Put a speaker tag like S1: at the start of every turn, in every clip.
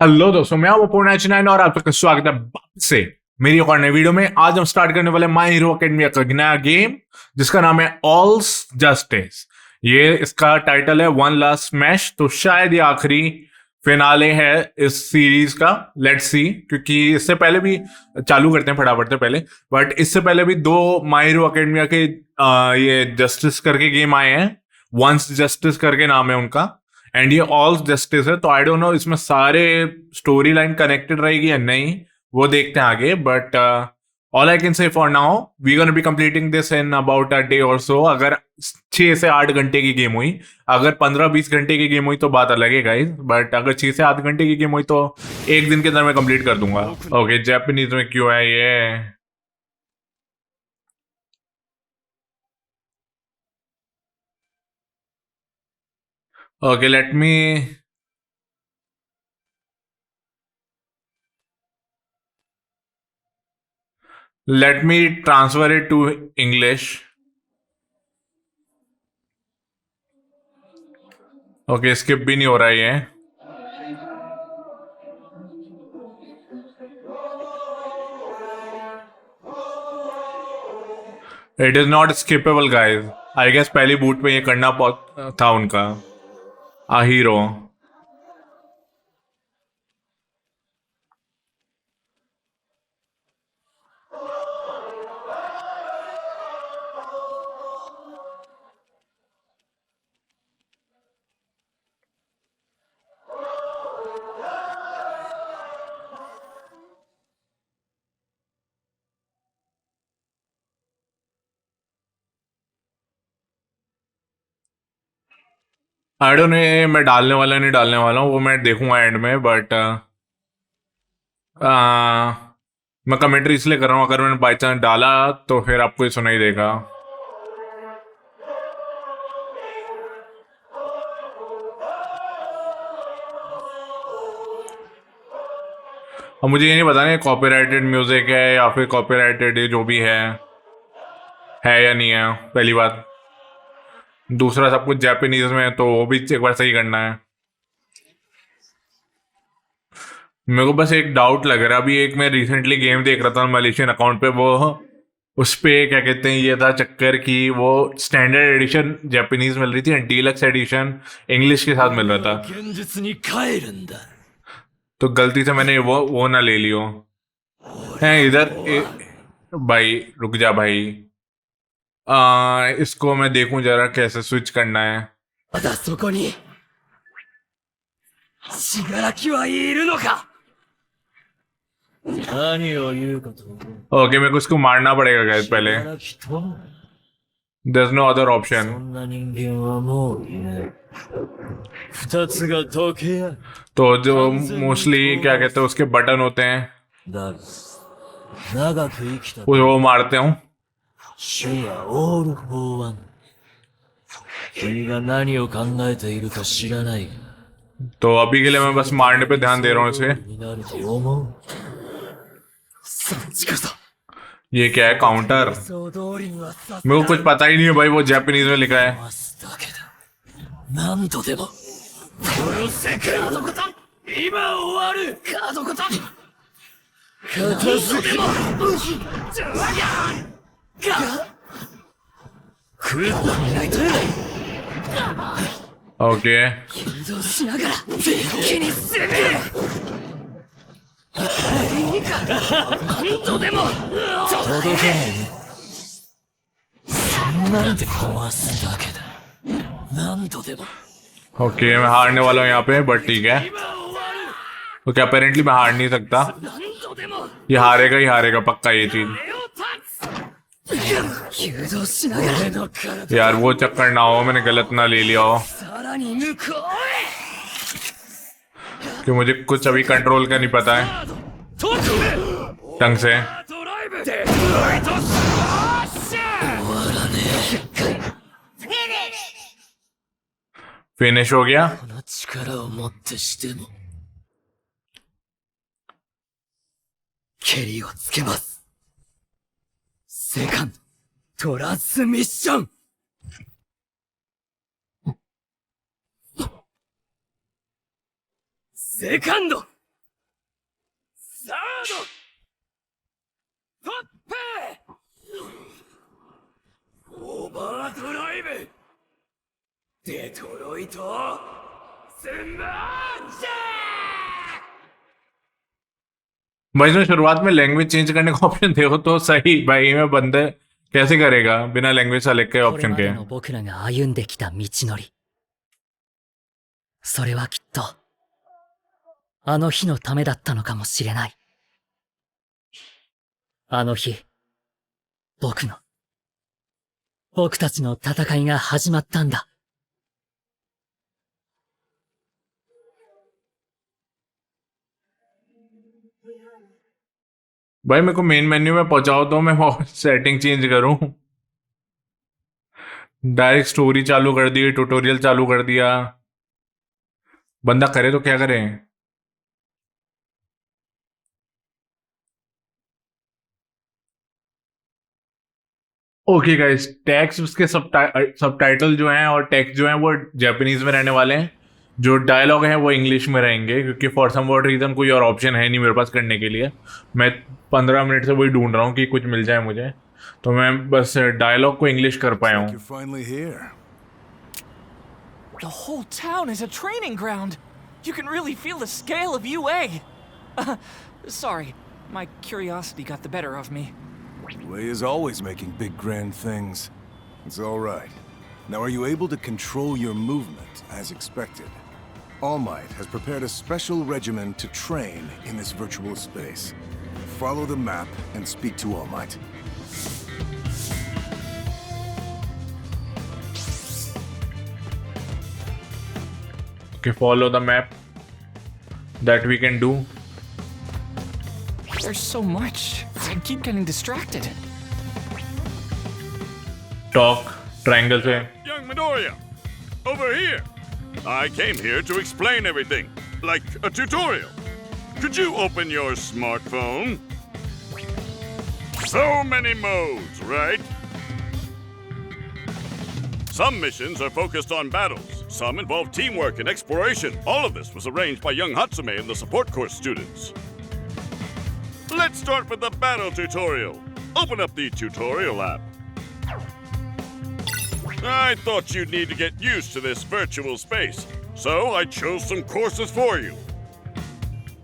S1: Hello दोस्तों, मैं हूं पूर्ण और आपका स्वागत है वापस से मेरी एक और नई वीडियो में। आज हम स्टार्ट करने वाले माय हीरो अकेडमी का नया गेम जिसका नाम है ऑल्स जस्टिस। ये इसका टाइटल है वन लास्ट स्मैश, तो शायद ये आखिरी फिनाले है इस सीरीज का। लेट्स सी, क्योंकि इससे पहले भी चालू करते हैं फटाफट से पहले। बट इससे पहले भी दो माय हीरो अकेडमी के ये जस्टिस करके गेम आए हैं। वंस जस्टिस करके नाम है उनका, एंड ये ऑल जस्टिस है। तो आई डोंट नो इसमें सारे स्टोरी लाइन कनेक्टेड रहेगी या नहीं, वो देखते हैं आगे। But all I can say for now we gonna be completing this in about a day और सो। अगर 6 से 8 घंटे की गेम हुई, अगर 15-20 घंटे की गेम हुई तो बात अलग है गाइस। बट अगर 6 से 8 घंटे की गेम हुई तो एक दिन के अंदर मैं कंप्लीट कर दूंगा। ओके, जापानीज में क्यों है ये? Okay, let me transfer it to English. Okay, skip भी नहीं हो रहा है ये। It is not skippable guys. I guess पहली बूट पे ये करना था उनका। आ हीरो। आई डोंट नो, मैं डालने वाला नहीं डालने वाला हूँ, वो मैं देखूंगा एंड में। बट मैं कमेंट्री इसलिए कर रहा हूँ, अगर मैंने बाई चांस डाला तो फिर आपको ये सुनाई देगा। अब मुझे ये नहीं पता नहीं कॉपीराइटेड म्यूजिक है या फिर कॉपीराइटेड जो भी है या नहीं है, पहली बात। दूसरा, सब कुछ जापानीज में है तो वो भी एक बार सही करना है। मेरे को बस एक डाउट लग रहा है। अभी एक मैं रिसेंटली गेम देख रहा था मलेशियन अकाउंट पे, वो उस पे क्या कहते हैं, ये था चक्कर की वो स्टैंडर्ड एडिशन जापानीज मिल रही थी, डीलक्स एडिशन इंग्लिश के साथ मिल रहा था। तो गलती से मैंने वो ना ले लियो है इधर भाई रुक जा भाई। इसको मैं देखूं जरा कैसे स्विच करना है।
S2: まだそこに死柄木はいるのか。何を言うかと。
S1: ओके, मेरे को इसको मारना पड़ेगा गैस पहले।
S2: 死柄木と
S1: there is no other
S2: そ
S1: option.
S2: んな人間はもういない。二つが溶け合う。
S1: तो जो मोस्टली क्या कहते हैं उसके बटन होते हैं,
S2: だが長く生きた
S1: वो मारते हूँ।
S2: 主はオール・フォー・ワン。君が何を考えているか知らないが
S1: तो अभी के लिए मैं बस मारने पे ध्यान दे रहा हूँ इसे।
S2: になると思う。そっちこそ
S1: ये क्या है, काउंटर?
S2: 想通りにはさせ
S1: मेरे को कुछ पता ही नहीं है भाई, वो जापानीज में लिखा है।
S2: すだけだ。何度でも殺せカードコタン。今終わるカードコタン。片付けもジュワギャンが食ってないとやない。
S1: ओके,
S2: 誘導しながら一気に攻める。いいか何度でも届けないね。そんなんで壊すだけだ。何度でも
S1: ओके, मैं हारने वाला हूँ यहाँ पे, बट ठीक है।
S2: 今終わる。
S1: ओके, अपेरेंटली मैं हार नहीं सकता।
S2: 何度でも
S1: ये हारेगा ही हारेगा पक्का ये चीज।
S2: 誘導しながらの体
S1: यार वो चक्कर ना हो, मैंने गलत ना ले लिया हो
S2: さらに向こうへ
S1: कि मुझे कुछ अभी कंट्रोल का नहीं पता है
S2: 特命
S1: ढंग से।
S2: ドライブデトロイトスマッシュ終わらねえ。
S1: फिनिश हो गया।
S2: この力をもってしてもケリをつけます。セカンドトランスミッション。セカンドオーバードライブデトロイトスマッシュ
S1: भाई इसमें शुरुआत में लैंग्वेज चेंज करने का ऑप्शन देखो तो सही। भाई में बंदे कैसे करेगा बिना लैंग्वेज सेलेक्ट के
S3: これ
S1: ऑप्शन
S3: ま
S1: के।
S3: での僕らが歩んできた道のり。それはきっと、あの日のためだったのかもしれない。あの日、僕たちの戦いが始まったんだ。
S1: भाई मेरे को मेन मेन्यू में पहुंचाओ तो मैं सेटिंग चेंज करूं। डायरेक्ट स्टोरी चालू कर दी, ट्यूटोरियल चालू कर दिया। बंदा करे तो क्या करे। ओके गाइस, टेक्स्ट उसके सबटाइटल जो हैं और टेक्स्ट जो हैं वो जापानीज में रहने वाले हैं। जो डायलॉग हैं वो इंग्लिश में रहेंगे क्योंकि फॉर सम वॉट रीजन कोई और ऑप्शन है नहीं मेरे पास करने के लिए। मैं 15 मिनट से वही ढूंढ रहा हूँ कि कुछ मिल जाए मुझे, तो मैं बस डायलॉग को इंग्लिश कर पाया हूँ।
S4: You're finally here.
S5: The whole town is a training ground. You can really feel the scale of UA. Sorry, my curiosity got the better of me.
S4: Wei is always making big grand things. It's all right. Now are you able to control your movement as expected? All Might has prepared a special regimen to train in this virtual space. Follow the map and speak to All Might.
S1: Okay, follow the map. That we can do.
S5: There's so much. I keep getting distracted.
S1: Talk. Triangle से.
S6: Young Midoriya, over here. I came here to explain everything, like a tutorial. Could you open your smartphone? So many modes, right? Some missions are focused on battles. Some involve teamwork and exploration. All of this was arranged by young Hatsume and the support course students. Let's start with the battle tutorial. Open up the tutorial app. I thought you'd need to get used to this virtual space, so I chose some courses for you.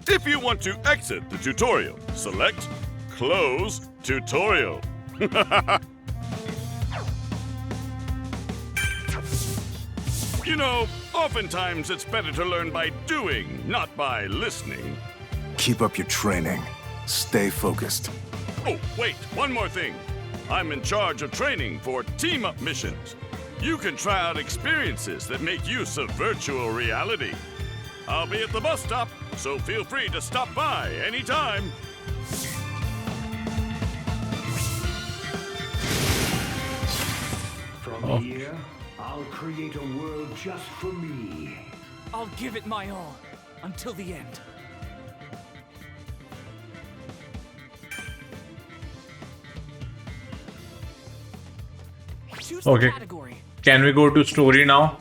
S6: If you want to exit the tutorial, select Close Tutorial. You know, oftentimes it's better to learn by doing, not by listening.
S4: Keep up your training. Stay focused.
S6: Oh, wait, one more thing. I'm in charge of training for team-up missions. You can try out experiences that make use of virtual reality. I'll be at the bus stop, so feel free to stop by anytime.
S2: From here, I'll create a world just for me.
S5: I'll give it my all until the end. Choose the
S1: Okay.
S5: category.
S1: Can we go to story now?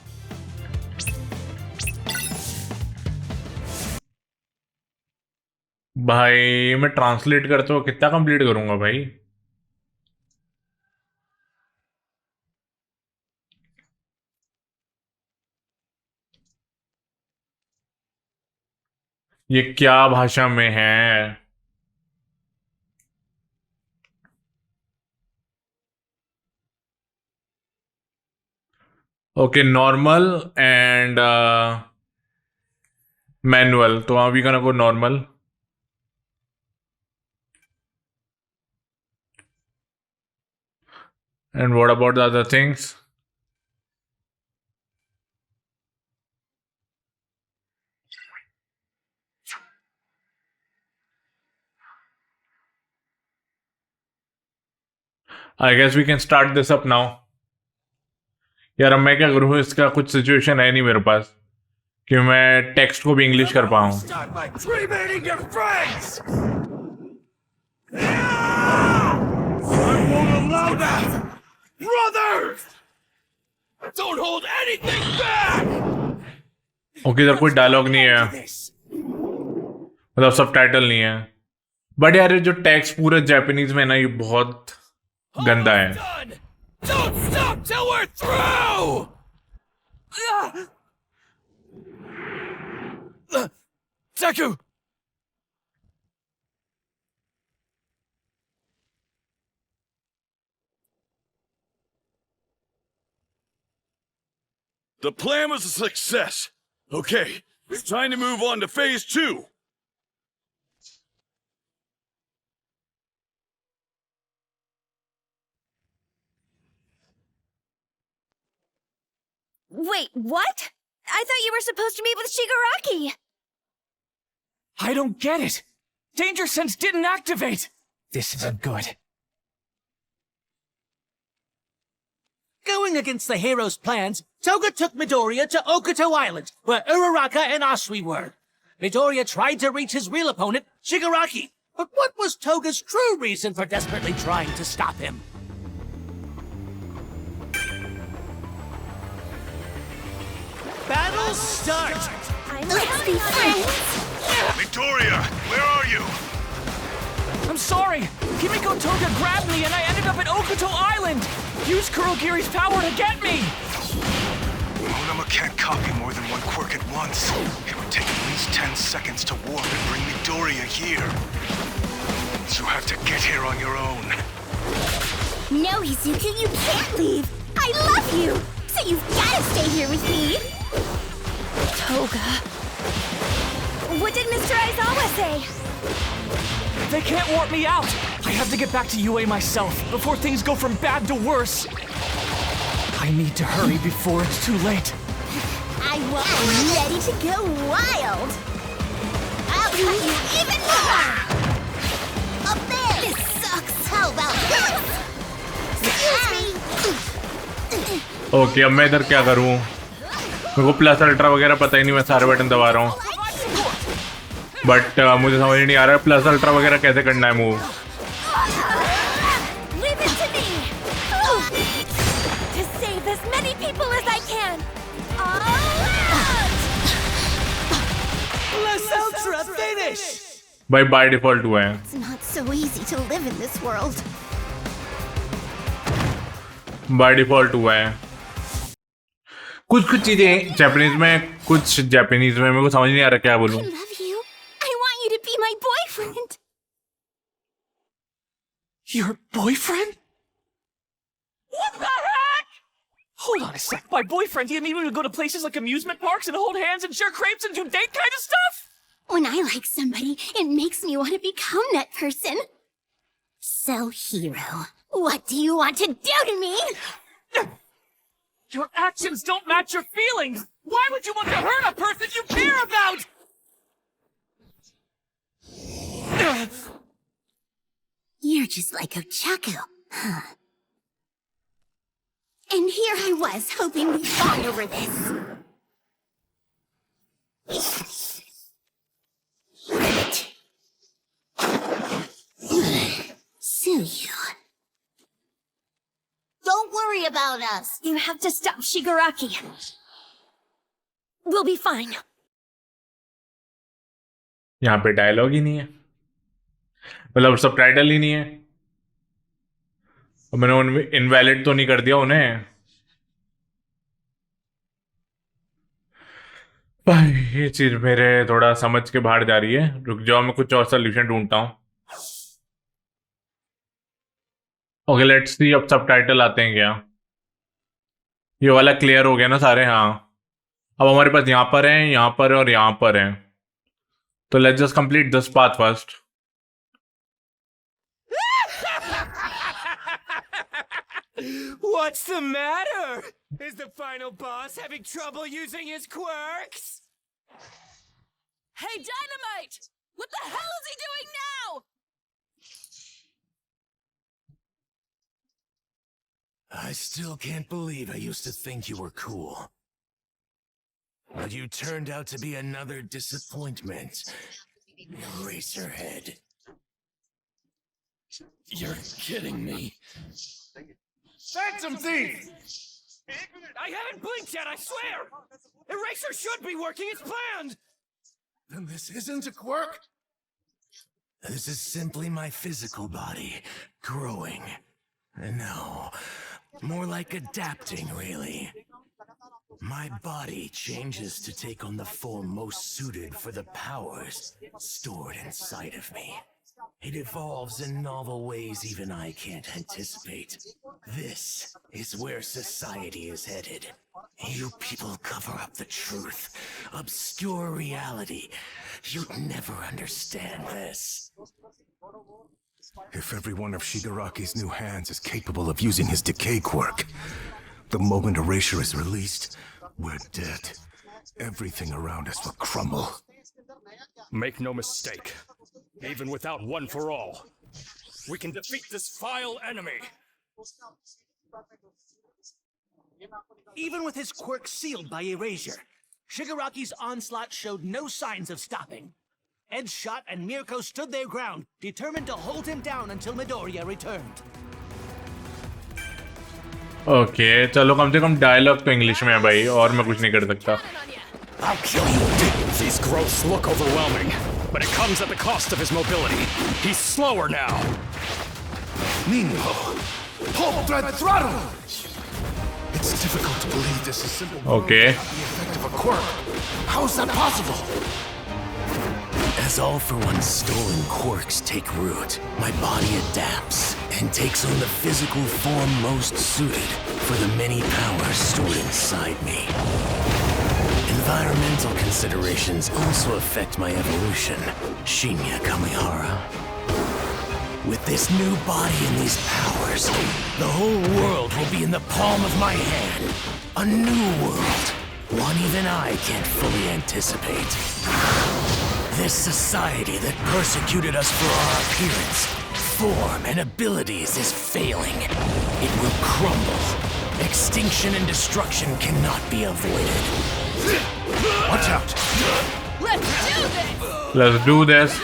S1: भाई मैं translate करते हो कितना complete करूंगा भाई। ये क्या भाषा में है? ओके, नॉर्मल एंड मैनुअल, तो अभी gonna go normal. And what about the other things? I guess we can start this up now. यार अब मैं क्या करूँ, इसका कुछ सिचुएशन है नहीं मेरे पास कि मैं टेक्स्ट को भी इंग्लिश कर पाऊँ।
S2: Start by cremating your friends! I won't allow that! Brothers! Don't hold anything back!
S1: Okay, इधर कोई डायलॉग नहीं है,
S2: This.
S1: मतलब सबटाइटल नहीं है। बट यार ये जो टेक्स्ट पूरा जापानीज में ना ये बहुत गंदा है.
S2: Done! Don't stop till we're through! Deku!
S6: The plan was a success. Okay, it's time to move on to phase 2.
S7: Wait, what? I thought you were supposed to meet with Shigaraki!
S5: I don't get it. Danger sense didn't activate. This isn't good.
S8: Going against the hero's plans, Toga took Midoriya to Okuto Island, where Uraraka and Asui were. Midoriya tried to reach his real opponent, Shigaraki. But what was Toga's true reason for desperately trying to stop him? Battle start!
S7: Let's be friends!
S4: Victoria, where are you?
S5: I'm sorry. Kimiko Toga grabbed me and I ended up at Okuto Island. Use Kurogiri's power to get me.
S4: Monoma can't copy more than one quirk at once. It would take at least 10 seconds to warp and bring Midoriya here. You have to get here on your own.
S7: No, Izuku, you can't leave! I love you! So you've gotta stay here with me! Toga... What did Mr. Aizawa say?
S5: They can't warp me out. I have to get back to UA myself before things go from bad to worse. I need to hurry before it's too late.
S7: I'm ready to go wild! I'll cut you even more! Up there! This sucks! How about this? Excuse me!
S1: Okay अब मैं इधर क्या करूं? मेरे को plus ultra वगैरह पता ही नहीं, मैं सारे बटन दबा रहा हूँ. बट मुझे समझ नहीं आ रहा है प्लस अल्ट्रा वगैरह कैसे करना है move.
S7: Leave it to me! To save as many people as I can! All out!
S8: Plus Ultra finish!
S1: भाई बाय डिफॉल्ट हुआ है.
S7: It's not so easy to live in this world.
S1: By default हुआ है. कुछ कुछ चीजें Japanese में, कुछ जापानीज में मेरे को समझ नहीं आ रहा क्या बोलूं.
S7: I love you. I want you to be my boyfriend.
S5: Your boyfriend? What the heck? Hold on a sec. My boyfriend? You mean we would go to places like amusement parks and hold hands and share crepes and do date kind of stuff?
S7: When I like somebody, it makes me want to become that person. So, hero, what do you want to do to me?
S5: Your actions don't match your feelings. Why would you want to hurt a person you care about?
S7: You're just like Ochako, huh? And here I was, hoping we'd bond over this. Suyu. Don't worry about us. You have to stop Shigaraki. We'll be fine.
S1: यहाँ पे dialogue ही नहीं है, मतलब सब title ही नहीं है. अब मैंने इनवैलिड तो नहीं कर दिया उन्हें. भाई ये चीज मेरे थोड़ा समझ के बाहर जा रही है. रुक जाओ, मैं कुछ और सोल्यूशन ढूंढता हूँ. ओके लेट्स सी अब सब टाइटल आते हैं क्या. ये वाला क्लियर हो गया ना सारे. हाँ अब हमारे पास यहाँ पर है, यहाँ पर है और यहाँ पर है. तो let's just complete this path first.
S2: What's the matter? Is the final boss having trouble using his quirks?
S7: Hey, Dynamite! What the hell is he doing now?
S2: I still can't believe I used to think you were cool. But you turned out to be another disappointment. Eraserhead. You're kidding me.
S6: Phantom Thief!
S2: I haven't blinked yet, I swear! Eraser should be working, it's planned!
S4: Then this isn't a quirk?
S2: This is simply my physical body growing. No, more like adapting, really. My body changes to take on the form most suited for the powers stored inside of me. It evolves in novel ways even I can't anticipate. This is where society is headed. You people cover up the truth, obscure reality. You'd never understand this.
S4: If every one of Shigaraki's new hands is capable of using his decay quirk, the moment Erasure is released, we're dead. Everything around us will crumble.
S9: Make no mistake. Even without one for all, we can defeat this vile enemy.
S8: Even with his quirk sealed by erasure, Shigaraki's onslaught showed no signs of stopping. Ed Shot and Mirko stood their ground, determined to hold him down until Midoriya returned.
S1: Okay चलो कम से कम dialogue तो English में है भाई और मैं कुछ नहीं कर सकता.
S9: I'll kill you. These growths look overwhelming, but it comes at the cost of his mobility. He's slower now.
S4: Nino! Pull thread throttle! It's difficult to believe this is simple.
S1: Okay.
S4: The effect of a quirk. How is that possible?
S2: As all for one stolen quirks take root, my body adapts and takes on the physical form most suited for the many powers stored inside me. Environmental considerations also affect my evolution, Shinya Kamihara. With this new body and these powers, the whole world will be in the palm of my hand. A new world, one even I can't fully anticipate. This society that persecuted us for our appearance, form, and abilities is failing. It will crumble. Extinction and destruction cannot be avoided.
S4: Watch out!
S1: Let's do this.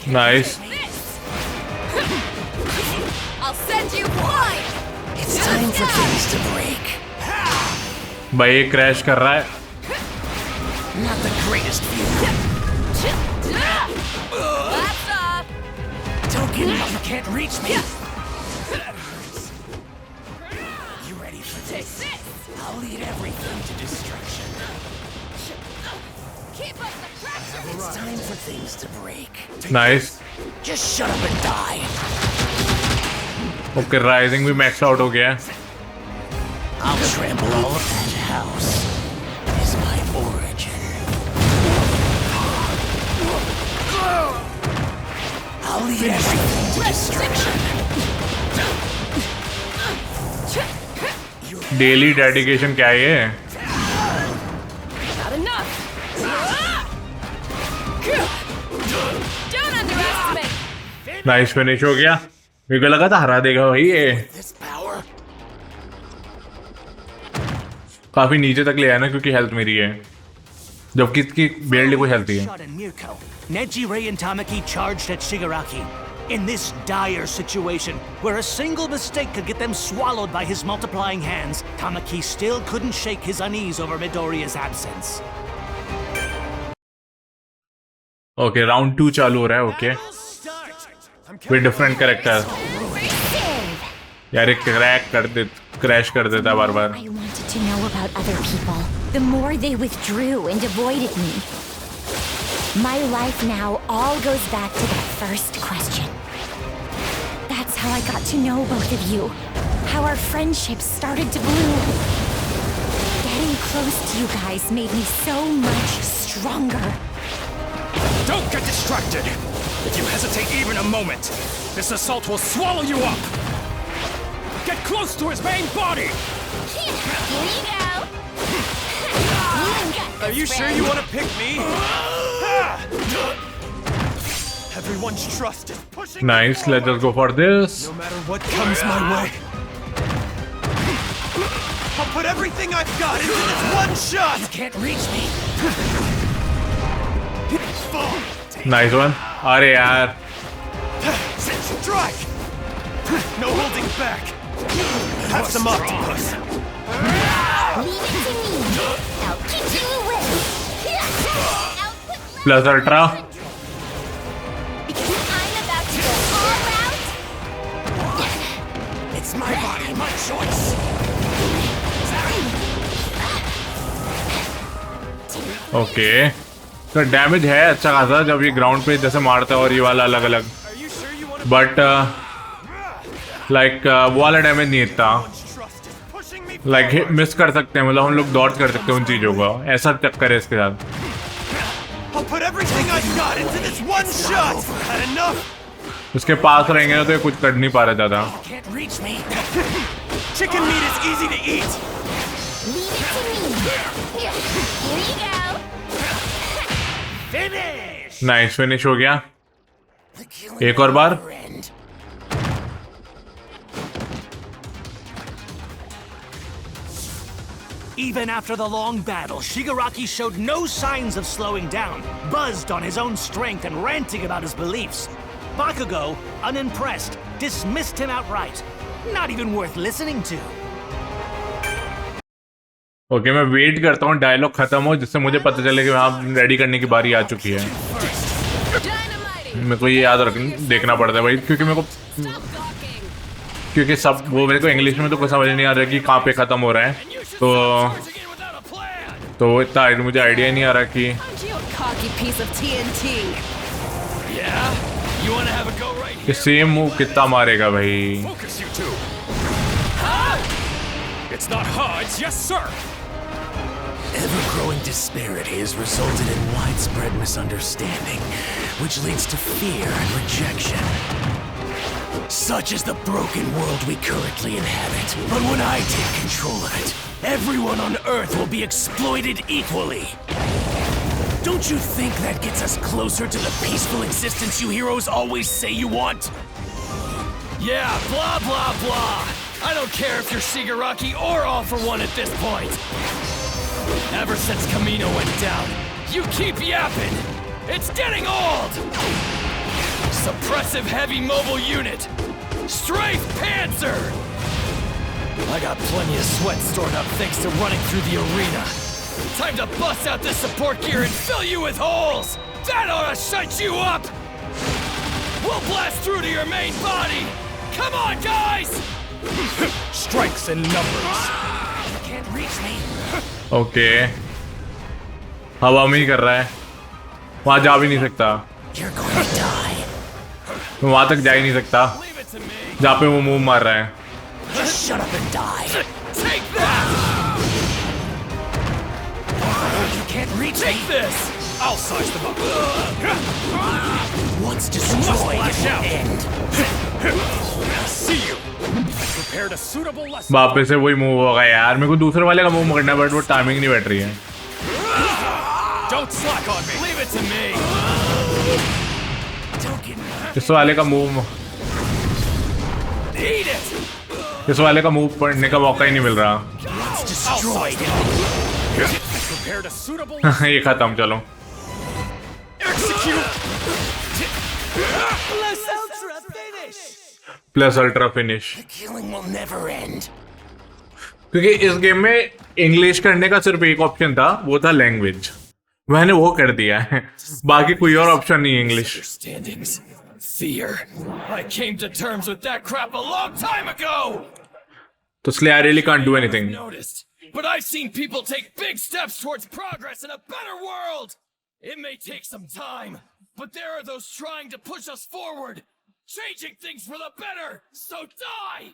S1: Nice.
S7: I'll send you flying!
S2: It's time for things to break.
S1: भाई ये crash कर रहा है.
S2: Not the greatest view.
S7: That's off!
S2: Token, you can't reach me. You ready for this? I'll lead everything to destruction.
S7: Keep up the pressure!
S2: It's time for things to break.
S1: Nice.
S2: Just shut up and die.
S1: Okay rising भी max out हो गया है.
S2: I'll trample all of that house. Is my origin. I'll lead everything to destruction.
S1: Daily dedication क्या है ये?
S7: Not enough! Don't underestimate!
S1: Nice finish हो गया. मेरे को लगा था हरा देगा भाई ये.
S2: This power.
S1: काफी नीचे तक ले आया ना क्योंकि हेल्थ मेरी है जबकि इसकी बेल्ट कोई हेल्थ है.
S8: Shot and Mirko, Nejire and Tamaki charged at Shigaraki. In this dire situation, where a single mistake could get them swallowed by his multiplying hands, Tamaki still couldn't shake his unease over Midoriya's absence.
S1: Okay round 2 चालू हो रहा है. Okay with different character. यार crash कर देता बार बार.
S10: I wanted to know about other people. The more they withdrew and avoided me. My life now all goes back to that first question. That's how I got to know both of you. How our friendship started to bloom. Getting close to you guys made me so much stronger.
S9: Don't get distracted! If you hesitate even a moment, this assault will swallow you up! Get close to his main body!
S7: Here you go!
S9: Are you sure you want to pick me? Everyone's trust is pushing.
S1: Nice, let's just go for this.
S9: No matter what comes my way, I'll put everything I've got into this one shot!
S2: You can't reach me.
S1: Nice one. अरे यार
S9: Strike! No holding back! Have some octopus!
S7: Leave it to me!
S1: Plus ultra.
S7: Because I'm about to go all out.
S2: It's my body, my choice.
S1: Okay, तो damage है अच्छा खासा जब ये ground पे जैसे मारता है और ये वाला अलग अलग, बट लाइक वो वाला डैमेज नहीं इतना। लाइक मिस कर सकते हैं, मतलब हम लोग डॉज कर सकते हैं उन चीज़ों को, ऐसा चक्कर है इसके साथ।
S2: I'll put everything I've got into this one shot. Had enough?
S1: उसके पास रहेंगे ना तो ये कुछ कर नहीं पा रहा ज़्यादा।
S2: Can't reach me. Chicken meat is easy to eat.
S7: Leave it to me. Here you go.
S2: Finish.
S1: Nice, finish हो गया।
S2: The killing
S1: एक और बार।
S2: will never end.
S8: Even after the long battle, Shigaraki showed no signs of slowing down, buzzed on his own strength and ranting about his beliefs. Bakugo, unimpressed, dismissed him outright. Not even worth listening to.
S1: Okay, मैं wait करता हूँ dialogue खत्म हो जिससे मुझे पता चले कि हाँ रेडी करने की बारी आ चुकी है। मेरे को ये याद देखना पड़ता है भाई, क्योंकि सब वो मेरे को इंग्लिश में तो कुछ समझ नहीं आ रहा कि कहाँ पे ख़त्म हो रहा है, तो इतना मुझे आइडिया नहीं आ रहा कि सेम मूव कितना मारेगा भाई।
S9: It's not HUDs, yes sir!
S2: Ever-growing disparity has resulted in widespread misunderstanding, which leads to fear and rejection. Such is the broken world we currently inhabit. But when I take control of it, everyone on Earth will be exploited equally. Don't you think that gets us closer to the peaceful existence you heroes always say you want?
S9: Yeah, blah blah blah! I don't care if you're Shigaraki or All For One at this point! Ever since Kamino went down, you keep yapping! It's getting old! Suppressive heavy mobile unit! Strafe Panzer! I got plenty of sweat stored up thanks to running through the arena. Time to bust out this support gear and fill you with holes! That ought to shut you up! We'll blast through to your main body! Come on, guys! Strikes in numbers.
S2: You can't reach me.
S1: Okay, हवा में ही कर रहा है, वहाँ जा भी नहीं सकता,
S2: You're going to die.
S1: मैं वहाँ तक जा ही नहीं सकता जहाँ पे वो मूव मार रहा है।
S2: Just shut up and die.
S9: Take that!
S2: You can't reach me.
S9: Take this! I'll size them up.
S2: Once destroyed, it
S9: Flash
S2: will
S9: out.
S2: end.
S9: See you! I've prepared a suitable lesson.
S1: वापस से वही move होगा यार, मेरे को दूसरे वाले का मूव करना है बट वो टाइमिंग नहीं बैठ रही है।
S9: Don't slack on me. Leave it to me.
S2: Don't get me.
S1: इस वाले का मूव
S9: Eat it!
S1: इस वाले का मूव पढ़ने का मौका ही नहीं मिल रहा।
S2: Once destroyed, it
S9: Prepared a suitable lesson.
S1: ये खत्म, चलो।
S9: Execute!
S8: Plus Ultra finish!
S1: Plus ultra finish.
S2: The killing will never end.
S1: क्योंकि इस गेम में इंग्लिश करने का सिर्फ एक ऑप्शन था, वो था लैंग्वेज, मैंने वो कर दिया है, बाकी कोई और ऑप्शन नहीं है English.
S9: Understandings. Fear. I came to terms with that crap a long time ago!
S1: तो इसलिए I really can't do anything.
S9: Noticed. But I've seen people take big steps towards progress in a better world! It may take some time, but there are those trying to push us forward, changing things for the better, so die!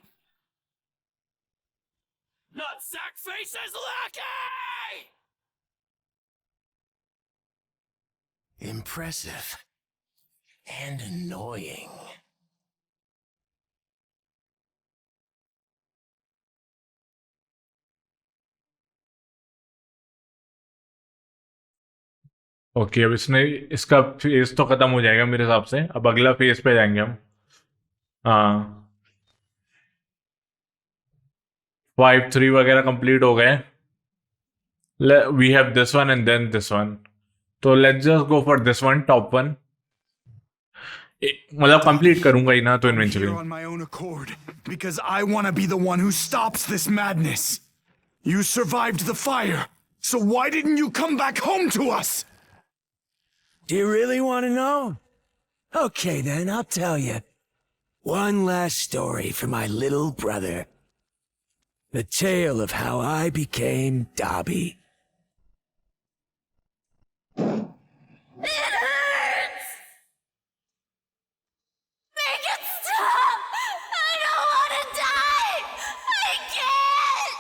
S9: Not Sackface's lackey!
S2: Impressive. And annoying.
S1: Okay, अब इसका face तो खत्म हो जाएगा मेरे हिसाब से, अब अगला फेस पे जाएंगे हम। हाँ, 5-3 वगैरह कंप्लीट हो गए। We have this one and then this one, तो let's just go for this one, top one. मतलब कंप्लीट करूंगा ही ना तो eventually.
S11: Here on my own accord, because I want to be the one who stops this madness. You survived the fire, so why didn't you come back home to us?
S8: Do you really want to know? Okay, then, I'll tell you. One last story for my little brother. The tale of how I became Dobby.
S7: It hurts! Make it stop! I don't want to die! I can't!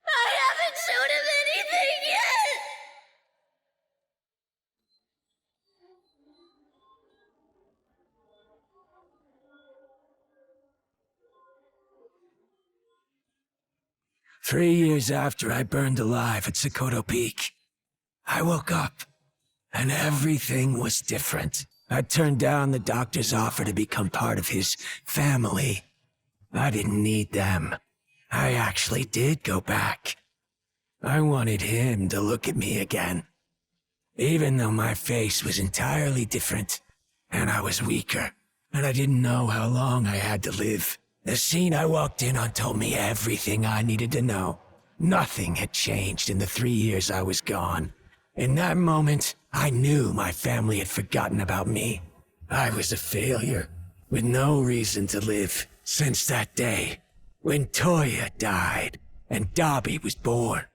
S7: I haven't shown him anything yet!
S8: Three years after I burned alive at Sokoto Peak, I woke up, and everything was different. I turned down the doctor's offer to become part of his family. I didn't need them. I actually did go back. I wanted him to look at me again. Even though my face was entirely different, and I was weaker, and I didn't know how long I had to live. The scene I walked in on told me everything I needed to know. Nothing had changed in the 3 years I was gone. In that moment, I knew my family had forgotten about me. I was a failure, with no reason to live. Since that day, when Toya died and Dobby was born,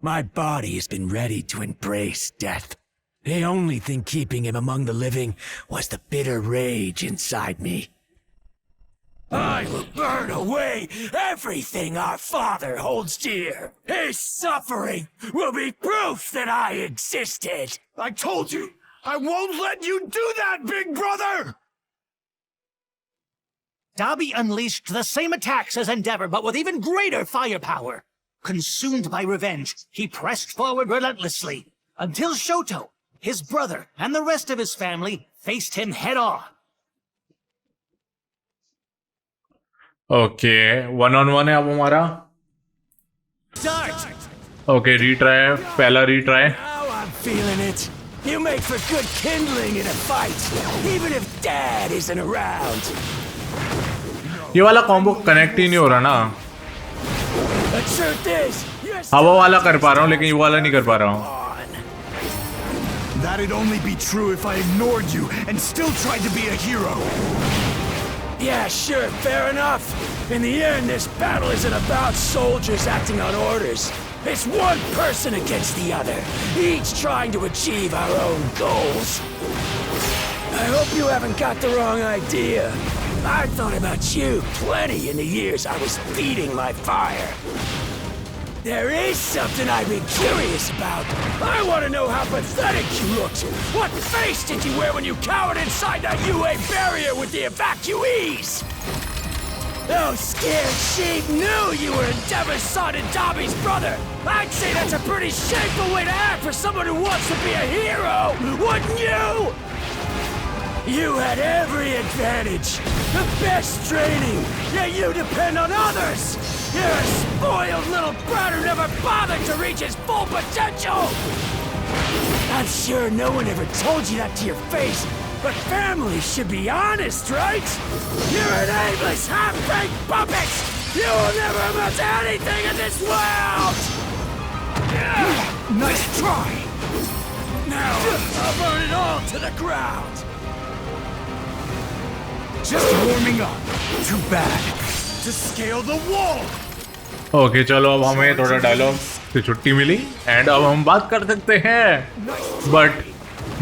S8: my body has been ready to embrace death. The only thing keeping him among the living was the bitter rage inside me. I will burn away everything our father holds dear. His suffering will be proof that I existed.
S11: I told you! I won't let you do that, big brother!
S8: Dobby unleashed the same attacks as Endeavor, but with even greater firepower. Consumed by revenge, he pressed forward relentlessly, until Shoto, his brother, and the rest of his family faced him head-on.
S1: Okay 1-on-1 है अब हमारा. Okay retry, पहला retry.
S8: Now I'm feeling it. You make for good kindling in a fight, even if Dad isn't around.
S1: ये वाला combo connect ही नहीं हो रहा ना.
S8: The truth is, you're
S1: हवा वाला कर पा रहा हूँ लेकिन ये वाला नहीं कर पा रहा हूँ.
S11: That'd only be true if I ignored you and still tried to be a hero.
S8: Yeah, sure, fair enough. In the end, this battle isn't about soldiers acting on orders. It's one person against the other, each trying to achieve our own goals. I hope you haven't got the wrong idea. I thought about you plenty in the years I was feeding my fire. There is something I've been curious about. I want to know how pathetic you looked. What face did you wear when you cowered inside that UA barrier with the evacuees? Those scared sheep knew you were Endeavor's son and Dobby's brother. I'd say that's a pretty shameful way to act for someone who wants to be a hero, wouldn't you? You had every advantage. The best training, yet you depend on others. You're a spoiled little brat who never bothered to reach his full potential! I'm sure no one ever told you that to your face, but families should be honest, right? You're an aimless, half-baked puppet! You will never amount to anything in this world!
S11: Nice try!
S8: Now, I'll burn it all to the ground!
S11: Just warming up. Too bad. To scale the wall!
S1: Okay चलो अब हमें थोड़ा dialogue से छुट्टी मिली and अब हम बात कर सकते हैं. बट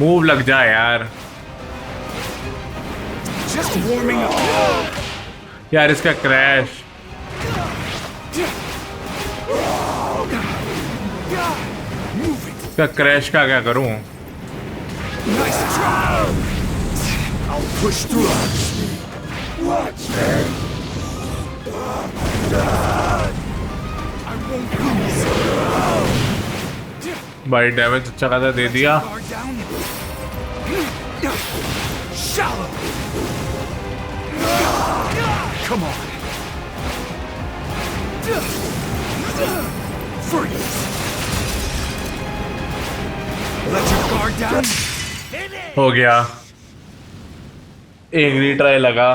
S1: मूव लग जाए यार.
S11: Just warming up.
S1: यार इसका क्रैश. इसका क्रैश का क्या करूं?
S11: Nice try! I'll push through.
S8: Watch me!
S11: I won't lose.
S1: भाई डैमेज अच्छा खासा दे दिया.
S11: Guard down. Shallow. Come on. Freeze. Let your guard down.
S1: हो गया. एक रीट्राई लगा.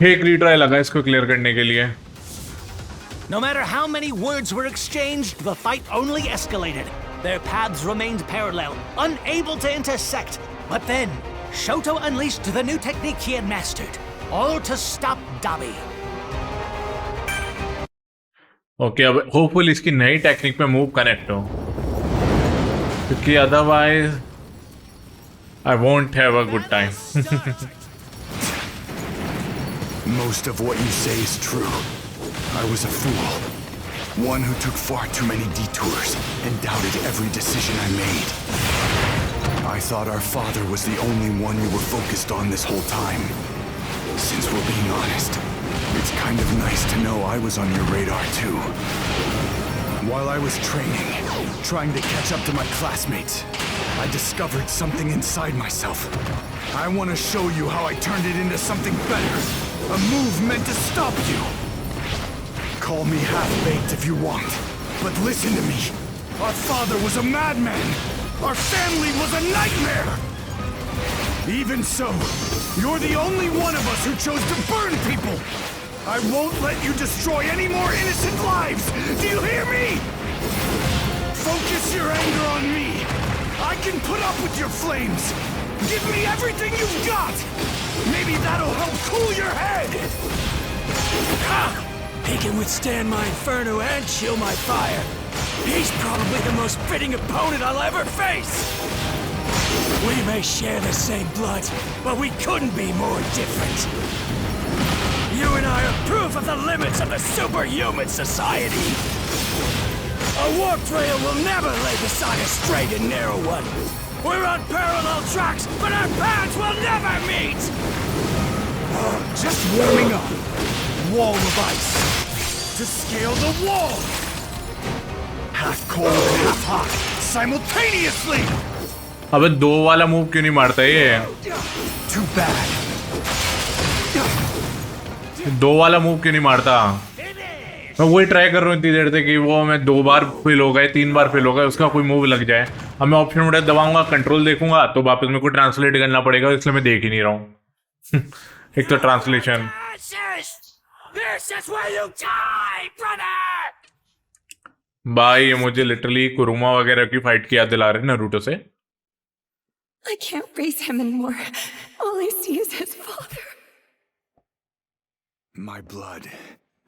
S1: एक रीट्राई लगा इसको क्लियर करने के लिए.
S8: No matter how many words were exchanged, the fight only escalated. Their paths remained parallel, unable to intersect. But then, Shoto unleashed the new technique he had mastered, all to stop Dabi.
S1: Okay, अब hopeful इसकी नई technique में move connect हो, क्योंकि otherwise I won't have a good time.
S11: Most of what you say is true. I was a fool. One who took far too many detours and doubted every decision I made. I thought our father was the only one you were focused on this whole time. Since we're being honest, it's kind of nice to know I was on your radar too. While I was training, trying to catch up to my classmates, I discovered something inside myself. I want to show you how I turned it into something better. A move meant to stop you. Call me half-baked if you want, but listen to me. Our father was a madman. Our family was a nightmare. Even so, you're the only one of us who chose to burn people. I won't let you destroy any more innocent lives. Do you hear me? Focus your anger on me. I can put up with your flames. Give me everything you've got. Maybe that'll help cool your head.
S9: Ha! He can withstand my inferno and chill my fire. He's probably the most fitting opponent I'll ever face. We may share the same blood, but we couldn't be more different. You and I are proof of the limits of the superhuman society. A warp trail will never lay beside a straight and narrow one. We're on parallel tracks, but our paths will never meet!
S11: Just warming up. Wall of ice. To scale the wall. Half cold and half hot. Simultaneously!
S1: अबे दो वाला move क्यों नहीं मारता ये?
S11: Too bad.
S1: दो वाला move क्यों नहीं मारता? मैं वही ट्राई कर रहा हूँ इतनी देर से कि वो मैं 2 बार फेल हो गए, 3 बार फेल हो गए, उसका कोई मूव लग जाए. अब मैं ऑप्शन मोड दबाऊंगा, कंट्रोल देखूंगा तो वापस मेरे को ट्रांसलेट करना पड़ेगा, इसलिए मैं देख ही नहीं रहा हूँ. एक तो ट्रांसलेशन. भाई ये मुझे लिटरली कुरुमा वगैरह की फाइट की याद दिला रहे हैं नारुतो से.
S10: I can't raise him anymore. All I see is his father.
S11: My blood.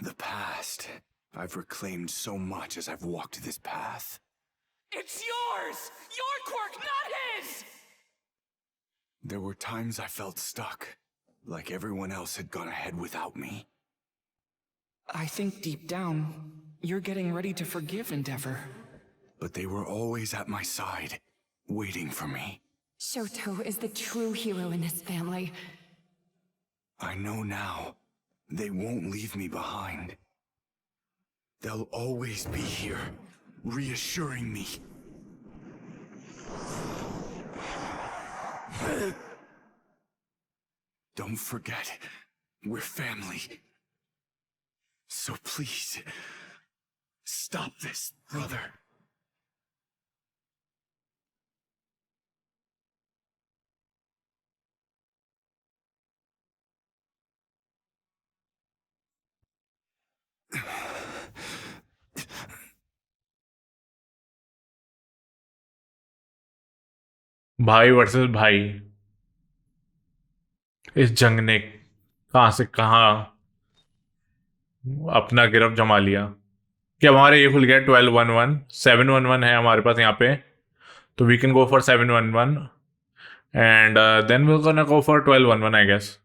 S11: The past. I've reclaimed so much as I've walked this path.
S5: It's yours! Your quirk, not his!
S11: There were times I felt stuck, like everyone else had gone ahead without me.
S5: I think deep down, you're getting ready to forgive Endeavor.
S11: But they were always at my side, waiting for me.
S10: Shoto is the true hero in this family.
S11: I know now. They won't leave me behind. They'll always be here, reassuring me. Don't forget, we're family. So please, stop this, brother.
S1: भाई versus भाई. इस जंग ने कहां से कहां अपना गिरफ्त जमा लिया कि हमारे ये खुल गया 12-1-1. 7-1-1 है हमारे पास यहाँ पे, तो we can go for 7-1-1 and then we gonna go for 12-1-1 I guess.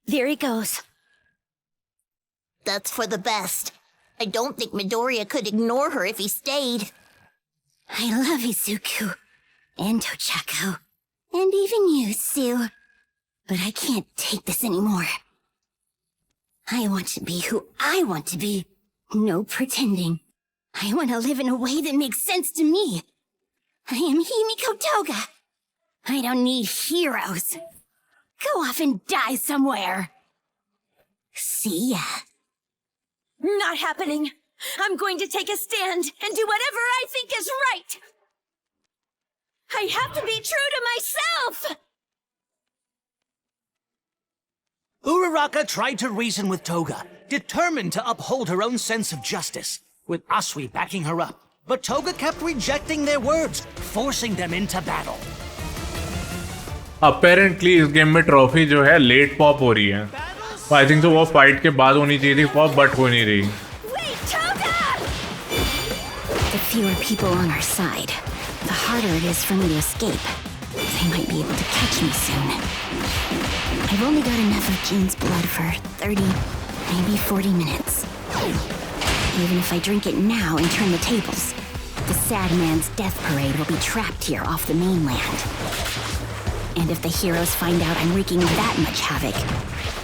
S10: There he goes.
S7: That's for the best. I don't think Midoriya could ignore her if he stayed.
S10: I love Izuku. And Tochako. And even you, Sue. But I can't take this anymore. I want to be who I want to be. No pretending. I want to live in a way that makes sense to me. I am Himiko Toga. I don't need heroes. Go off and die somewhere. See ya. Not happening. I'm going to take a stand and do whatever I think is right. I have to be true to myself.
S8: Uraraka tried to reason with Toga, determined to uphold her own sense of justice, with Asui backing her up. But Toga kept rejecting their words, forcing them into battle.
S1: Apparently इस game में trophy जो है late pop हो रही है। I think तो वो fight के बाद होनी चाहिए थी पॉप, बट हो नहीं रही।
S10: Wait, Toga! The fewer people on our side, the harder it is for me to escape. They might be able to catch me soon. I've only got enough of Jean's blood for 30, maybe 40 minutes. Even if I drink it now and turn the tables, the sad man's death parade will be trapped here off the mainland. And if the heroes find out I'm wreaking that much havoc,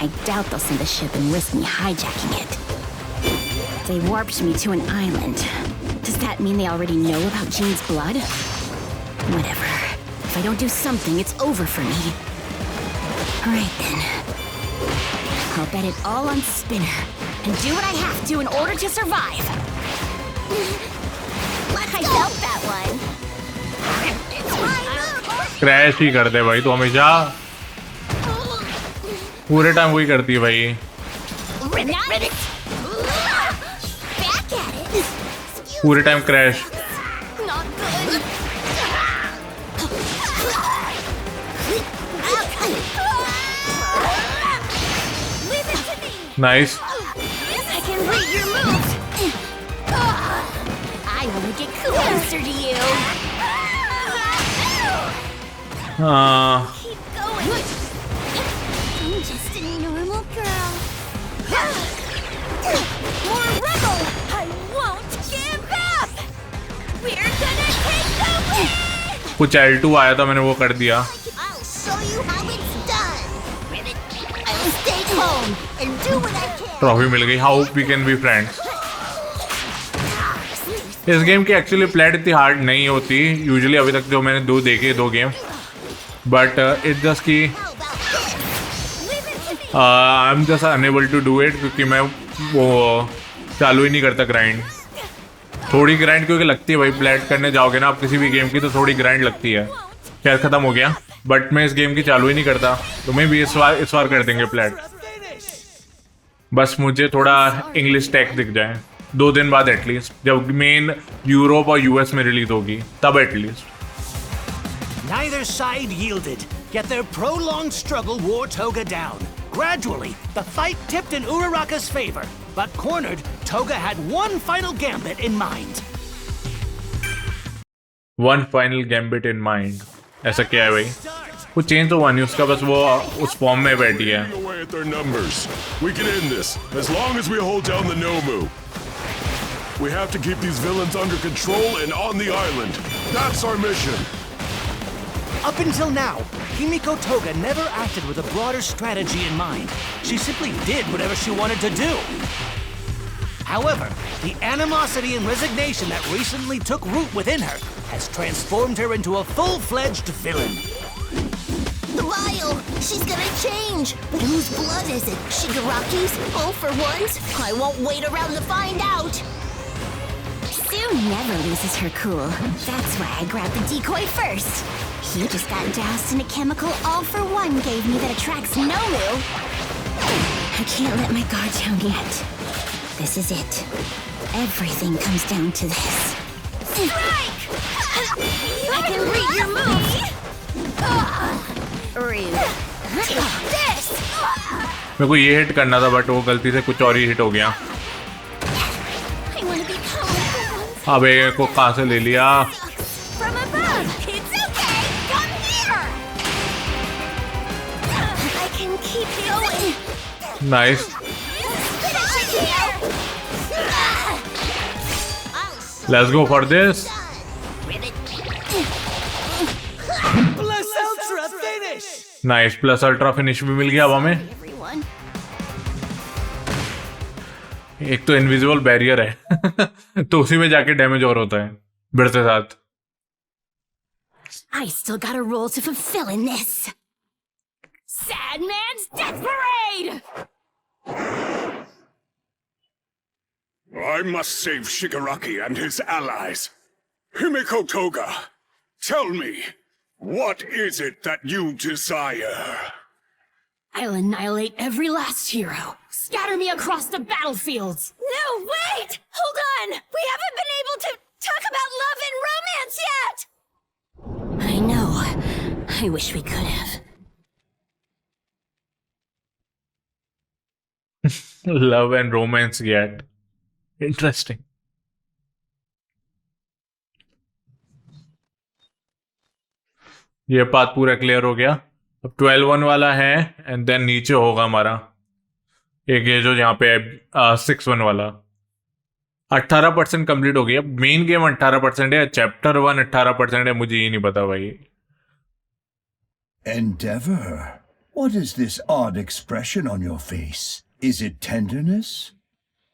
S10: I doubt they'll send a ship and risk me hijacking it. They warped me to an island. Does that mean they already know about Jean's blood? Whatever. If I don't do something, it's over for me. Alright then. I'll bet it all on Spinner, and do what I have to in order to survive.
S7: I felt that one. It's my move.
S1: Crash ही कर दे भाई, तो हमेशा पूरे time वही करती है भाई।
S7: Nice. Back at it.
S1: पूरे time crash.
S7: Not good. Leave it to me.
S1: Nice.
S7: I can read your moves. I want to get closer to you.
S1: हाँ
S7: Keep going. I'm just a normal girl. More rebel. I won't give up. We're gonna take the win.
S1: कुछ L2 आया था, मैंने वो कर दिया।
S7: I'll show you how it's done. I'll stay home and do what I can.
S1: Trophy मिल गई। How we can be friends. इस गेम की एक्चुअली प्लेट इतनी हार्ड नहीं होती यूजुअली, अभी तक जो मैंने दो गेम, बट इट्स जस्ट कि I am just unable to do it, क्योंकि मैं वो चालू ही नहीं करता ग्राइंड। थोड़ी ग्राइंड क्योंकि लगती है भाई, प्लेट करने जाओगे ना आप किसी भी गेम की तो थोड़ी ग्राइंड लगती है। खैर ख़त्म हो गया, बट मैं इस गेम की चालू ही नहीं करता, तो मैं भी इस बार कर देंगे प्लेट। बस मुझे थोड़ा इंग्लिश टैग दिख जाए 2 दिन बाद एटलीस्ट, जब मेन यूरोप और यूएस में रिलीज होगी तब at least.
S8: Neither side yielded, yet their prolonged struggle wore Toga down. Gradually, the fight tipped in Uraraka's favor, but cornered, Toga had one final gambit in mind.
S1: One final gambit in mind. ऐसा क्या है भाई? कुछ change तो हुआ नहीं उसका, बस वो उस फॉर्म में बैठी है।
S6: Away at their numbers. We can end this as long as we hold down the Nomu. We have to keep these villains under control and on the island. That's our mission.
S8: Up until now, Himiko Toga never acted with a broader strategy in mind. She simply did whatever she wanted to do. However, the animosity and resignation that recently took root within her has transformed her into a full-fledged villain.
S7: Lyle, she's gonna change. But whose blood is it? Shigaraki's? All for one's? I won't wait around to find out.
S10: Sue never loses her cool. That's why I grabbed the decoy first. He just got doused in a chemical All for One gave me that attracts Nomu. I can't let my guard down yet. This is it. Everything comes down to this.
S7: Strike!
S10: I can read your moves. Rude.
S7: Take this!
S1: मेरे को ये hit करना था, but वो गलती से कुछ और ही हिट हो गया।
S7: I want to be calm.
S1: अबे को कहाँ से ले लिया?
S7: From above. It's okay. Come here. I can keep going.
S1: Nice.
S7: Finish it here.
S1: Let's go for this.
S8: Plus Ultra finish!
S1: Nice, plus ultra finish भी मिल गया अब हमें।
S7: Everyone.
S1: एक तो इनविजिबल बैरियर है तो उसी में जाके डैमेज और होता है भिड़ के साथ।
S10: I still got a role to fulfill in this.
S7: Sad Man's Death Parade!
S6: I must save Shigaraki and his allies. Himiko Toga, tell me, what is it that you desire?
S2: I'll annihilate every last hero. Scatter me across the battlefields.
S7: No, wait! Hold on! We haven't been able to talk about love and romance yet!
S2: I know. I wish we could have.
S1: Love and romance yet. Interesting. ये path पूरा clear हो गया. अब 12-1 वाला है and then नीचे होगा हमारा एक ये जो यहाँ पे 6-1 वाला. 18% कंप्लीट हो गया. मेन गेम 18% है, चैप्टर 1 18% है. मुझे ये नहीं पता भाई.
S12: Endeavor? What is this odd expression on your face? Is it tenderness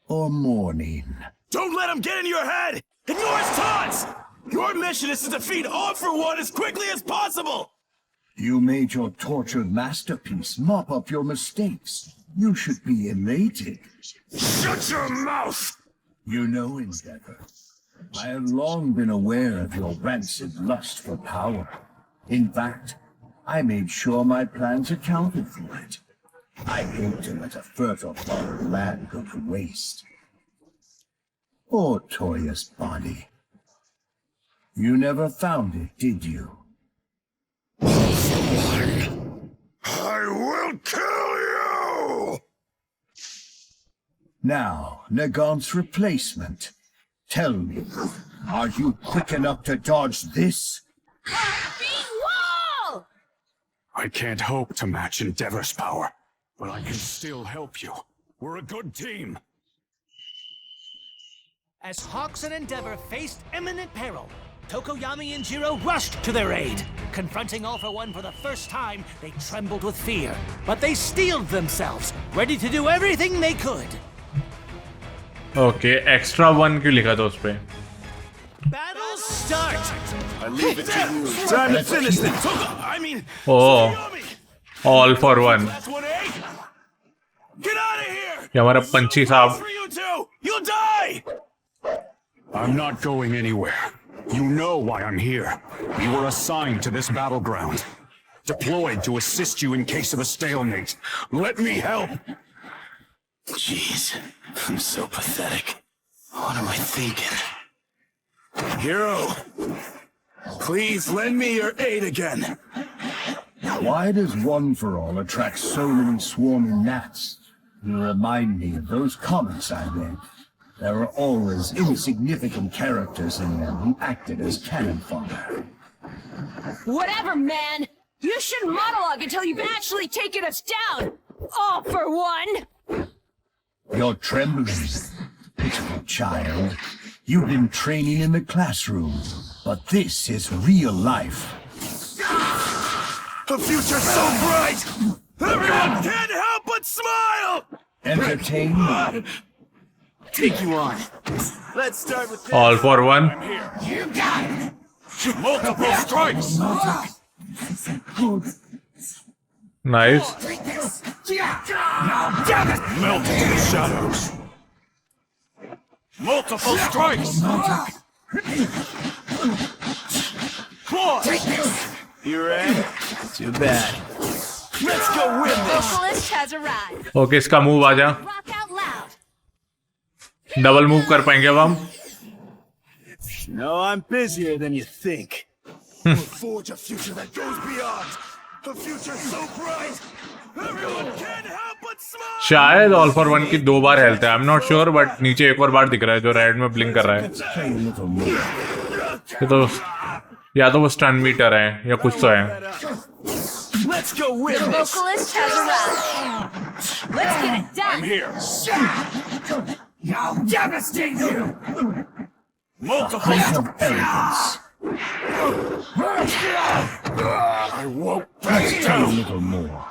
S12: or mourning?
S11: Don't let him get in your head! Ignore his taunts! Your mission is to defeat All for One as quickly as possible!
S12: You made your tortured masterpiece mop up your mistakes. You should be elated.
S11: Shut your mouth!
S12: You know, Endeavor, I have long been aware of your rancid lust for power. In fact, I made sure my plans accounted for it. I hate to let a fertile foreign land go to waste. Poor Toya's body. You never found it, did you?
S11: I will kill you!
S12: Now, Nagant's replacement. Tell me, are you quick enough to dodge this?
S7: Wall!
S11: I can't hope to match Endeavor's power, but I can still help you. We're a good team.
S8: As Hawks and Endeavor faced imminent peril, Tokoyami and Jiro rushed to their aid. Confronting All for One for the first time, they trembled with fear. But they steeled themselves, ready to do everything they could.
S1: Okay extra 1 क्यों लिखा था उस पे?
S8: Battle start!
S11: I leave it to you. Time to finish this. I mean,
S1: oh all for one.
S11: that's one, eh? Get out of here!
S1: ये हमारा पंछी साहब.
S11: For you two! You'll die! I'm not going anywhere. You know why I'm here. You were assigned to this battleground. Deployed to assist you in case of a stalemate. Let me help! Jeez, I'm so pathetic. What am I thinking? Hero, please lend me your aid again.
S12: Why does One for All attract so many swarming gnats? You remind me of those comics I read. There were always insignificant characters in them who acted as cannon fodder.
S2: Whatever, man! You shouldn't monologue until you've actually taken us down! All for One!
S12: You're trembling, pitiful child. You've been training in the classroom, but this is real life.
S11: The future's so bright! Everyone can't help but smile!
S12: Entertain me.
S11: Take you on. Let's start with this.
S1: All for one.
S11: I'm here. You got it! Multiple strikes!
S1: Nice.
S11: Melt into the shadows. Multiple strikes! Claw! You ready? Too bad. Let's go win this!
S7: Vocalist has arrived.
S1: Okay इसका move आ जा.
S7: Rock out loud.
S1: Double move कर पाएंगे अब हम.
S11: No, I'm busier than you think. We'll forge a future that goes beyond. A future so bright, everyone can't help but smile.
S1: शायद all for one की 2 बार health है. I am not sure but नीचे एक और बार दिख रहा है जो रेड में ब्लिंक कर रहा है.
S12: Play a little more.
S1: ये तो या तो वो स्टन मीटर है या कुछ तो है.
S11: Let's go win
S7: The
S11: this.
S7: vocalist has arrived. Let's get it done.
S11: I'm here. I'll devastate you. Multiple
S12: Height of arrogance.
S11: I won't back
S12: Play a
S11: down.
S12: little more.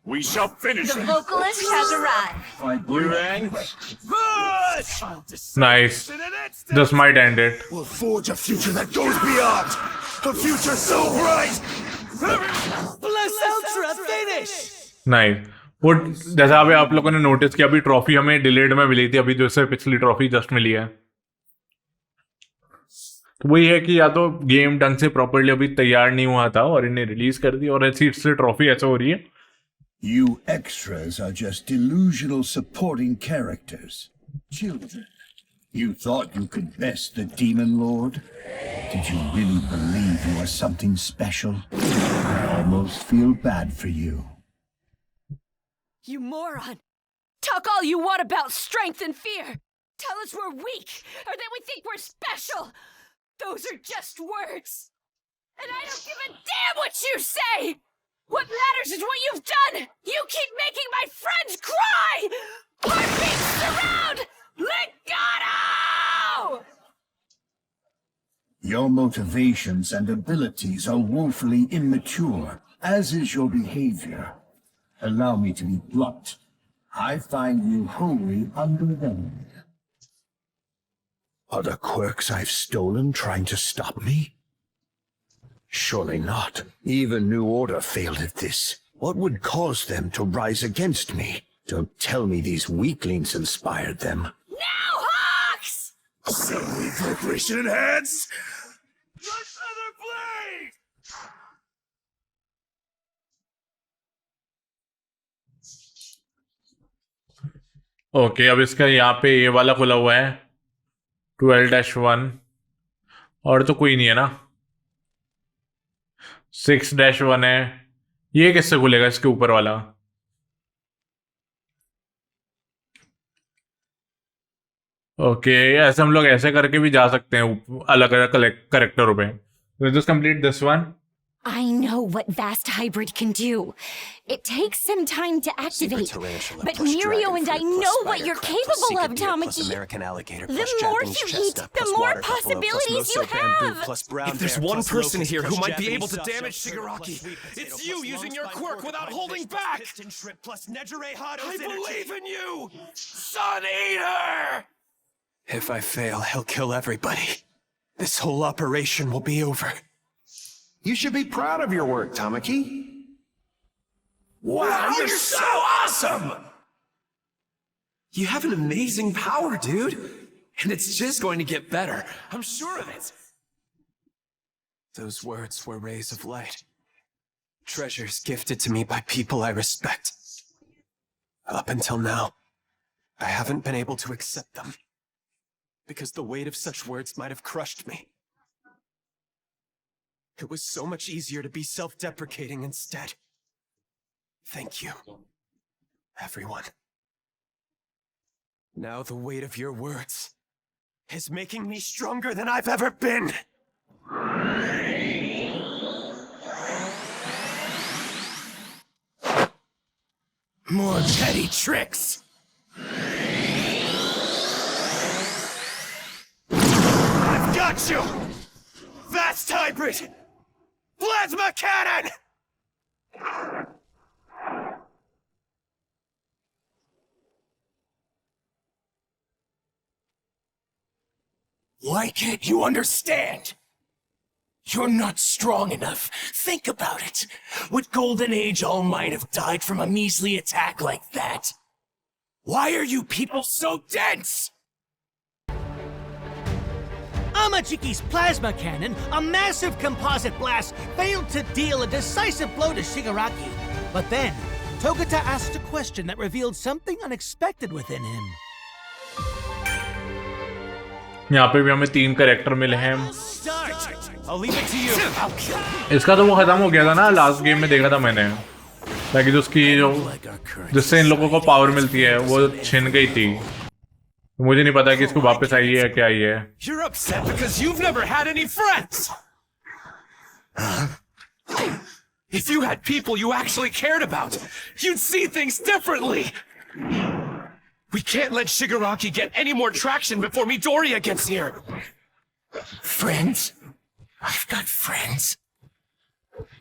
S11: We shall finish
S7: The
S11: it.
S7: vocalist has arrived.
S12: Fight
S11: You ready? Good! I'll decide
S1: Nice.
S11: this in an instant.
S1: This might end it.
S11: We'll forge a future that goes beyond. A future so bright.
S8: Bless Ultra finish!
S1: Nice. वो जैसा अभी आप लोगों ने notice किया अभी trophy हमें delayed में मिली थी. अभी जो से पिछली ट्रॉफी जस्ट मिली है. तो वही है कि या तो गेम ढंग से प्रॉपर्ली अभी तैयार नहीं हुआ था और इन्हें रिलीज कर दी और ऐसी इससे ट्रॉफी ऐसे हो रही है.
S12: You extras are just delusional supporting characters. Children, you thought you could best the Demon Lord? Did you really believe you were something special? I almost feel bad for you.
S2: You moron! Talk all you want about strength and fear! Tell us we're weak, or that we think we're special! Those are just words! And I don't give a damn what you say! What matters is what you've done! You keep making my friends cry! Heartbeats surround! Legato!
S12: Your motivations and abilities are woefully immature, as is your behavior. Allow me to be blunt. I find you wholly underwhelmed. Are the quirks I've stolen trying to stop me? Surely not. Even New Order failed at this. What would cause them to rise against me? Don't tell me these weaklings inspired them.
S2: Now, Hawks!
S11: Suddenly vibration enhanced!
S1: Okay अब इसका यहाँ पे ये वाला खुला हुआ है 12-1 और तो कोई नहीं है ना 6-1 है ये किससे खुलेगा इसके ऊपर वाला ओके ऐसे हम लोग ऐसे करके भी जा सकते हैं अलग अलग करेक्टरों पे just complete this one
S10: I know what Vast Hybrid can do. It takes some time to activate. But Mirio and I know what you're capable of, Tamaki. The more you eat, the more possibilities you have.
S9: If there's one person here who might be able to damage Shigaraki, it's you using your quirk without holding back. I believe in you, Sun Eater! If I fail, he'll kill everybody. This whole operation will be over.
S11: You should be proud of your work, Tamaki.
S9: Wow, you're so awesome! You have an amazing power, dude. And it's just going to get better. I'm sure of it. Those words were rays of light. Treasures gifted to me by people I respect. Up until now, I haven't been able to accept them. Because the weight of such words might have crushed me. It was so much easier to be self-deprecating instead. Thank you, everyone. Now the weight of your words is making me stronger than I've ever been. More petty tricks. I've got you! Vast Hybrid! Plasma Cannon! Why can't you understand? You're not strong enough. Think about it. Would Golden Age All Might have died from a measly attack like that? Why are you people so dense?
S8: Amajiki's plasma cannon, a massive composite blast, failed to deal a decisive blow to Shigaraki. But then, Togata asked a question that revealed something unexpected within him.
S1: यहाँ पे भी हमें 3 character मिले हैं
S9: I'll leave it to you.
S1: इसका तो वो खत्म हो गया था ना लास्ट गेम में देखा था मैंने ताकि जो उसकी जो जिससे इन लोगों को पावर मिलती है वो छिन गई थी मुझे नहीं पता कि इसको वापस आई है क्या आई है
S9: You're upset because you've never had any friends. If you had people you actually cared about, you'd see things differently. We can't let Shigaraki get any more traction before Midoriya gets here. Friends? I've got friends.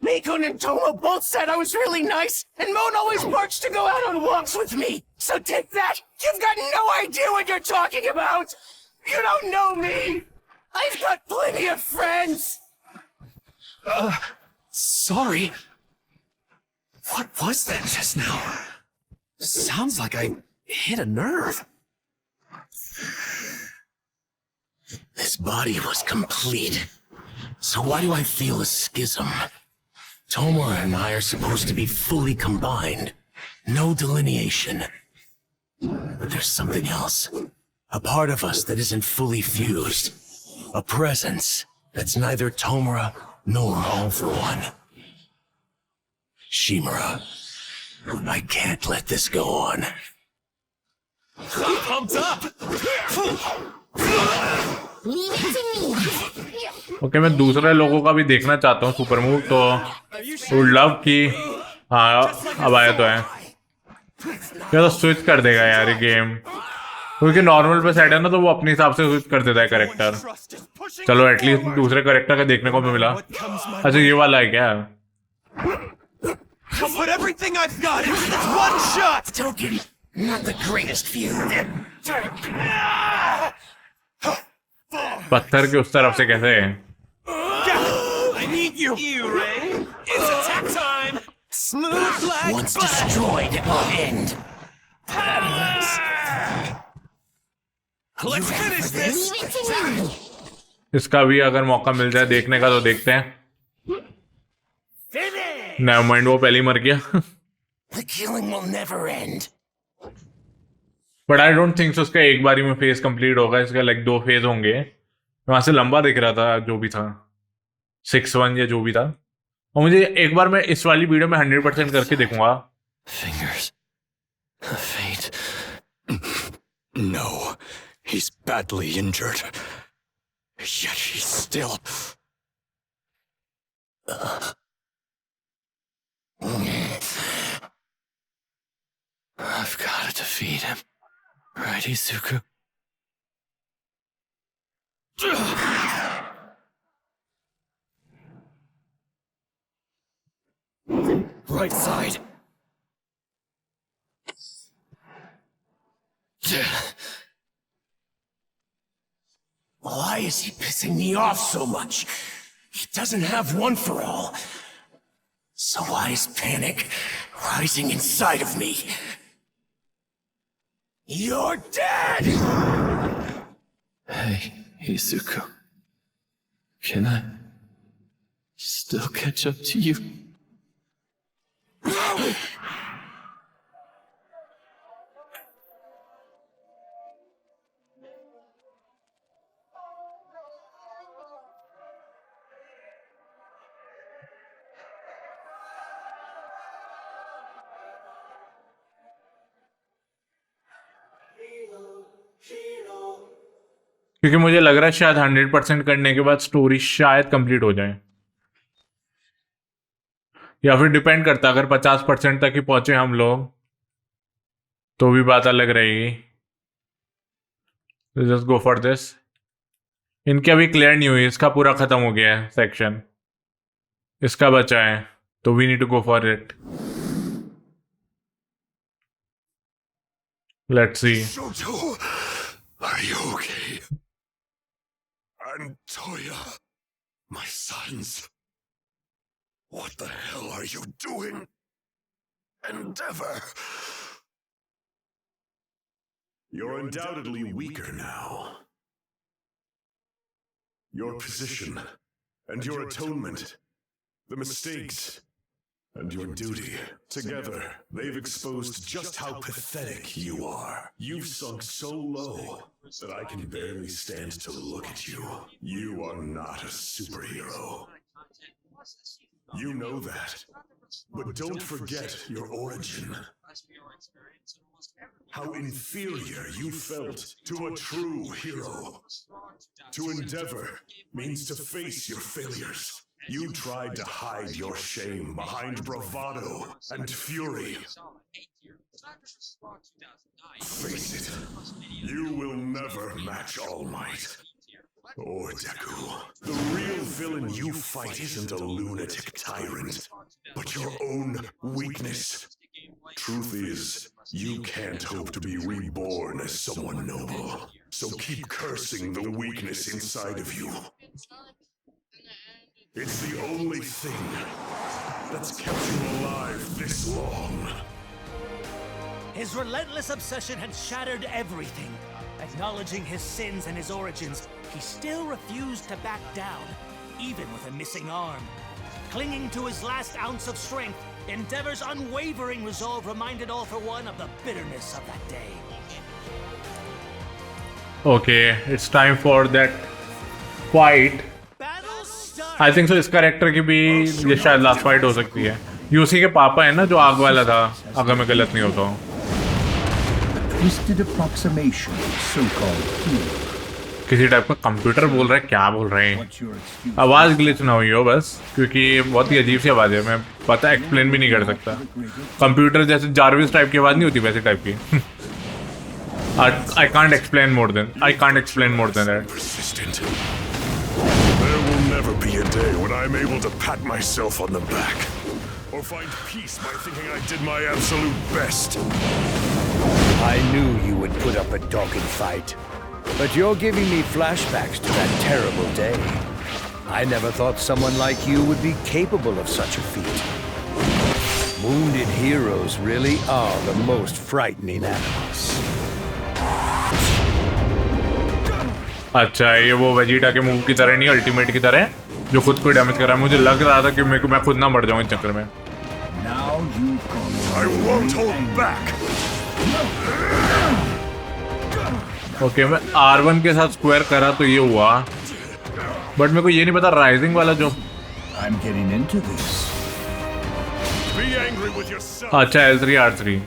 S9: Nikon and Tomo both said I was really nice, and Mon always barks to go out on walks with me. So take that! You've got no idea what you're talking about! You don't know me! I've got plenty of friends! Sorry. What was that just now? Sounds like I hit a nerve. This body was complete. So why do I feel a schism? Tomo and I are supposed to be fully combined.
S8: No delineation. But there's something else. A part of us that isn't fully fused. A presence that's neither Tomura nor All for One. Shimura, I can't let this go on.
S9: I'm pumped up!
S7: Leave it to me.
S1: Okay मैं दूसरे लोगों का भी देखना चाहता हूँ super move तो would love कि हाँ अब आया तो है क्या तो स्विच कर देगा यार ये गेम क्योंकि नॉर्मल पे सेट है ना तो वो अपने हिसाब से स्विच कर देता है कैरेक्टर चलो एटलीस्ट दूसरे कैरेक्टर का देखने को भी मिला अच्छा ये वाला है क्या
S9: I'll put everything I've got into this one shot!
S8: Token, not the greatest view.
S1: पत्थर के उस तरफ से कैसे है
S9: I need you, Ray! It's attack time! Smooth like
S8: Once destroyed, it will end.
S9: Let's finish this!
S7: Leave it to me.
S1: इसका भी अगर मौका मिल जाए देखने का तो देखते हैं नेवर माइंड वो पहले ही मर गया
S8: The killing will never end.
S1: But I don't think so उसका एक बारी में फेज कंप्लीट होगा इसका लाइक 2 फेज होंगे वहां से लंबा दिख रहा था जो भी था 6-1 या जो भी था और मुझे एक बार मैं इस वाली वीडियो में 100% करके देखूंगा
S9: Fingers. Fate. No, he's badly injured. Yet he's still. I've got to defeat him. Right, Izuku? Right side.
S8: Why is he pissing me off so much? He doesn't have one for all. So why is panic rising inside of me? You're dead!
S9: Hey, Izuku. Can I still catch up to you?
S1: क्योंकि मुझे लग रहा है शायद 100% करने के बाद story शायद कंप्लीट हो जाए या फिर डिपेंड करता अगर 50% तक ही पहुंचे हम लोग तो भी बात अलग रहेगी जस्ट गो फॉर दिस इनके अभी क्लियर नहीं हुई इसका पूरा खत्म हो गया है सेक्शन इसका बचा है तो we need to go for it let's see
S11: Shoto, are you okay? And Toya, my sons. What the hell are you doing? Endeavor.
S6: You're undoubtedly weaker now. Your position and your atonement, the mistakes and your duty, together, they've exposed just how pathetic you are. You've sunk so low that I can barely stand to look at you. You are not a superhero. You know that. But don't forget your origin. How inferior you felt to a true hero. To endeavor means to face your failures. You tried to hide your shame behind bravado and fury. Face it, you will never match All Might. Or Deku. The real villain you fight isn't a lunatic tyrant, but your own weakness. Truth is, you can't hope to be reborn as someone noble. So keep cursing the weakness inside of you. It's the only thing that's kept you alive this long.
S8: His relentless obsession had shattered everything. Acknowledging his sins and his origins, he still refused to back down, even with a missing arm. Clinging to his last ounce of strength, Endeavor's unwavering resolve reminded All for One of the bitterness of that day.
S1: Okay, it's time for that fight. I think so. इस character की भी ये शायद last fight हो सकती है. ये उसी के पापा है ना जो आग वाला था, अगर मैं गलत नहीं होता हूँ.
S12: Twisted approximation, so-called healing.
S1: किसी टाइप का कंप्यूटर बोल रहा है, क्या बोल रहे हैं?
S12: What's your excuse?
S1: आवाज ग्लिच ना हुई हो बस, क्योंकि बहुत ही अजीब सी आवाज है. मैं पता एक्सप्लेन भी नहीं कर सकता. कंप्यूटर जैसे जारविस टाइप की आवाज नहीं होती वैसे टाइप की. I can't explain more than that.
S11: Persistent. There will never be a day when I'm able to pat myself on the back or find peace by thinking I did my absolute best.
S2: I knew you would put up a dogged fight, but you're giving me flashbacks to that terrible day. I never thought someone like you would be capable of such a feat. Wounded heroes really are the most frightening animals.
S1: अच्छा, ये वो Vegeta के move की तरह नहीं, ultimate की तरह जो खुद को डैमेज कर रहा है. मुझे लग रहा था कि मैं खुद ना मर जाऊं इस चक्कर में.
S12: Now you come.
S11: I won't hold back.
S1: Okay, मैं R1 के साथ स्क्वायर करा तो ये हुआ, बट मेरे को ये नहीं पता राइजिंग वाला जो.
S12: I'm getting into this.
S11: Be angry with yourself.
S1: अच्छा, L3 R3.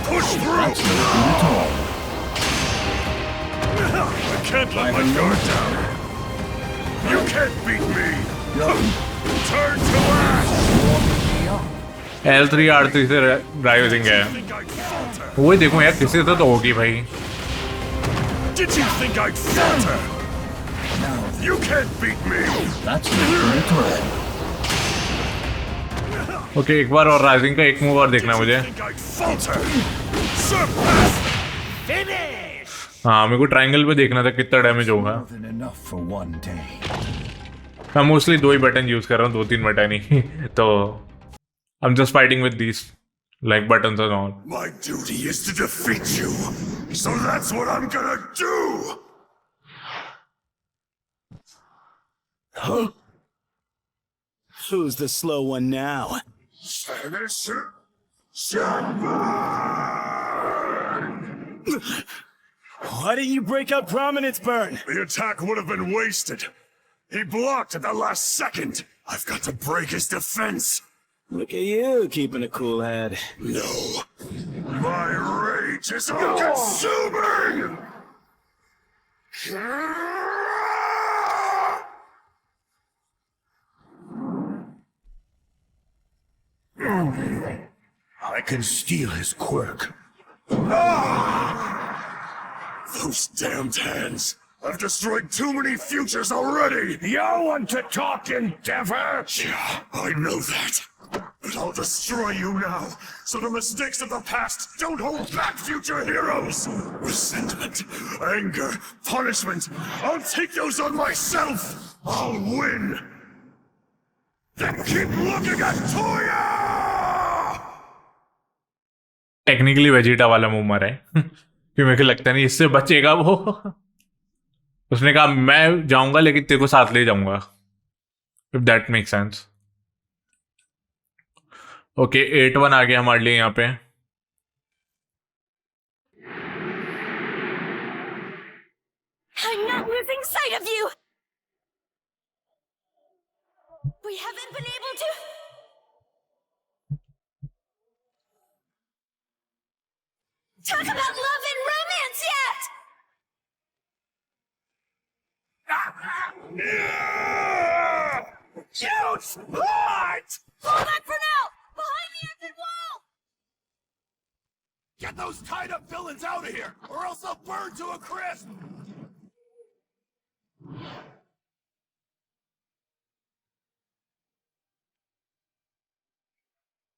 S11: Push through.
S12: That's not good at all.
S11: I can't let my guard down. You can't beat me. Turn to ash.
S1: L3 R3 से rising है.
S11: Think I'd falter?
S1: वो ही देखो यार, किसी से तो होगी भाई.
S11: Did you think I'd falter? You can't beat me.
S12: That's not good at all.
S1: Okay, एक बार और राइजिंग का एक मूव और देखना मुझे.
S11: Think I'd falter? Surpass.
S1: हाँ, मेरे को ट्रायंगल पे देखना था कितना डैमेज होगा.
S12: More than enough for one day.
S1: मैं मोस्टली 2 ही बटन यूज कर रहा हूँ, 2-3 बटन ही. तो I'm just fighting with these like buttons and all.
S11: My duty is to defeat you. So that's what I'm gonna do.
S2: Huh? Who's the slow one now? Why didn't you break out Prominence Burn?
S11: The attack would have been wasted. He blocked at the last second. I've got to break his defense.
S2: Look at you, keeping a cool head.
S11: No. My rage is all-consuming!
S12: I can steal his quirk.
S11: Those damned hands! I've destroyed too many futures already!
S12: You want to talk, Endeavor?
S11: Yeah, I know that. But I'll destroy you now, so the mistakes of the past don't hold back future heroes! Resentment, anger, punishment, I'll take those on myself! I'll win! Then keep looking at Toya!
S1: Technically Vegeta वाला move मारा है. क्योंकि मेरे को लगता नहीं इससे बचेगा वो. उसने कहा मैं जाऊंगा लेकिन तेरे को साथ ले जाऊंगा. If that make sense. Okay, 8-1 आ गया हमारे लिए यहाँ पे.
S7: I'm not losing sight of you! We haven't been able to... talk about love and romance yet!
S11: You sport!
S7: Hold back for now! Behind the exit wall!
S11: Get those tied-up villains out of here, or else they'll burn to a crisp!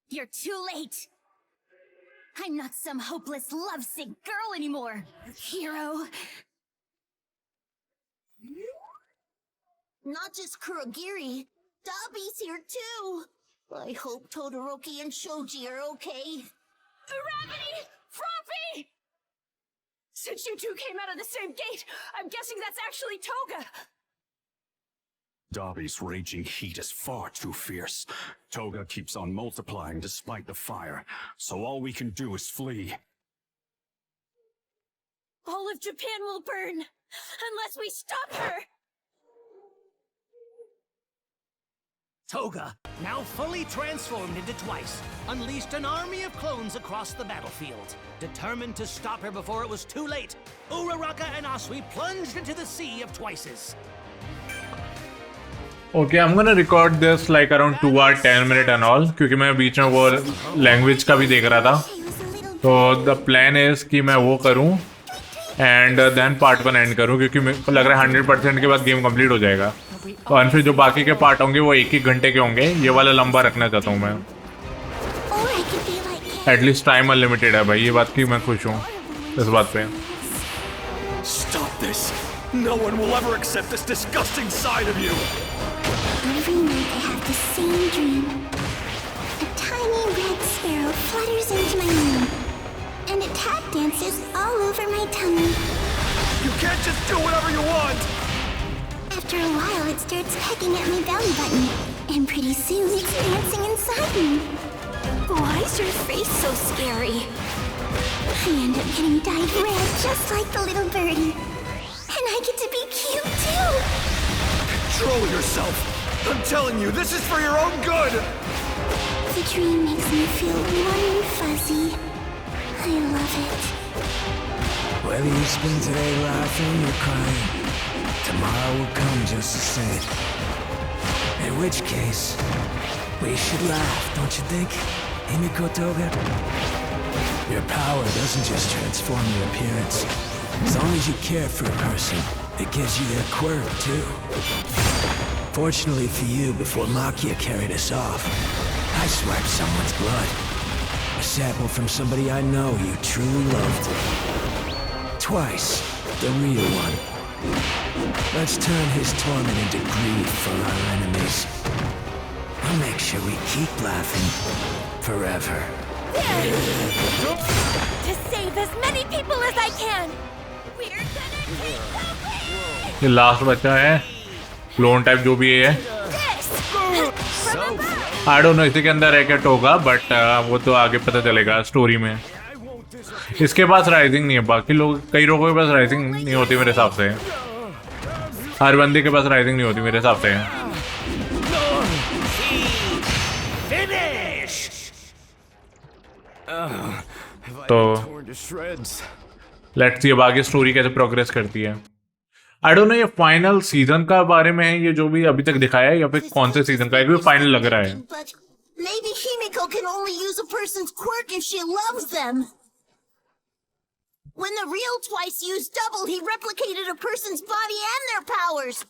S7: You're too late! I'm not some hopeless, lovesick girl anymore, hero. Not just Kurogiri. Dabi's here too. I hope Todoroki and Shoji are okay.
S13: Gravity! Froppy! Since you two came out of the same gate, I'm guessing that's actually Toga.
S11: Dabi's raging heat is far too fierce. Toga keeps on multiplying despite the fire, so all we can do is flee.
S13: All of Japan will burn unless we stop her.
S8: Toga, now fully transformed into Twice, unleashed an army of clones across the battlefield. Determined to stop her before it was too late, Uraraka and Asui plunged into the sea of Twices.
S1: Okay, I'm gonna record this like around 2 hours 10 minutes and all, क्योंकि मैं बीच में वो language का भी देख रहा था. तो द प्लान इज कि मैं वो करूं एंड देन पार्ट 1 एंड करूं, क्योंकि मेरे को लग रहा है 100% के बाद गेम कंप्लीट हो जाएगा. और फिर जो बाकी के पार्ट होंगे वो 1-1 घंटे के होंगे. ये वाला लंबा रखना चाहता हूँ मैं. एटलीस्ट टाइम अनलिमिटेड है भाई, ये बात की मैं खुश हूँ इस बात पे.
S9: Stop this! No one will ever accept this disgusting side of you!
S7: Every night I have the same dream. A tiny red sparrow flutters into my room, and it tap dances all over my tummy.
S9: You can't just do whatever you want!
S7: After a while, it starts pecking at my belly button, and pretty soon it's dancing inside me. Why is your face so scary? I end up getting dyed red just like the little birdie. And I get to be cute too!
S9: Control yourself! I'm telling you, this is for your own good!
S7: The dream makes me feel warm and fuzzy. I love it.
S14: Whether you spend today laughing or crying, tomorrow will come just the same. In which case, we should laugh, don't you think, Himiko Toga? Your power doesn't just transform your appearance. As long as you care for a person, it gives you their quirk, too. Fortunately for you, before Makia carried us off, I swiped someone's blood. A sample from somebody I know you truly loved. Twice, the real one. Let's turn his torment into greed for our enemies. I'll make sure we keep laughing forever.
S13: To save as many people as I can. We're gonna take the win.
S1: ये last बच्चा है, clone type जो भी है. आई don't no इसी के अंदर है क्या टोगा, बट वो तो आगे पता चलेगा स्टोरी में. इसके पास राइजिंग नहीं है. बाकी लोग, कई लोगों के पास राइजिंग नहीं होती मेरे हिसाब से. हर बंदे के पास राइजिंग नहीं होती मेरे हिसाब से. तो लेट्स सी अब आगे स्टोरी कैसे प्रोग्रेस करती है. आई डोंट नो ये फाइनल सीजन का बारे में है, ये जो भी अभी तक दिखाया है, या फिर कौन से सीजन का है, क्योंकि फाइनल लग रहा है.
S7: But maybe Himiko can only use a person's quirk if she loves them. When the real Twice used double, he replicated a person's body and their powers.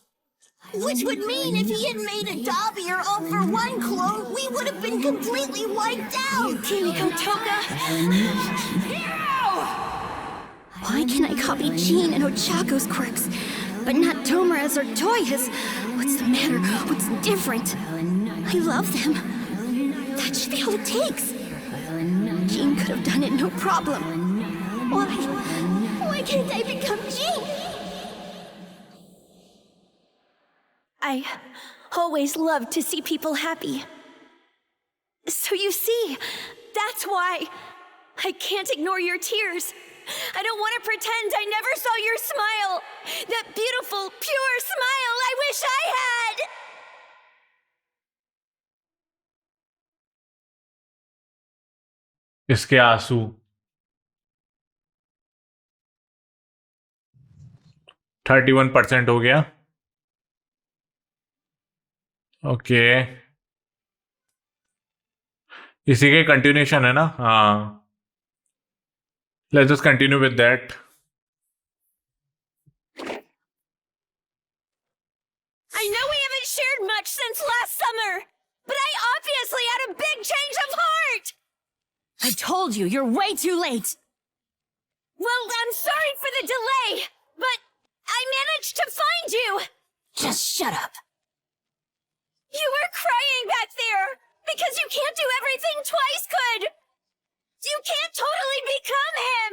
S7: Which would mean if he had made a Dabi or all for one clone, we would have been completely wiped out!
S13: Himiko Toga! Why can I copy Jean and Ochako's quirks, but not Tomura's or Toya's? What's the matter? What's different? I love them. That should be all it takes. Jean could have done it, no problem. Why can't I become Jean? I always loved to see people happy. So you see, that's why I can't ignore your tears. I don't want to pretend I never saw your smile. That beautiful, pure smile I wish I had!
S1: इसके आंसू 31% हो गया. Okay, इसी के continuation है ना. हाँ, let's just continue with that.
S13: I know we haven't shared much since last summer, but I obviously had a big change of heart! I told you, you're way too late! Well, I'm sorry for the delay, but I managed to find you! Just shut up. You were crying back there because you can't do everything Twice could! You can't totally become him!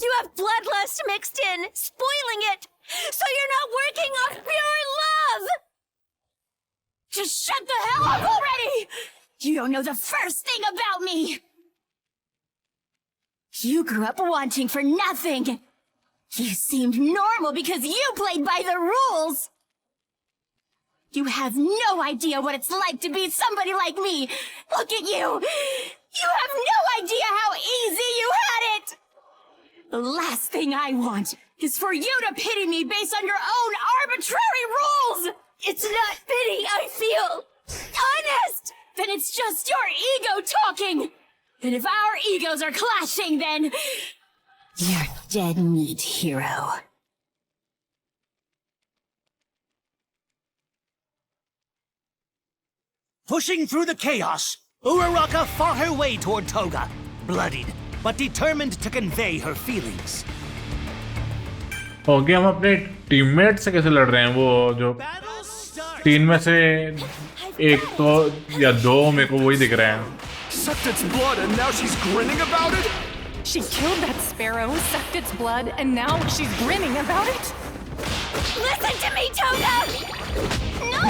S13: You have bloodlust mixed in, spoiling it, so you're not working on pure love! love! Just shut the hell up already! You don't know the first thing about me! You grew up wanting for nothing! You seemed normal because you played by the rules! You have no idea what it's like to be somebody like me! Look at you! You have no idea how easy you had it! The last thing I want is for you to pity me based on your own arbitrary rules! It's not pity I feel! Honest! Then it's just your ego talking! And if our egos are clashing, then... you're dead meat, hero.
S8: Pushing through the chaos, Uraraka fought her way toward Toga, bloodied, but determined to convey her feelings.
S1: Okay हम अपने teammate से कैसे लड़ रहे हैं? वो जो 3 में से एक तो या 2 मेरे को वही दिख रहे हैं.
S9: Sucked its blood and now she's grinning about it?
S15: She killed that sparrow, sucked its blood, and now she's grinning about it?
S13: Listen to me, Toga! No!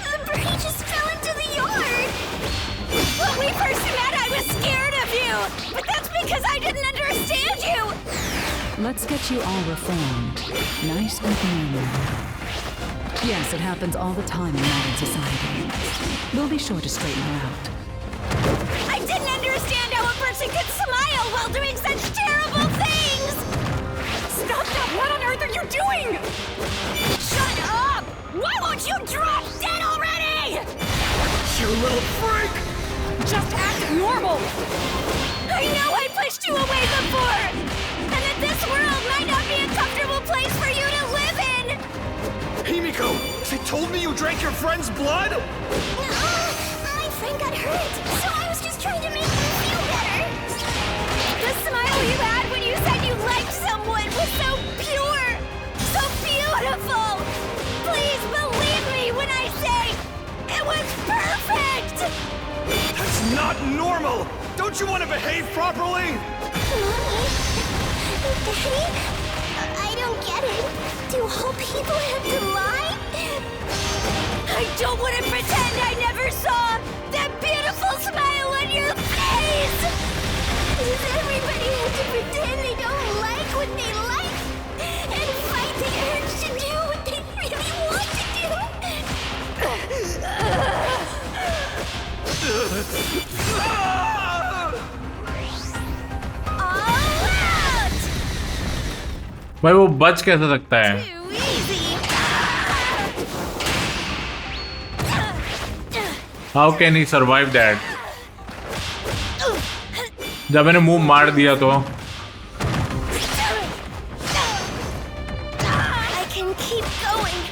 S13: The birdie just fell into the yard! When we first met, I was scared of you! But that's because I didn't understand you!
S16: Let's get you all reformed. Nice and normal. Yes, it happens all the time in modern society. We'll be sure to straighten her out.
S13: I didn't understand how a person could smile while doing such terrible things!
S15: Stop that! What on earth are you doing?
S13: Shut up! Why won't you drop dead already?
S9: You little freak!
S15: Just act normal!
S13: I know I pushed you away before! And that this world might not be a comfortable place for you to live in!
S9: Himiko, they told me you drank your friend's blood?
S13: My friend got hurt, so I was just trying to make you feel better! The smile you had when you said you liked someone was so pure! So beautiful! Please believe me when I say it was perfect!
S9: That's not normal! Don't you want to behave properly?
S13: Daddy? I don't get it. Do all people have to lie? I don't want to pretend I never saw that beautiful smile on your face! Does everybody have to pretend they don't like what they like? And fight the urge to do what they really want to do? All out!
S1: भाई वो बच कैसे सकता है?
S13: Too easy!
S1: How can he survive that? जब मैंने मुंह मार दिया तो
S13: I can keep going.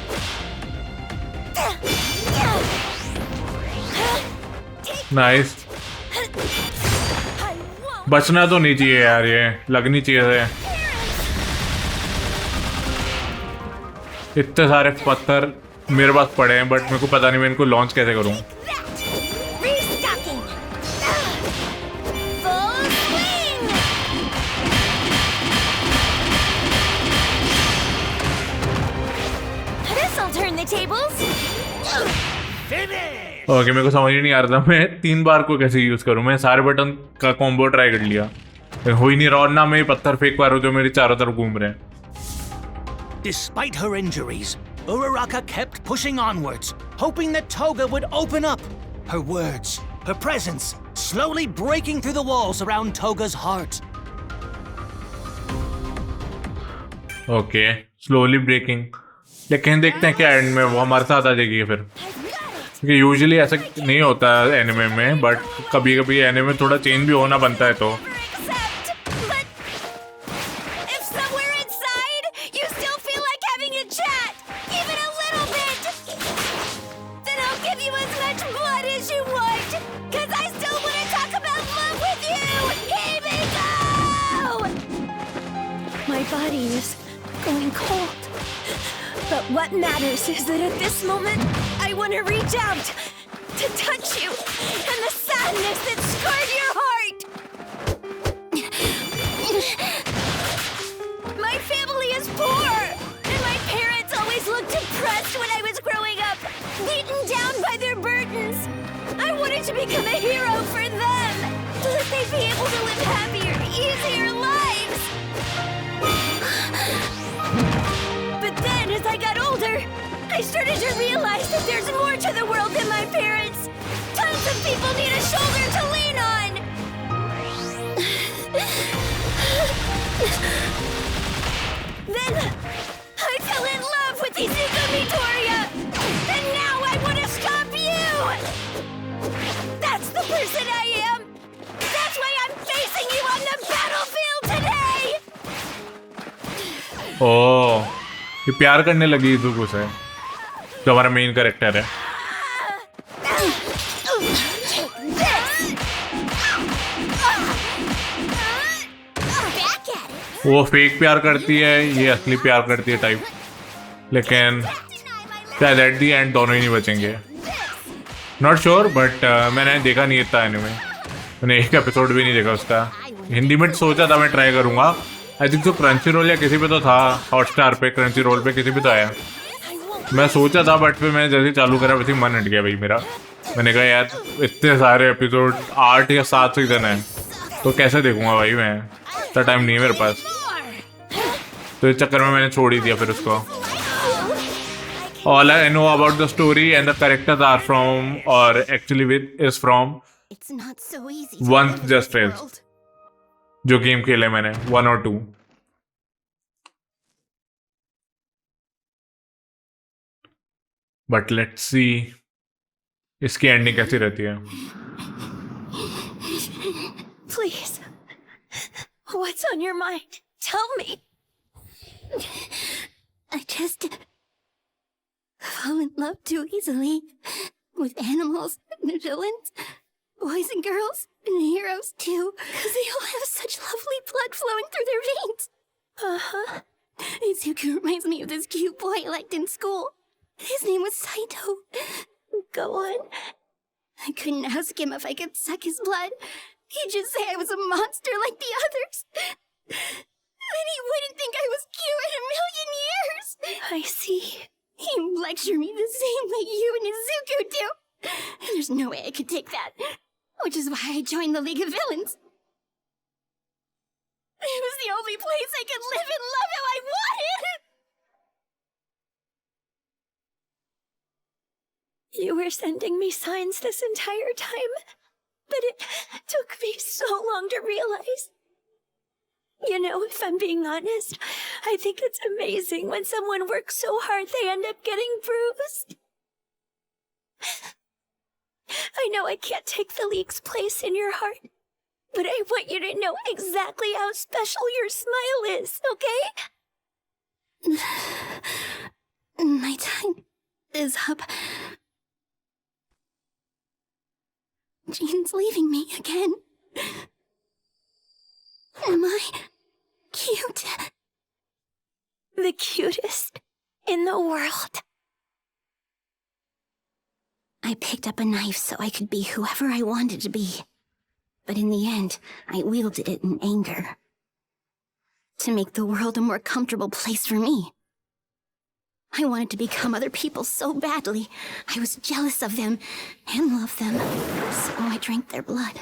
S1: Nice. बचना तो नहीं चाहिए यार, ये लगनी चाहिए थे. इतने सारे पत्थर मेरे पास पड़े हैं बट मेरे को पता नहीं मैं इनको लॉन्च कैसे करूं.
S13: Restocking. Full swing. This'll turn the tables.
S1: Okay मेरे को समझ ही नहीं आ रहा था मैं 3 बार को कैसे यूज करूं. मैं सारे बटन का कॉम्बो ट्राई कर लिया, हो ही नहीं रहा. और ना मैं पत्थर फेंक पा रहा हूं जो मेरे चारों तरफ घूम रहे हैं.
S8: Despite her injuries, Uraraka kept pushing onwards, hoping that Toga would open up. Her words, her presence, slowly breaking through the walls around Toga's heart.
S1: Okay slowly breaking. लेकिन देखते हैं क्या एंड में वो हमारे साथ आ जाएगी फिर, क्योंकि यूजुअली ऐसा नहीं होता है एनिमे में, बट कभी कभी एनिमे में थोड़ा चेंज भी होना बनता है. तो
S13: body is going cold. But what matters is that at this moment, I want to reach out to touch you and the sadness that scarred your heart. My family is poor, and my parents always looked depressed when I was growing become a hero for them, so that they'd be able to live happier, easier lives. But then, as I got older, I started to realize that there's more to the world than my parents. Tons of people need a shoulder to lean on. Then I fell in love with Izuku Midoriya, and now I want to stop you. That's the person I am. That's why I'm facing you on the battlefield today.
S1: ओह, ये प्यार करने लगी इजुको से, जो हमारा main character है। वो fake प्यार करती है, ये असली प्यार करती है टाइप, लेकिन शायद एट दी एंड दोनों ही नहीं बचेंगे। नॉट श्योर, बट मैंने देखा नहीं इतना एनिमे, मैंने एक एपिसोड भी नहीं देखा उसका। हिंदी में सोचा था मैं ट्राई करूँगा, आई थिंक तो क्रंची रोल या किसी पे तो था, हॉटस्टार पे, क्रंची रोल पे किसी पे तो आया। मैं सोचा था, बट फिर मैं जैसे चालू करा वैसे मन हट गया भाई मेरा। मैंने कहा यार इतने सारे एपिसोड, 8 या 7 सीजन है, तो कैसे देखूंगा भाई मैं, इतना टाइम नहीं है मेरे पास। तो इस चक्कर में मैंने छोड़ ही दिया फिर उसको। All I know about the story and the characters are from, or actually is from, Once Just Rails, जो गेम खेले मैंने 1 और 2। बट लेट्स सी इसकी एंडिंग कैसी रहती है।
S13: Please, what's on your mind? Tell me. I just fall in love too easily with animals and villains, boys and girls and heroes too, because they all have such lovely blood flowing through their veins. Uh-huh. Izuku reminds me of this cute boy I liked in school. His name was Saito. Go on. I couldn't ask him if I could suck his blood. He'd just say I was a monster like the others. And he wouldn't think I was cute in a million years. I see. He lectured me the same way you and Izuku do. There's no way I could take that. Which is why I joined the League of Villains. It was the only place I could live and love how I wanted. You were sending me signs this entire time, but it took me so long to realize. You know, if I'm being honest, I think it's amazing when someone works so hard they end up getting bruised. I know I can't take the League's place in your heart, but I want you to know exactly how special your smile is, okay? My time is up. Jean's leaving me again. Am I cute? The cutest in the world. I picked up a knife so I could be whoever I wanted to be. But in the end, I wielded it in anger. To make the world a more comfortable place for me. I wanted to become other people so badly. I was jealous of them and loved them, so I drank their blood.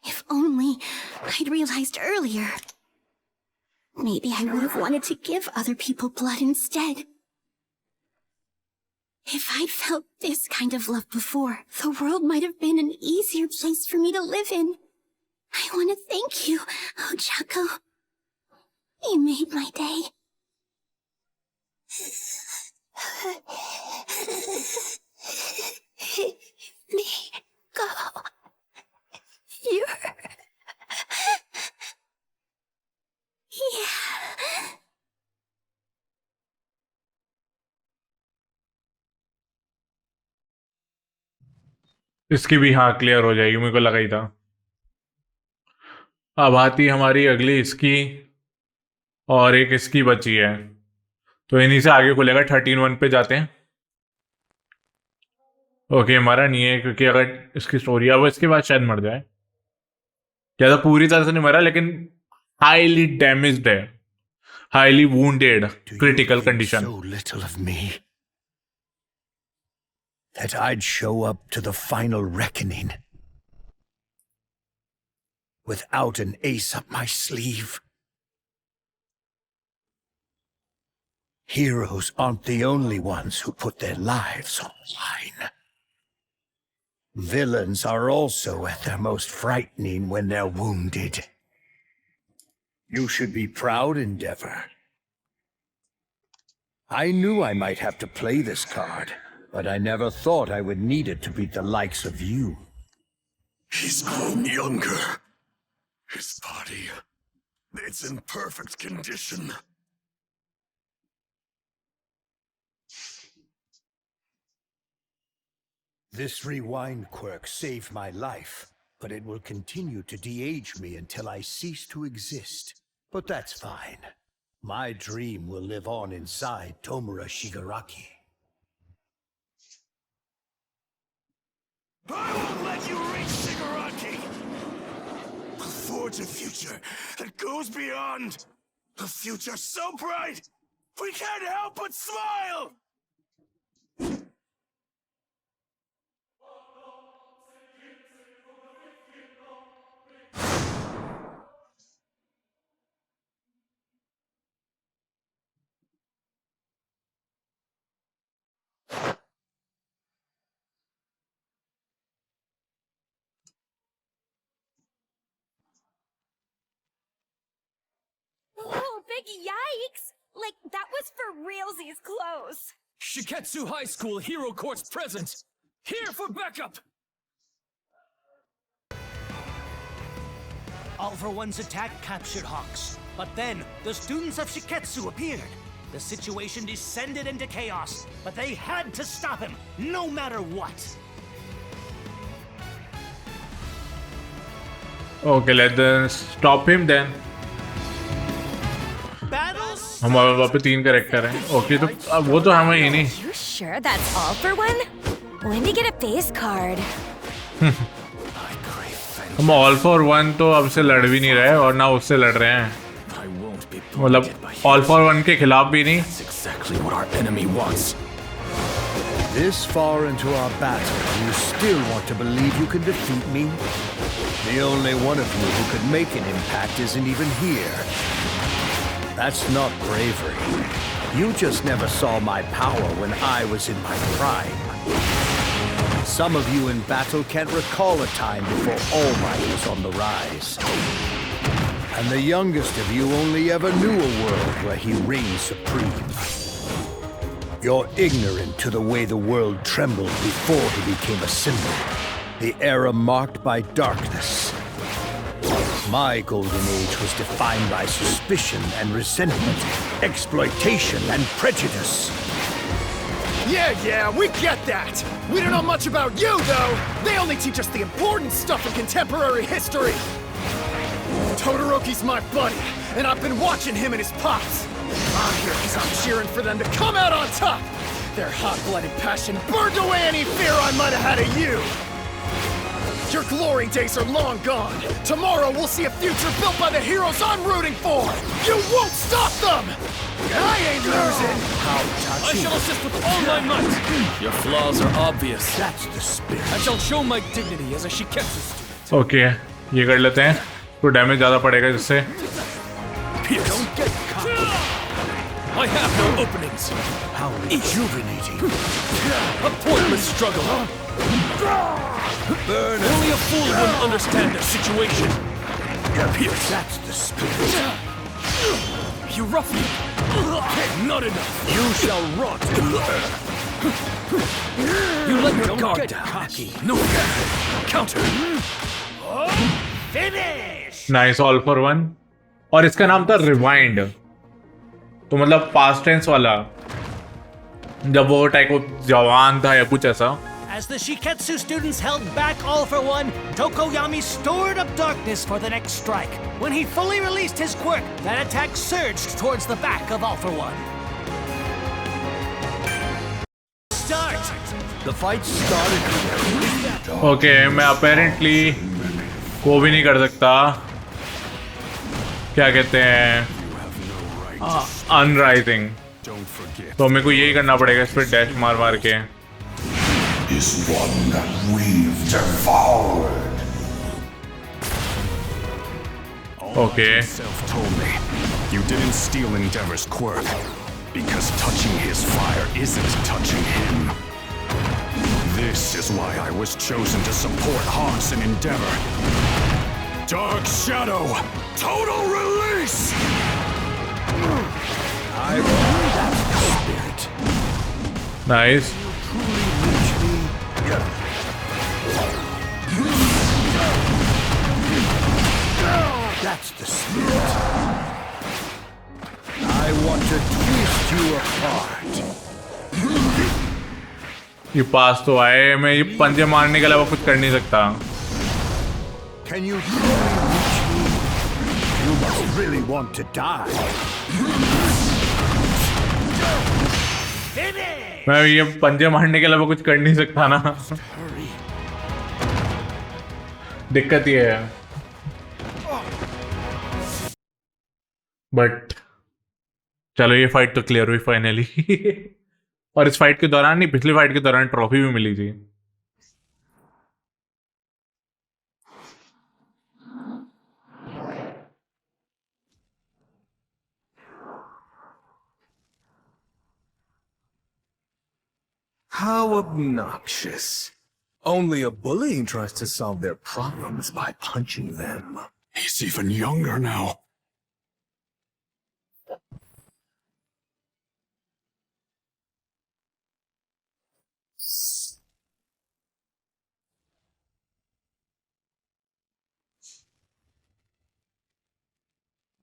S13: If only I'd realized earlier. Maybe I would have wanted to give other people blood instead. If I'd felt this kind of love before, the world might have been an easier place for me to live in. I want to thank you, Ochako. You made my day. Me go. You're... Yeah.
S1: इसकी भी हाँ clear हो जाएगी, मेरे को लगा ही था। अब आती हमारी अगली इसकी, और एक इसकी बची है, तो इन्हीं से आगे खुलेगा। 13-1 पे जाते हैं। ओके, मरा नहीं है क्योंकि अगर इसकी स्टोरी अब इसके बाद शायद मर जाए। ज्यादा पूरी तरह से नहीं मरा, लेकिन हाईली डैमेज्ड है, highly wounded, critical condition.
S12: that I'd show up to the final reckoning without an ace up my sleeve. Heroes aren't the only ones who put their lives on the line. Villains are also at their most frightening when they're wounded. You should be proud, Endeavor. I knew I might have to play this card, but I never thought I would need it to beat the likes of you.
S11: He's grown younger. His body, it's in perfect condition.
S12: This rewind quirk saved my life, but it will continue to de-age me until I cease to exist. But that's fine. My dream will live on inside Tomura Shigaraki.
S11: I won't let you reach Shigaraki! I'll forge a future that goes beyond. A future so bright, we can't help but smile!
S13: Oh, big yikes! Like, that was for realsies close.
S9: Shiketsu High School Hero Courts present! Here for backup!
S8: All for One's attack captured Hawks. But then, the students of Shiketsu appeared. The situation descended into chaos, but they had to stop him, no matter what.
S1: Okay, let's stop him then. हमारे पास पे 3 character हैं. Okay तो वो तो हमें ही नहीं.
S10: You sure that's all for one? When to get a face card?
S1: हम all for one तो अब से लड़ भी नहीं रहे और ना उससे लड़ रहे हैं. मतलब ऑल फॉर वन के खिलाफ भी नहीं.
S12: This far into our battle, you still want to believe you can defeat me? The only one of you who could make an impact isn't even here. That's not bravery. You just never saw my power when I was in my prime. Some of you in battle can't recall a time before All Might was on the rise. And the youngest of you only ever knew a world where he reigned supreme. You're ignorant to the way the world trembled before he became a symbol. The era marked by darkness. My golden age was defined by suspicion and resentment, exploitation and prejudice.
S17: Yeah, we get that! We don't know much about you, though! They only teach us the important stuff in contemporary history! Todoroki's my buddy, and I've been watching him and his pops! I'm here because I'm cheering for them to come out on top! Their hot-blooded passion burned away any fear I might have had of you! Your glory days are long gone! Tomorrow we'll see a future built by the heroes I'm rooting for! You won't stop them! I ain't losing!
S9: I shall assist with all my might! Your flaws are obvious.
S12: That's the spirit.
S9: I shall show my dignity as a Shiketsu student.
S1: Okay ये कर लेते हैं. तो damage ज़्यादा पड़ेगा जिससे.
S9: Don't get caught. I have no openings.
S12: How rejuvenating.
S9: A pointless struggle.
S12: Burn.
S9: Only a fool wouldn't understand the situation.
S12: Pierce. That's the spirit.
S9: You ruffian. Not enough.
S12: You shall rot.
S9: You let your
S12: Don't
S9: guard
S12: get
S9: down.
S12: cocky.
S9: No counter.
S8: Finish!
S1: Nice all for one. और इसका नाम था rewind. तो मतलब past tense वाला. जब वो type जवान था या कुछ ऐसा.
S8: As the Shiketsu students held back All for One, Tokoyami stored up darkness for the next strike. When he fully released his quirk, that attack surged towards the back of All for One. Start!
S12: The fight started.
S1: Okay मैं apparently को भी नहीं कर सकता. क्या कहते हैं अनराइजिंग. तो मेरे को यही करना पड़ेगा इस पर डैश मार मार के.
S12: is one that we've devoured.
S1: Okay.
S11: Himself told me you didn't steal Endeavor's quirk because touching his fire isn't touching him. This is why I was chosen to support Hawks and Endeavor. Dark Shadow, total release!
S12: I believe that's the spirit.
S1: Nice.
S12: Truly reach me. That's the spirit. I want to twist you apart.
S1: ये पास तो आए, मैं ये पंजे मारने के अलावा कुछ कर नहीं सकता.
S12: Can you truly reach me? You must really want to die.
S1: मैं ये पंजे मारने के अलावा कुछ कर नहीं सकता ना. दिक्कत ये है. बट चलो ये फाइट तो क्लियर हुई फाइनली. और इस फाइट के दौरान नहीं, पिछली फाइट के दौरान ट्रॉफी भी मिली थी.
S11: How obnoxious. Only a bully tries to solve their problems by punching them. He's even younger now.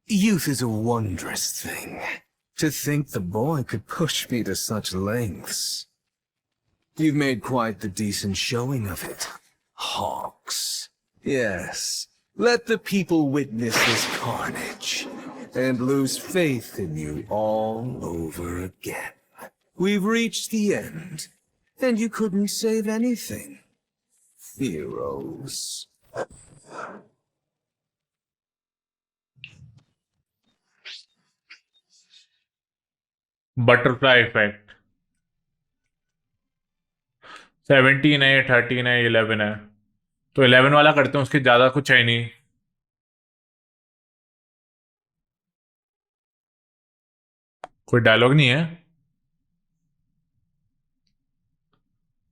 S11: Youth is a wondrous thing. To think the boy could push me to such lengths. You've made quite the decent showing of it, Hawks. Yes, let the people witness this carnage and lose faith in you all over again. We've reached the end, and you couldn't save anything. Heroes.
S1: Butterfly effect 17 है, 13 है, 11 है. तो 11 वाला करते हैं, उसके ज्यादा कुछ है नहीं. कोई डायलॉग नहीं है,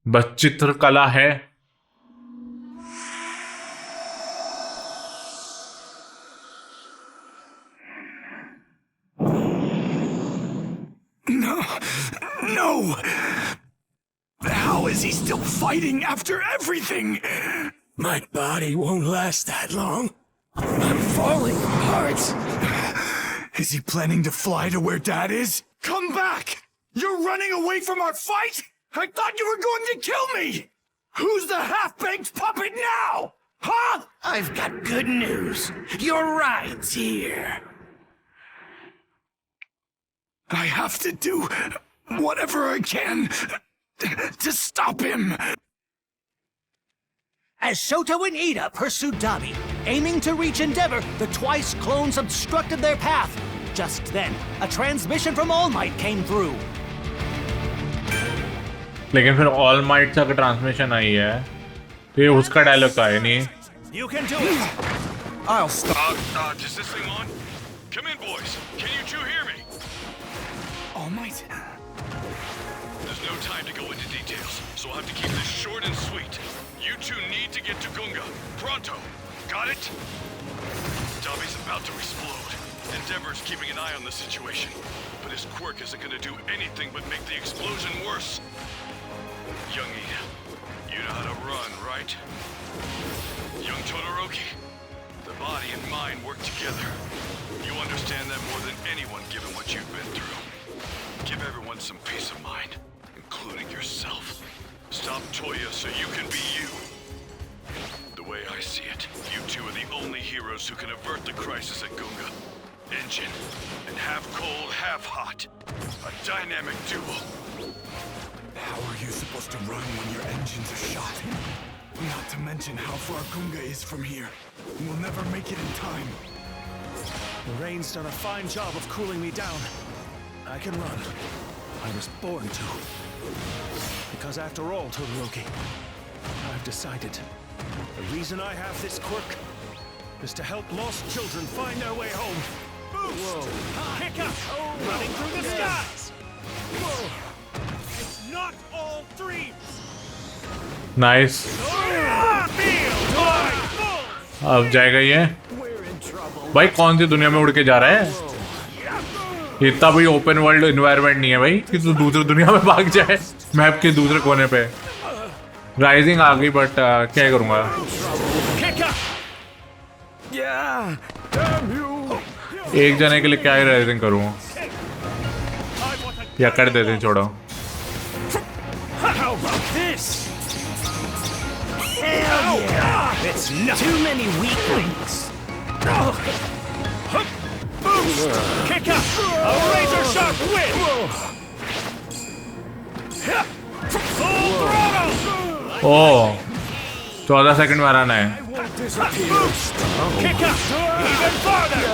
S1: बस चित्रकला है.
S11: No! How is he still fighting after everything? My body won't last that long. I'm falling apart. Is he planning to fly to where Dad is? Come back! You're running away from our fight? I thought you were going to kill me! Who's the half-baked puppet now? Huh?
S8: I've got good news. Your ride's here.
S11: I have to do whatever I can to stop him.
S8: As Shoto and Ida pursued Dabi, aiming to reach Endeavor, the twice clones obstructed their path. Just then, a transmission from All Might came through.
S1: लेकिन फिर all might का transmission आई है, तो ये उसका dialogue तो है नहीं.
S8: You can do it.
S11: I'll stop.
S6: Is this thing on? Come in, boys. Can you two hear me?
S11: All Might.
S6: There's no time to go into details, so I'll have to keep this short and sweet. You two need to get to Gunga. Pronto. Got it? Dabi's about to explode. Endeavor's keeping an eye on the situation, but his quirk isn't going to do anything but make the explosion worse. Young Ida, you know how to run, right? Young Todoroki, the body and mind work together. You understand that more than anyone given what you've been through. Give everyone some peace of mind, including yourself. Stop Toya so you can be you. The way I see it, you two are the only heroes who can avert the crisis at Gunga. Engine, and half cold, half hot. A dynamic duo.
S11: How are you supposed to run when your engines are shot? Not to mention how far Gunga is from here. We'll never make it in time.
S17: The rain's done a fine job of cooling me down. I can run. I was born to. Because after all, Todoroki, I've decided the reason I have this quirk is to help lost children find their way home. Boost! Whoa. Kick up! Running through the skies! Whoa! It's not all dreams!
S1: Nice. अब जाएगा ये भाई, कौन सी दुनिया में उड़ के जा रहा है? इतना भी ओपन वर्ल्ड एनवायरनमेंट नहीं है भाई कि तू दूसरी दुनिया में भाग जाए मैप के दूसरे कोने पे। राइजिंग आ गई बट क्या करूंगा? एक जने के लिए क्या ही राइजिंग करूं, या कर देते हैं, छोड़ो।
S8: It's too many weaklings.
S17: Kick up! A razor sharp whip! Full throttle!
S1: Oh, 14 second में आना है।
S17: Kick up! Even farther!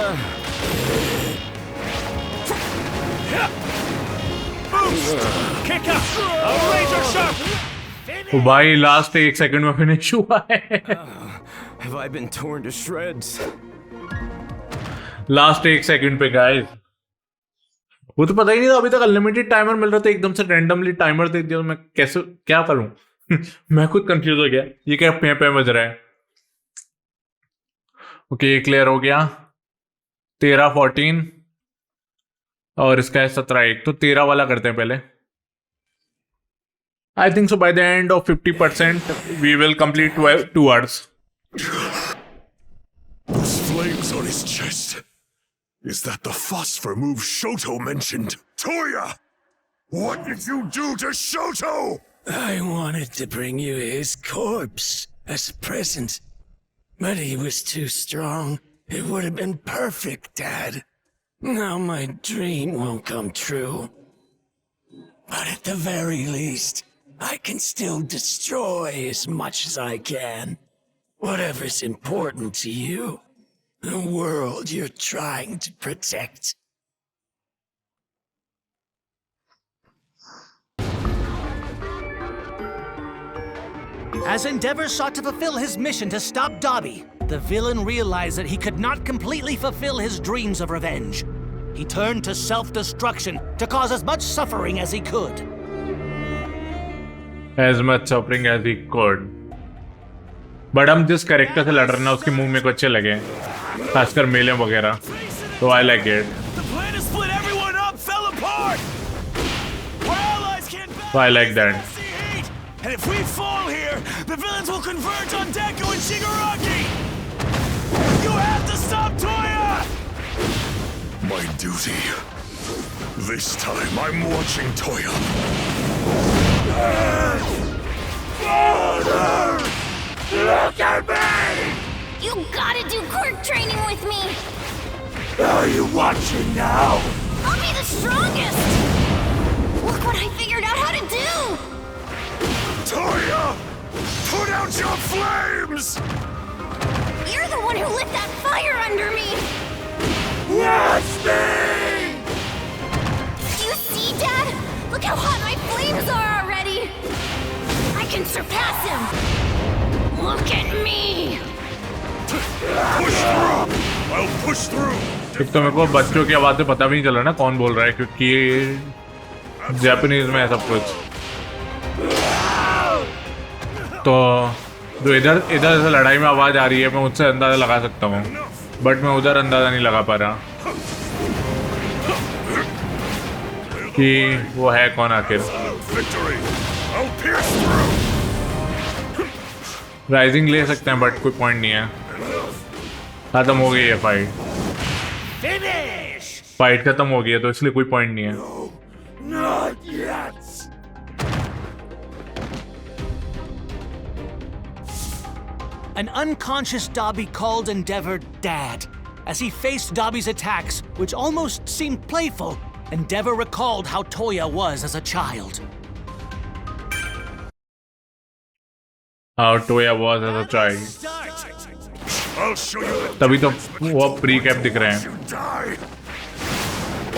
S17: Boost! Kick up! A razor sharp!
S1: ओ भाई, लास्ट 1 सेकंड में फिनिश हुआ है।
S17: Have I been torn to shreds?
S1: Last 1 second पे guys, वो तो पता ही नहीं था। अभी तक अनलिमिटेड टाइमर मिल रहा था, एकदम से रैंडमली टाइमर दे दिया। मैं कैसे क्या करूं? मैं खुद कंफ्यूज हो गया। ये क्या पे बज रहा है? ओके, ये क्लियर हो गया। 13 14 और इसका है 17 1, तो 13 वाला करते हैं पहले। I think so by the end of 50% we will complete 2 hours.
S11: Those flames on his chest. Is that the phosphor move Shoto mentioned? Toya! What did you do to Shoto?
S14: I wanted to bring you his corpse as a present, but he was too strong. It would have been perfect, Dad. Now my dream won't come true. But at the very least, I can still destroy as much as I can. Whatever's important to you. The world you're trying to protect.
S8: As Endeavor sought to fulfill his mission to stop Dobby, the villain realized that he could not completely fulfill his dreams of revenge. He turned to self-destruction to cause as much suffering as he could.
S1: As much suffering as he could. But हम जिस character से लड़ रहे हैं ना, उसके move मेरे को अच्छे लगे, खासकर मेले वगैरह, तो I like it. So I like that.
S17: And if we fall here, the villains will converge on Deku and Shigaraki! You have to stop Toya!
S11: My duty. This time I'm watching Toya.
S7: Father! Look at me! You gotta do quirk training with me!
S12: Are you watching now?
S7: I'll be the strongest! Look what I figured out how to do!
S11: Toya! Put out your flames!
S7: You're the one who lit that fire under me!
S12: Watch me!
S7: Do you see, Dad? Look how hot my flames are already! I can surpass him! Look at me!
S11: Push through! I'll push through!
S1: एक तो मेरे को बच्चों की आवाज़ से पता भी नहीं चल रहा ना कौन बोल रहा है, क्योंकि जापानीज में है सब कुछ। तो जो इधर से लड़ाई में आवाज़ आ रही है, मैं उससे अंदाज़ा लगा सकता हूँ, बट मैं उधर अंदाज़ा नहीं लगा पा रहा कि वो है कौन आखिर। राइजिंग ले सकते हैं बट कोई पॉइंट नहीं है। खत्म हो गई है फाइट खत्म हो गई है, तो इसलिए कोई पॉइंट नहीं है।
S12: Not yet!
S8: An unconscious Dobby called Endeavor Dad. As he faced Dobby's attacks, which almost seemed playful, Endeavor recalled how Toya was as a child.
S1: How Toya was as a child.
S11: I'll show you the
S1: तभी तो वो pre cap दिख रहे हैं।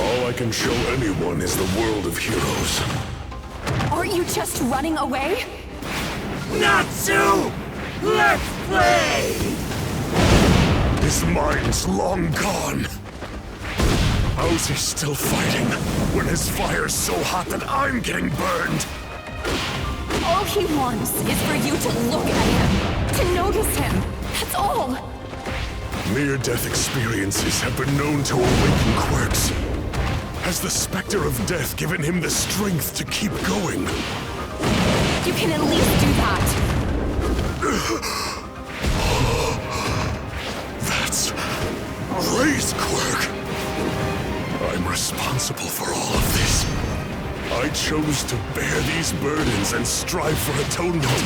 S11: All I can show anyone is the world of heroes.
S13: Weren't you just running away?
S11: Natsu! Let's play! His mind's long gone. How's he still fighting when his fire's so hot that I'm getting burned?
S13: All he wants is for you to look at him, to notice him. That's all.
S11: Near-death experiences have been known to awaken Quirks. Has the specter of death given him the strength to keep going?
S13: You can at least do that.
S11: That's Ray's Quirk. I'm responsible for all of this. I chose to bear these burdens and strive for atonement.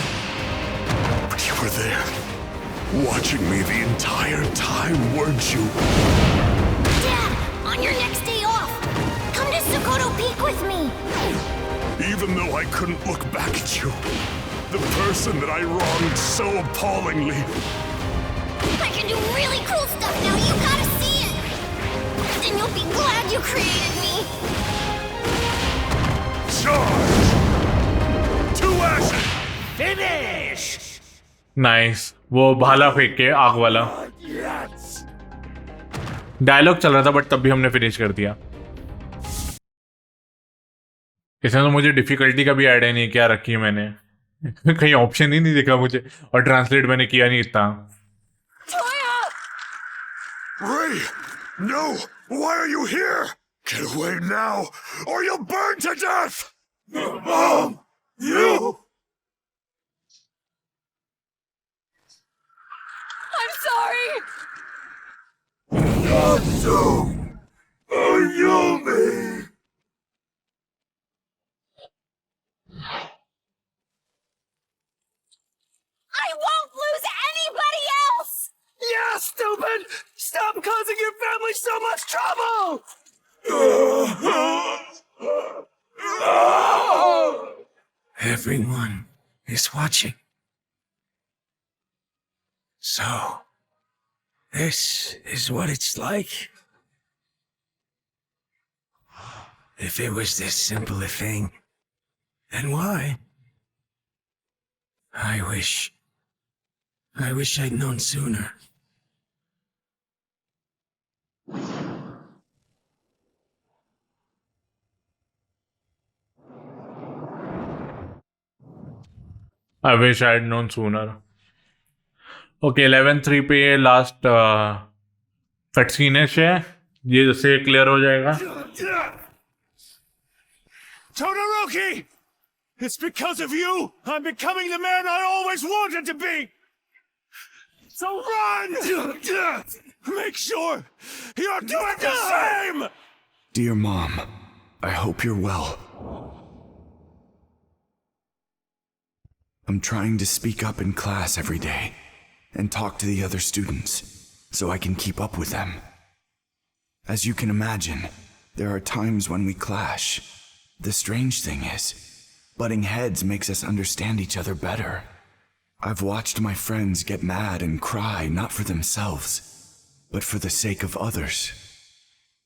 S11: But you were there, watching me the entire time, weren't you?
S7: Dad, on your next day off, come to Sokoto Peak with me.
S11: Even though I couldn't look back at you, the person that I wronged so appallingly.
S7: I can do really cool stuff now, you gotta see it. Then you'll be glad you created me.
S11: Charge! To action!
S8: Finish!
S1: Nice वो भाला फेंक के आग वाला dialogue चल रहा था but तब भी हमने फिनिश कर दिया। इसमें तो मुझे डिफिकल्टी का भी आइडिया नहीं क्या रखी है मैंने कहीं ऑप्शन ही नहीं दिखा मुझे और ट्रांसलेट मैंने किया नहीं इतना।
S11: Ray! No! Why are you here? Get away now, or you'll burn to death! Mom! You!
S13: I'm sorry!
S11: Natsu! Ayumi!
S13: I won't lose anybody else!
S8: Yeah, stupid! Stop causing your family so much trouble!
S14: Everyone is watching. So, this is what it's like. If it was this simple a thing, then why? I wish I'd known sooner.
S1: I wish I had known sooner. Okay, 11-3 पे ये last cut सीनेश है ये जैसे clear हो जाएगा।
S11: Todoroki! It's because of you I'm becoming the man I always wanted to be! So run! Make sure you're doing the same! Dear Mom, I hope you're well. I'm trying to speak up in class every day and talk to the other students so I can keep up with them. As you can imagine, there are times when we clash. The strange thing is, butting heads makes us understand each other better. I've watched my friends get mad and cry not for themselves, but for the sake of others.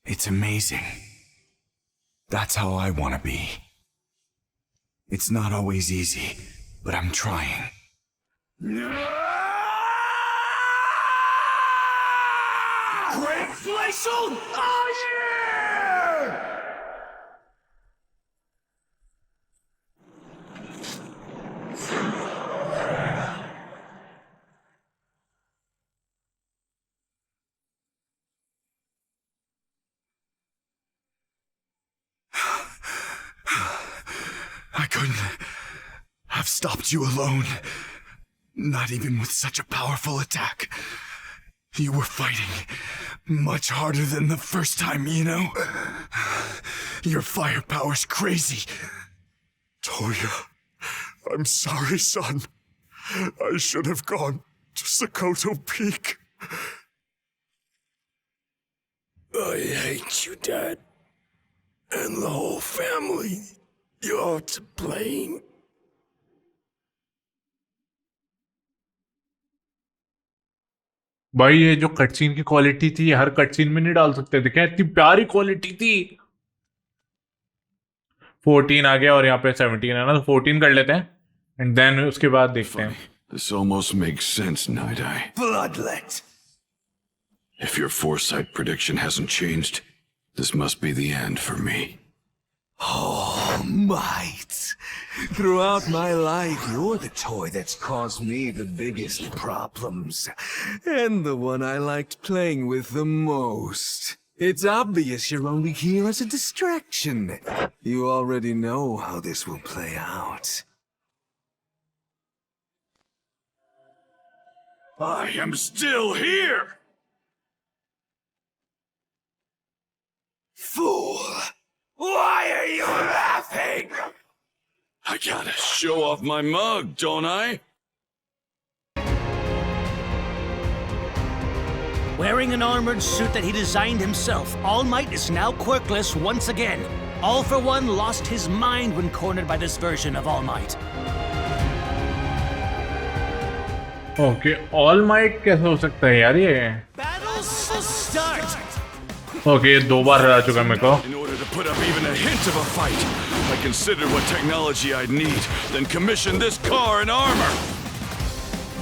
S11: It's amazing. That's how I want to be. It's not always easy, but I'm trying.
S8: Great Glacial! Oh yeah!
S11: I couldn't have stopped you alone. Not even with such a powerful attack. You were fighting much harder than the first time, you know? Your firepower's crazy. Toya, I'm sorry, son. I should have gone to Sokoto Peak.
S14: I hate you, Dad. And the whole family. You're to blame.
S1: भाई ये जो cutscene की quality थी हर cutscene में नहीं डाल सकते थे क्या इतनी प्यारी क्वालिटी थी 14 आ गया और यहाँ पे 17 है ना, तो 14 कर लेते हैं एंड देन उसके बाद देखते हैं।
S6: This almost makes sense, Night Eye.
S12: Bloodlet!
S6: If your foresight prediction hasn't changed, this must be the end for me.
S12: Oh, Might! Throughout my life, you're the toy that's caused me the biggest problems. And the one I liked playing with the most. It's obvious you're only here as a distraction. You already know how this will play out.
S6: I am still here!
S12: Fool! Why are you laughing?
S6: I gotta show off my mug, don't I?
S8: Wearing an armored suit that he designed himself, All Might is now quirkless once again. All for One lost his mind when cornered by this version of All Might.
S1: Okay, all might कैसे हो सकता है यार ये? Okay, 2 बार हरा चुका मेरे को।
S6: In order to put up even a hint of a fight, I considered what technology I'd need, then commissioned this car and armor.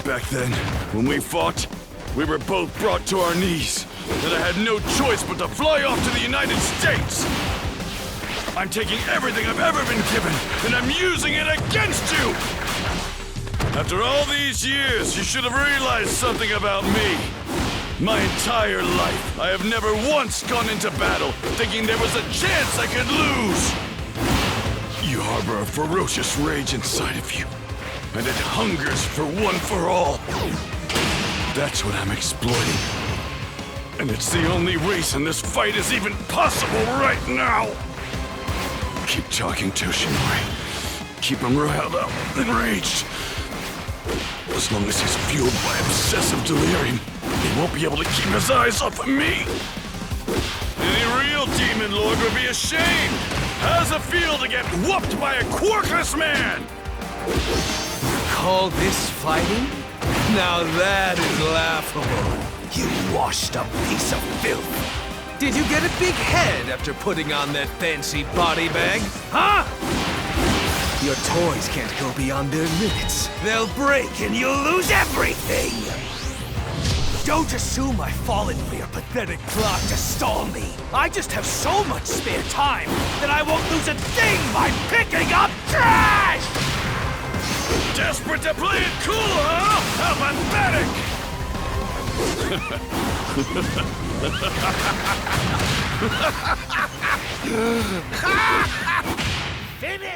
S6: Back then, when we fought, we were both brought to our knees, and I had no choice but to fly off to the United States. I'm taking everything I've ever been given, and I'm using it against you! After all these years, you should have realized something about me. My entire life, I have never once gone into battle thinking there was a chance I could lose. You harbor a ferocious rage inside of you, and it hungers for one for all. That's what I'm exploiting. And it's the only reason this fight is even possible right now. Keep talking, Toshinori. Keep him riled up, enraged. As long as he's fueled by obsessive delirium, he won't be able to keep his eyes off of me. Any real demon lord would be ashamed. How does it feel to get whooped by a quirkless man?
S12: Call this fighting? Now that is laughable. You washed up piece of filth. Did you get a big head after putting on that fancy body bag? Huh? Your toys can't go beyond their limits. They'll break and you'll lose everything! Don't assume I've fallen for your pathetic plot to stall me. I just have so much spare time that I won't lose a thing by picking up trash!
S6: Desperate to play it cool, huh? How pathetic!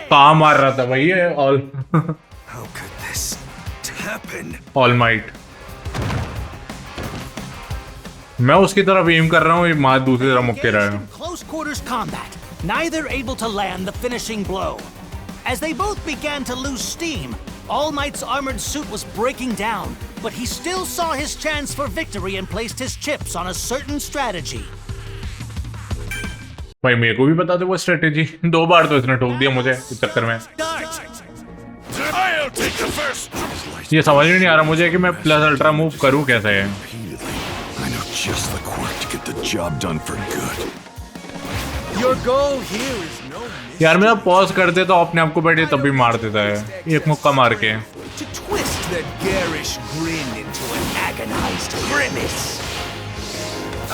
S1: कहाँ मार रहा था भाई ये all?
S12: How could this happen?
S1: All might. मैं उसकी तरफ M कर रहा हूँ, ये मार दूसरी तरफ मुक्के रहा है।
S8: Close quarters combat, neither able to land the finishing blow. As they both began to lose steam, All Might's armored suit was breaking down, but he still saw his chance for victory and placed his chips on a certain strategy.
S1: भाई मेरे को भी बता दे वो strategy. 2 बार तो इसने ठोक दिया मुझे इस चक्कर में। ये समझ में नहीं आ रहा मुझे कि मैं प्लस अल्ट्रा मूव करूं कैसे है। यार मेरा पॉज कर दे तो अपने आप को बैठे तब भी मार देता है एक मुक्का मार के।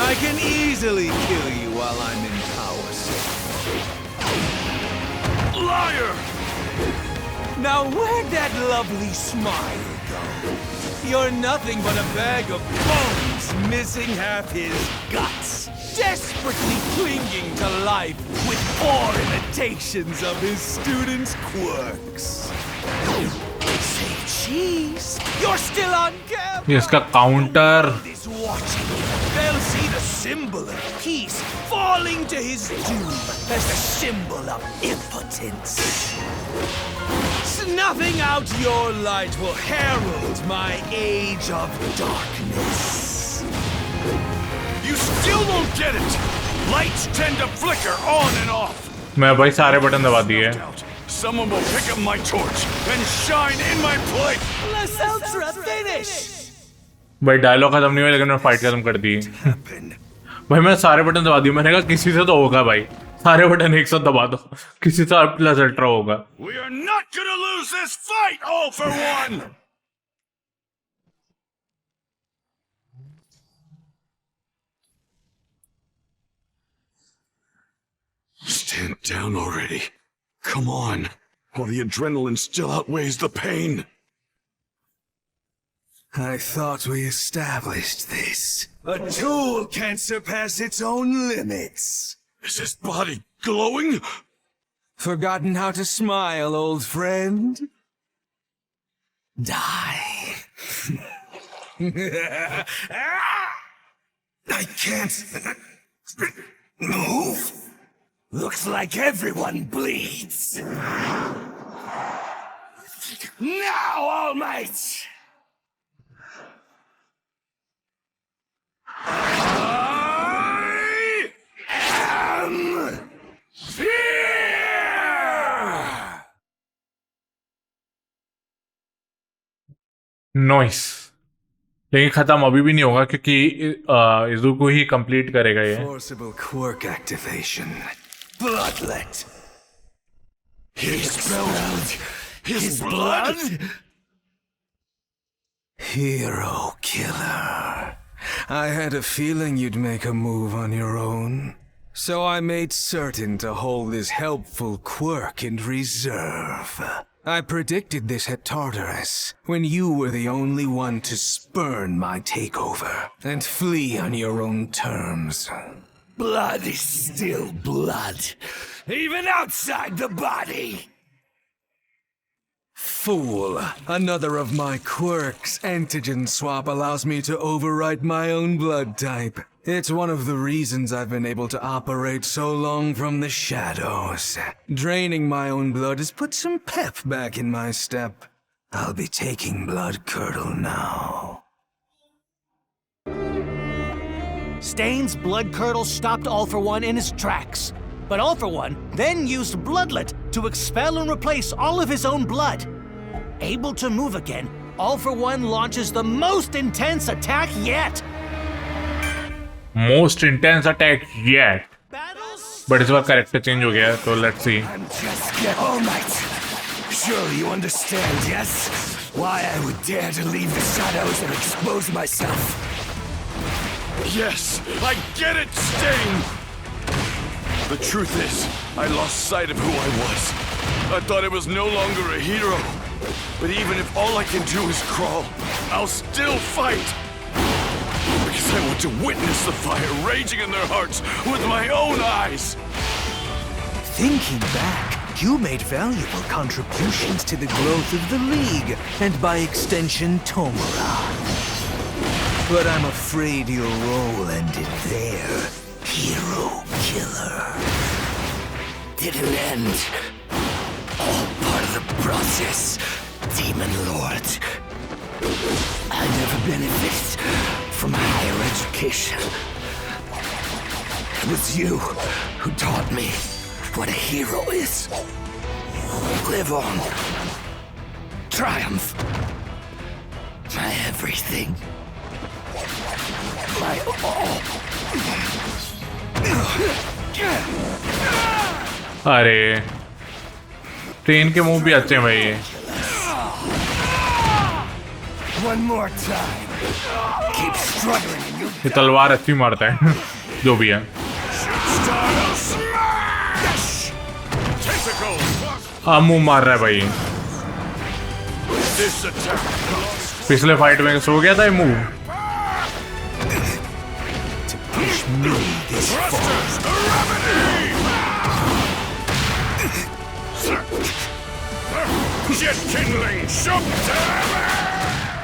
S12: I can easily kill you while I'm in power.
S6: Liar!
S12: Now where'd that lovely smile go? You're nothing but a bag of bones missing half his guts. Desperately clinging to life with poor imitations of his students' quirks. Say cheese! You're still on camera!
S1: इसका counter
S12: They'll see the symbol of peace falling to his doom as the symbol of impotence. Snuffing out your light will herald my age of darkness.
S6: You still don't get it! Lights tend to flicker on and off.
S1: मैं भाई सारे button दबा दिए।
S6: Someone will pick up my torch and shine in my place.
S12: Let's ultra finish!
S1: भाई dialogue खत्म नहीं हुआ लेकिन मैं फाइट खत्म कर दी। भाई मैंने सारे बटन दबा दिए, मैंने कहा किसी से तो होगा भाई, सारे बटन एक साथ दबा दो, किसी से प्लस अल्ट्रा होगा।
S6: We are not gonna lose this fight, all for one! Stand down already. Come on, while the adrenaline still outweighs the pain.
S11: I thought we established this. A tool can't surpass its own limits.
S6: Is his body glowing?
S11: Forgotten how to smile, old friend? Die. I can't move.
S14: Looks like everyone bleeds. Now, All Might! I am fear!
S1: Noise. लेकिन खत्म अभी भी नहीं होगा क्योंकि इज़ुको ही complete करेगा ये।
S11: Forcible quirk activation. Bloodlet.
S14: His blood? His blood?
S11: Hero killer. I had a feeling you'd make a move on your own. So I made certain to hold this helpful quirk in reserve. I predicted this at Tartarus, when you were the only one to spurn my takeover and flee on your own terms.
S14: Blood is still blood, even outside the body.
S11: Fool! Another of my quirks. Antigen swap allows me to overwrite my own blood type. It's one of the reasons I've been able to operate so long from the shadows. Draining my own blood has put some pep back in my step. I'll be taking Blood Curdle now.
S8: Stain's Blood Curdle stopped All for One in his tracks. But All for One then used Bloodlet to expel and replace all of his own blood. Able to move again, All for One launches the most intense attack yet.
S1: Most intense attack yet. But इस बार character change हो गया, so let's see.
S14: I'm just getting All Might. Surely you understand, yes? Why I would dare to leave the shadows and expose myself.
S6: Yes, I get it, Stain! The truth is, I lost sight of who I was. I thought I was no longer a hero. But even if all I can do is crawl, I'll still fight! Because I want to witness the fire raging in their hearts with my own eyes!
S18: Thinking back, you made valuable contributions to the growth of the League, and by extension, Tomura. But I'm afraid your role ended there. Hero killer.
S14: Didn't end. All part of the process, Demon Lord. I never benefited from higher education. It was you who taught me what a hero is. Live on. Triumph. My everything. My all.
S1: अरे train के मुंह भी अच्छे हैं भाई ये।
S14: One more time. Keep struggling.
S1: ये तलवार अच्छी मारता है जो भी है। हाँ मुंह मार रहा है भाई। पिछले फाइट में सो गया था ये मुंह।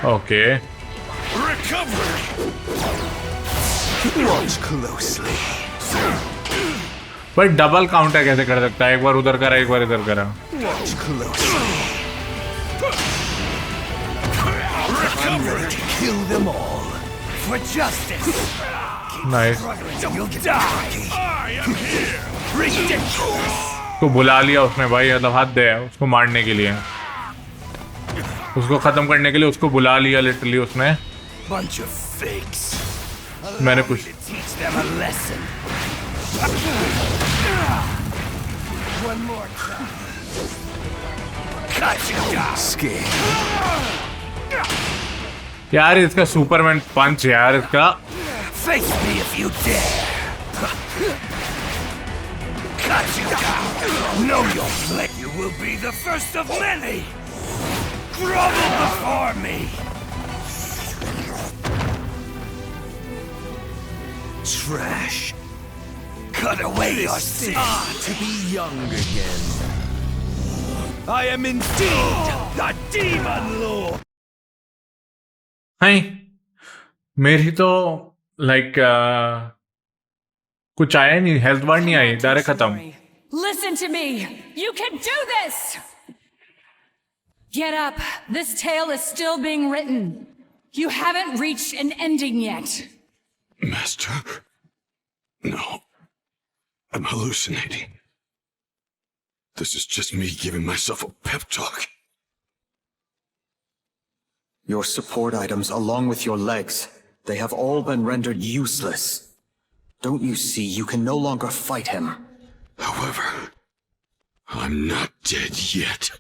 S1: ओके भाई डबल काउंटर कैसे कर सकता है? एक बार उधर करा एक बार इधर करा। नाइस। उसको बुला लिया उसने भाई, मतलब हद है उसको मारने के लिए, उसको खत्म करने के लिए उसको बुला लिया लिटरली उसने। मैंने कुछ
S2: One more time.
S1: यार इसका सुपरमैन पंच यार इसका
S2: Face me if you dare. Cut you down. Know your flick. You will be the first of many. Grovel before me.
S18: Trash.
S2: Cut away your sin.
S18: To be young again.
S2: I am indeed the Demon Lord.
S1: हैं मेरी तो like कुछ आया नहीं, health बार नहीं आई, direct खत्म.
S16: Listen to me! You can do this! Get up! This tale is still being written. You haven't reached an ending yet.
S11: Master? No. I'm hallucinating. This is just me giving myself a pep talk.
S19: Your support items, along with your legs, they have all been rendered useless. Don't you see you can no longer fight him?
S11: However, I'm not dead yet.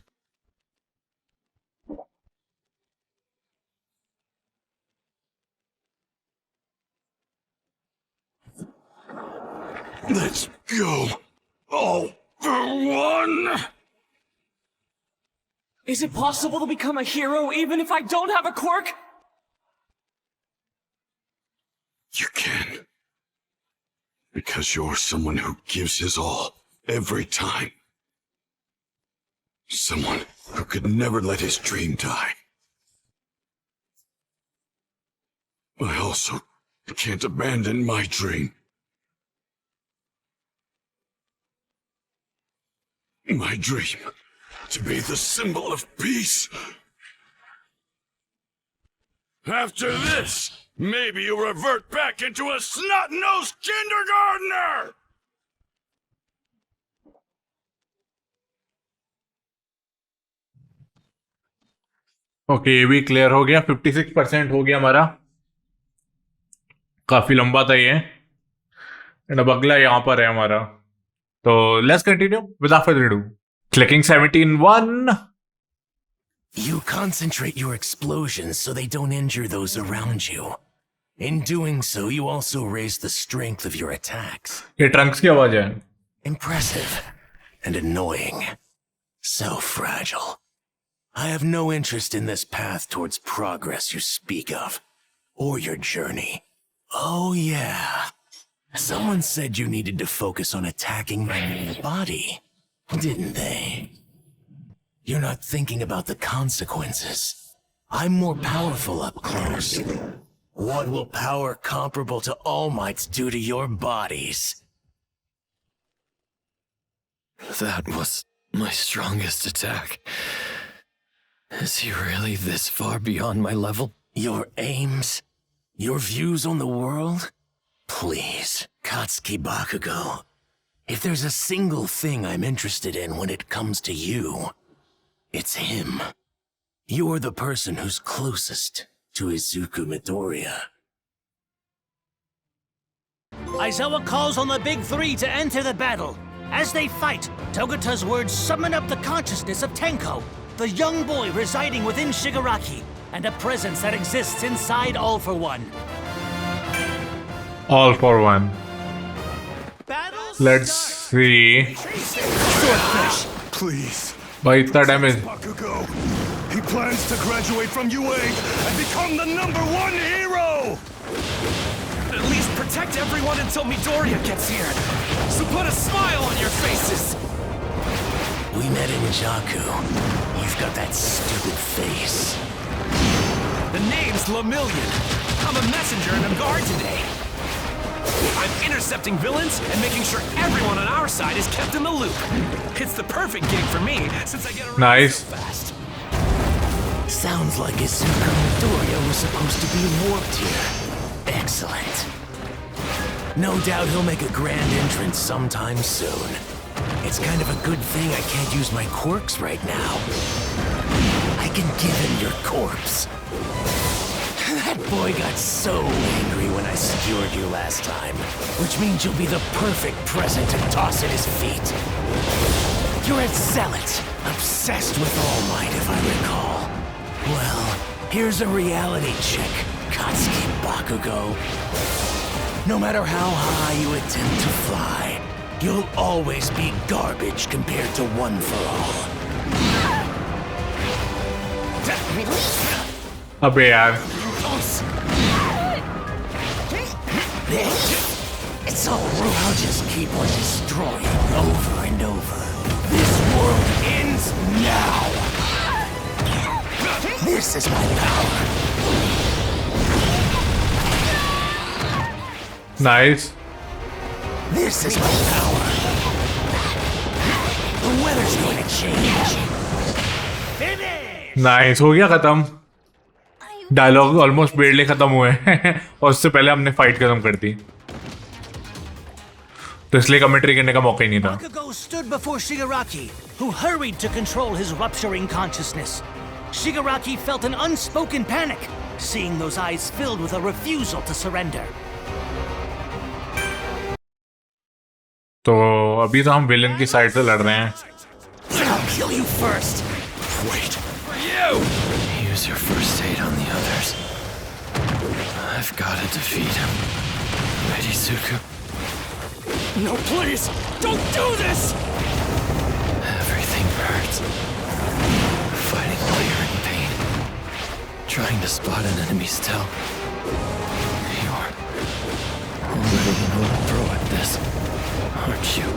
S11: Let's go. All for one.
S5: Is it possible to become a hero even if I don't have a quirk?
S11: You can. Because you're someone who gives his all, every time. Someone who could never let his dream die. I also can't abandon my dream. My dream, to be the symbol of peace.
S6: After this, maybe you revert back into a snot-nosed kindergartner!
S1: Okay, ये भी clear हो गया. 56% हो गया हमारा. काफी लंबा था ये. एंड अब अगला यहाँ पर है हमारा. तो let's continue without further ado. Clicking 17-1.
S18: You concentrate your explosions so they don't injure those around you. In doing so, you also raise the strength of your attacks.
S1: ये ट्रंक्स की आवाज है.
S18: Impressive and annoying. So fragile. I have no interest in this path towards progress you speak of, or your journey. Oh yeah. Someone said you needed to focus on attacking my main body, didn't they? You're not thinking about the consequences. I'm more powerful up close. What will power comparable to All Might's do to your bodies?
S9: That was my strongest attack. Is he really this far beyond my level?
S18: Your aims? Your views on the world? Please, Katsuki Bakugo. If there's a single thing I'm interested in when it comes to you, it's him. You're the person who's closest to Izuku Midoriya.
S8: Aizawa calls on the big three to enter the battle. As they fight, Togata's words summon up the consciousness of Tenko, the young boy residing within Shigaraki, and a presence that exists inside All for One.
S1: All for one. Let's see.
S11: Swordfish, please.
S1: भाई इतना damage.
S11: Bakugo, he plans to graduate from UA and become the #1 hero.
S9: At least protect everyone until Midoriya gets here. So put a smile on your faces.
S18: We met in Jakku. You've got that stupid face.
S9: The name's Lemillion. I'm a messenger and a guard today. I'm intercepting villains and making sure everyone on our side is kept in the loop. It's the perfect gig for me, since I get around
S1: Nice.
S9: so fast.
S18: Sounds like Izuku Midoriya was supposed to be warped here. Excellent. No doubt he'll make a grand entrance sometime soon. It's kind of a good thing I can't use my quirks right now. I can give him your corpse.
S9: That
S8: boy got so angry when I skewered you last time, which means you'll be the perfect present to toss at his feet. You're a zealot, obsessed with All Might, if I recall. Well, here's a reality check, Katsuki Bakugo. No matter how high you attempt to fly, you'll always be garbage compared to One for All.
S1: अबे यार
S8: It's all rude. I'll just keep on destroying over and over. This world ends now. This is my power.
S1: Nice.
S8: This is my power. The weather's going to change.
S1: Nice हो गया खत्म. Dialogue almost badly खत्म हुए और उससे पहले हमने fight खत्म कर दी, तो इसलिए कमेंट्री करने का मौका ही नहीं था.
S8: Bakugo stood before Shigaraki, who hurried to control his rupturing consciousness. Shigaraki felt an unspoken panic, seeing those eyes filled with a refusal to surrender.
S1: तो अभी तो हम विलन की साइड से लड़ रहे हैं.
S8: I'll kill you first.
S9: Wait. For you! Use your first aid on the others. I've got to defeat him. Ready, Zuko?
S8: No, please! Don't do this!
S9: Everything hurts. Fighting while you're in pain. Trying to spot an enemy still. You're already an old pro at this, aren't you?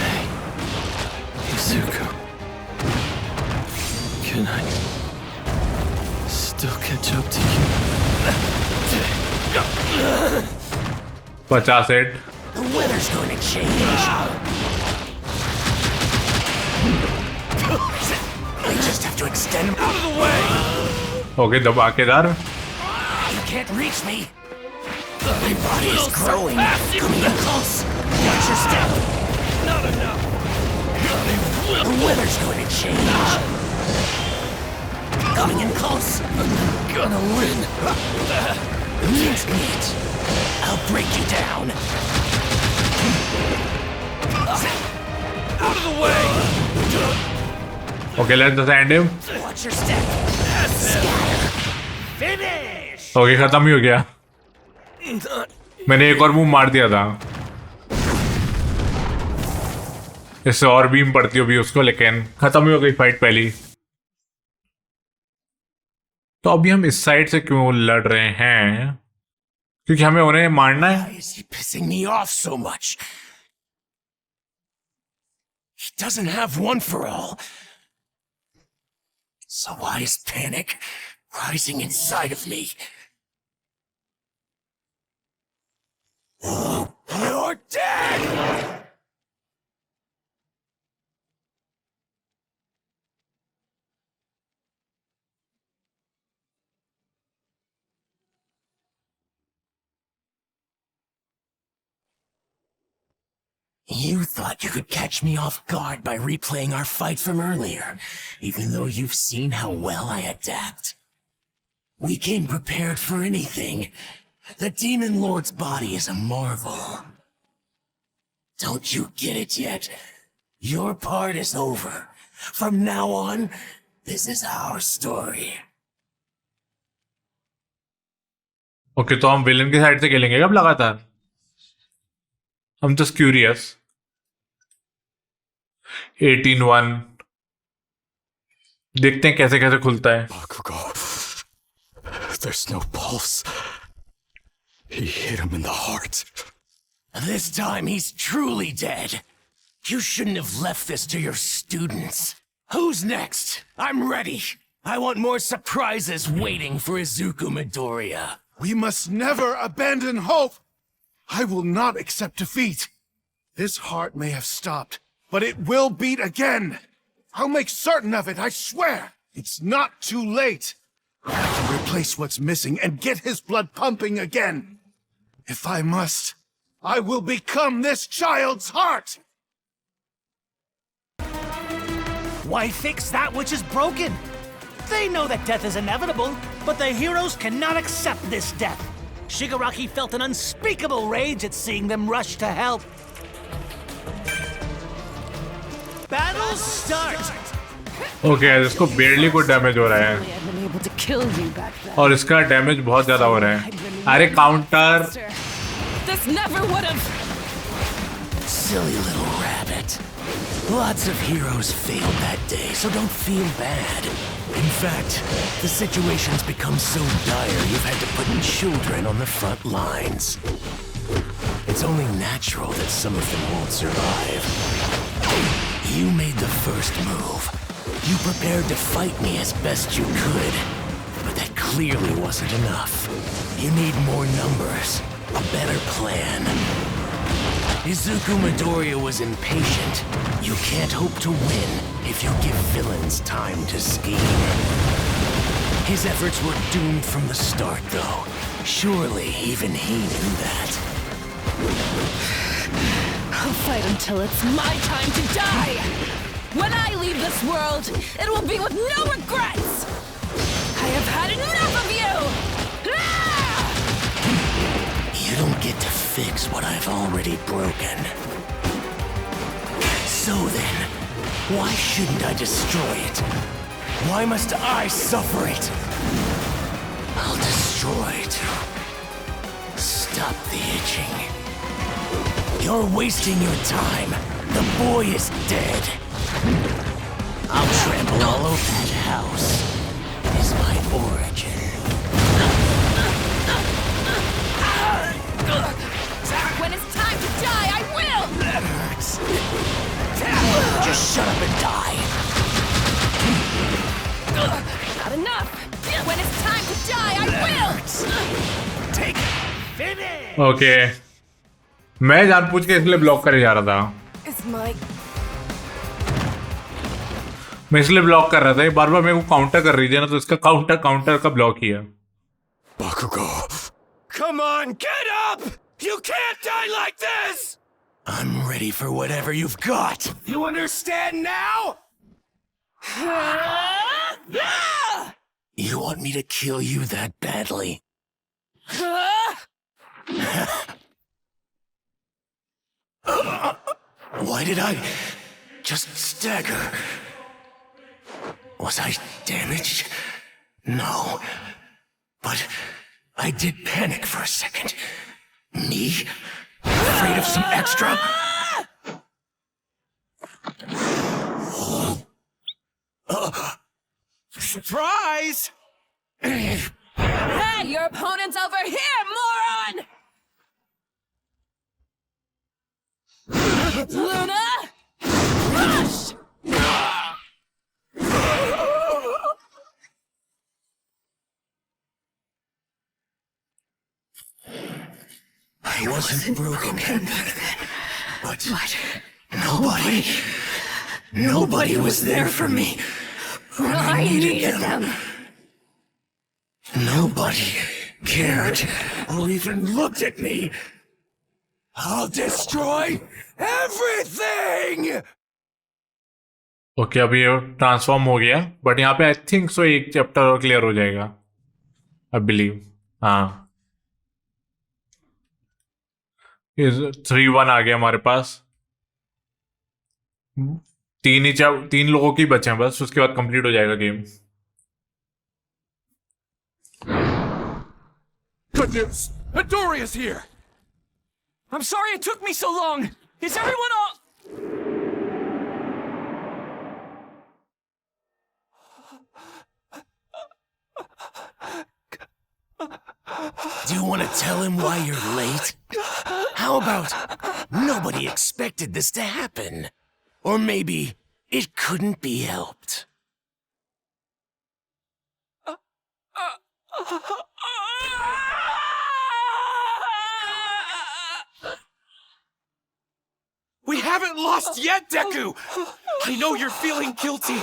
S9: Hey, Izuku. Can I still catch up to you?
S1: 50 head.
S8: The weather's going to change. I just have to extend out of the way.
S1: Okay दबा के दार.
S8: You can't reach me. My body is growing. Coming in close. Watch your step. Not enough. The weather's going to change. Coming in close. I'm gonna win. Let's meet. I'll break you down. Out of the way.
S1: Okay let's end him.
S8: Watch your step. Scatter. Finish.
S1: Okay खत्म ही हो गया. मैंने एक और move मार दिया था, इससे और बीम पड़ती हो भी उसको, लेकिन खत्म ही हो गई फाइट पहली. तो अभी हम इस साइड से क्यों लड़ रहे हैं? क्योंकि हमें उन्हें मारना है.
S8: Why is he pissing me off so much? He doesn't have One for All. So why is panic rising inside of me? You're dead! You thought you could catch me off guard by replaying our fight from earlier, even though you've seen how well I adapt. We came prepared for anything. The Demon Lord's body is a marvel. Don't you get it yet? Your part is over. From now on, this is our story.
S1: Okay तो हम villain की side से खेलेंगे अब लगातार. I'm just curious. 18-1 देखते हैं कैसे कैसे खुलता है.
S11: Bakugo. There's no pulse. He hit him in the heart.
S8: This time he's truly dead. You shouldn't have left this to your students. Who's next? I'm ready. I want more surprises waiting for Izuku Midoriya.
S11: We must never abandon hope. I will not accept defeat. This heart may have stopped, but it will beat again. I'll make certain of it, I swear. It's not too late. I can replace what's missing and get his blood pumping again. If I must, I will become this child's heart.
S8: Why fix that which is broken? They know that death is inevitable. But the heroes cannot accept this death. Shigaraki felt an unspeakable rage at seeing them rush to help. Battle start!
S1: Okay इसको barely कोई damage हो रहा है और इसका damage बहुत ज्यादा हो रहा है. अरे counter.
S2: This never would have.
S9: Silly little rabbit. Lots of heroes failed that day, so don't feel bad. In fact, the situation's become so dire you've had to put children on the front lines. It's only natural that some of them won't survive. You made the first move. You prepared to fight me as best you could. But that clearly wasn't enough. You need more numbers. A better plan. Izuku Midoriya was impatient. You can't hope to win if you give villains time to scheme. His efforts were doomed from the start, though. Surely even he knew that.
S2: I'll fight until it's my time to die. When I leave this world, it will be with no regrets. I have had enough of you.
S9: You don't get to fix what I've already broken. So then, why shouldn't I destroy it? Why must I suffer it? I'll destroy it. Stop the itching. You're wasting your time. The boy is dead. I'll trample all over that house. Is my origin.
S2: When it's time to die, I will!
S9: That hurts. Just shut up and die.
S2: Not enough! When it's time to die, I will!
S9: Take it. Finish!
S1: Okay मैं जानबूझ के इसलिए block करे जा रहा था.
S2: It's my...
S1: मैं इसलिए ब्लॉक कर रहा था. बार बार मेरे को काउंटर कर रही थी ना, तो इसका काउंटर का ब्लॉक किया.
S11: Bakugo.
S9: Come on, get up! You can't die like this! I'm ready for whatever you've got. You understand now? You want me to kill you that badly? Why did I just stagger? Was I damaged? No. But I did panic for a second. Me? Afraid of some extra?
S2: Surprise! Hey, your opponent's over here, moron! Luna! Rush!
S9: I wasn't broken back then, but nobody was there for me when I needed them. Nobody cared or even looked at me. I'll destroy everything!
S1: Okay अभी ये transform हो गया, but यहाँ पे I think so एक chapter और clear हो जाएगा आई बिलीव. हाँ 3-1 आ गया हमारे पास. 3 लोगों की बचे हैं बस, उसके बाद कंप्लीट हो जाएगा game.
S17: Good news! Midoriya's here!
S5: I'm sorry it took me so long! Is everyone all...
S9: Do you want to tell him why you're late? How about nobody expected this to happen? Or maybe it couldn't be helped.
S17: We haven't lost yet, Deku! I know you're feeling guilty.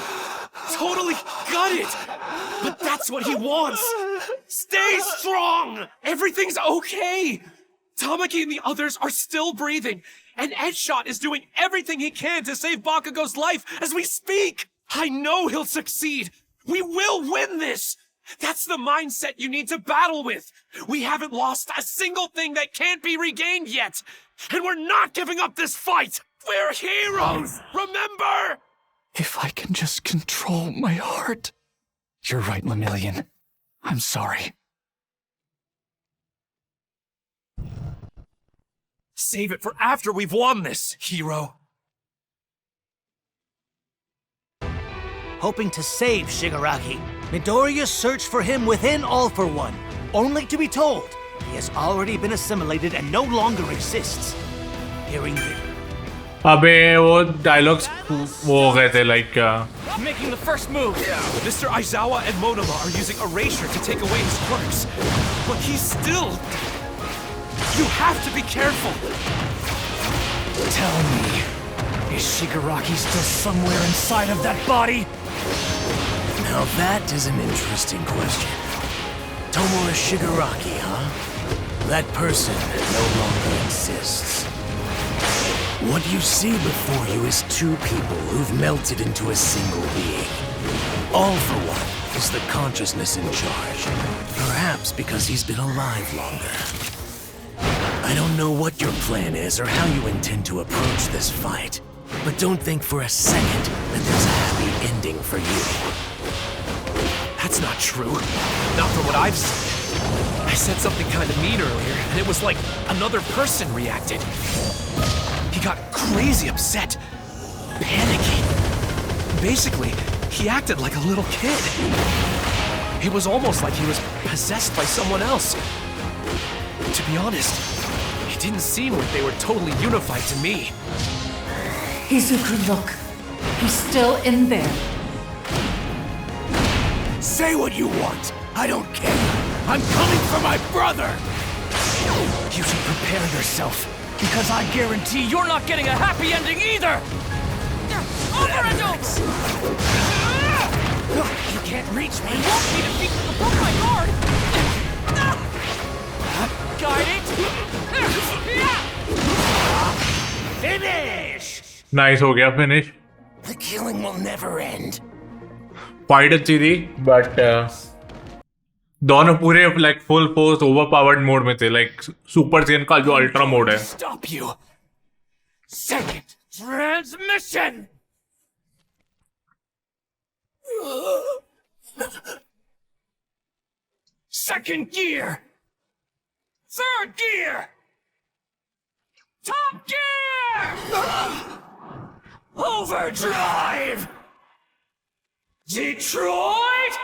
S17: Totally got it! But that's what he wants! Stay strong! Everything's okay! Tamaki and the others are still breathing, and Edshot is doing everything he can to save Bakugo's life as we speak! I know he'll succeed! We will win this! That's the mindset you need to battle with. We haven't lost a single thing that can't be regained yet. And we're not giving up this fight. We're heroes, remember?
S9: If I can just control my heart. You're right, Lemillion. I'm sorry.
S17: Save it for after we've won this, hero.
S8: Hoping to save Shigaraki, Midoriya searched for him within All for One, only to be told he has already been assimilated and no longer exists. Hearing this,
S1: अबे वो dialogues वो हो गए थे like
S17: Making the first move. Mr. Aizawa and Monoma are using Erasure to take away his quirks. But he's still... You have to be careful.
S9: Tell me, is Shigaraki still somewhere inside of that body?
S14: Now that is an interesting question. Tomura Shigaraki, huh? That person no longer exists. What you see before you is two people who've melted into a single being. All for One is the consciousness in charge. Perhaps because he's been alive longer. I don't know what your plan is or how you intend to approach this fight, but don't think for a second that there's a happy ending for you.
S17: That's not true. Not from what I've seen. I said something kind of mean earlier, and it was like another person reacted. He got crazy upset, panicking. Basically, he acted like a little kid. It was almost like he was possessed by someone else. To be honest, it didn't seem like they were totally unified to me.
S16: Izuku, look. He's still in there.
S14: Say what you want. I don't care. I'm coming for my brother!
S9: You should prepare yourself, because I guarantee you're not getting a happy ending either!
S5: Over and over!
S9: You can't reach me!
S5: I won't be defeated above my guard! Guide it!
S14: Finish!
S1: Nice हो गया finish
S14: The killing will never end.
S1: Fight अच्छी थी but दोनों पूरे like full force over powered mode में थे like super Sen का जो अल्ट्रा मोड है
S17: Stop you! Second transmission! Second gear! Third gear! Top gear! Overdrive! Detroit!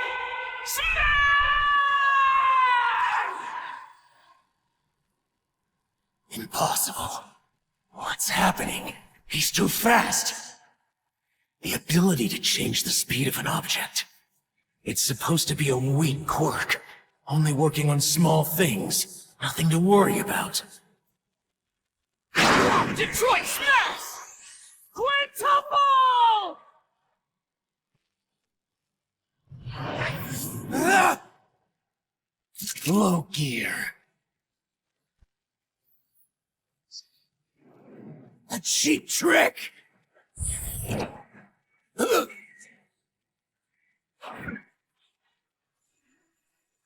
S14: Impossible. What's happening? He's too fast. The ability to change the speed of an object. It's supposed to be a weak quirk, only working on small things. Nothing to worry about.
S17: Detroit Smash! Quintuple!
S14: Low gear. A cheap trick!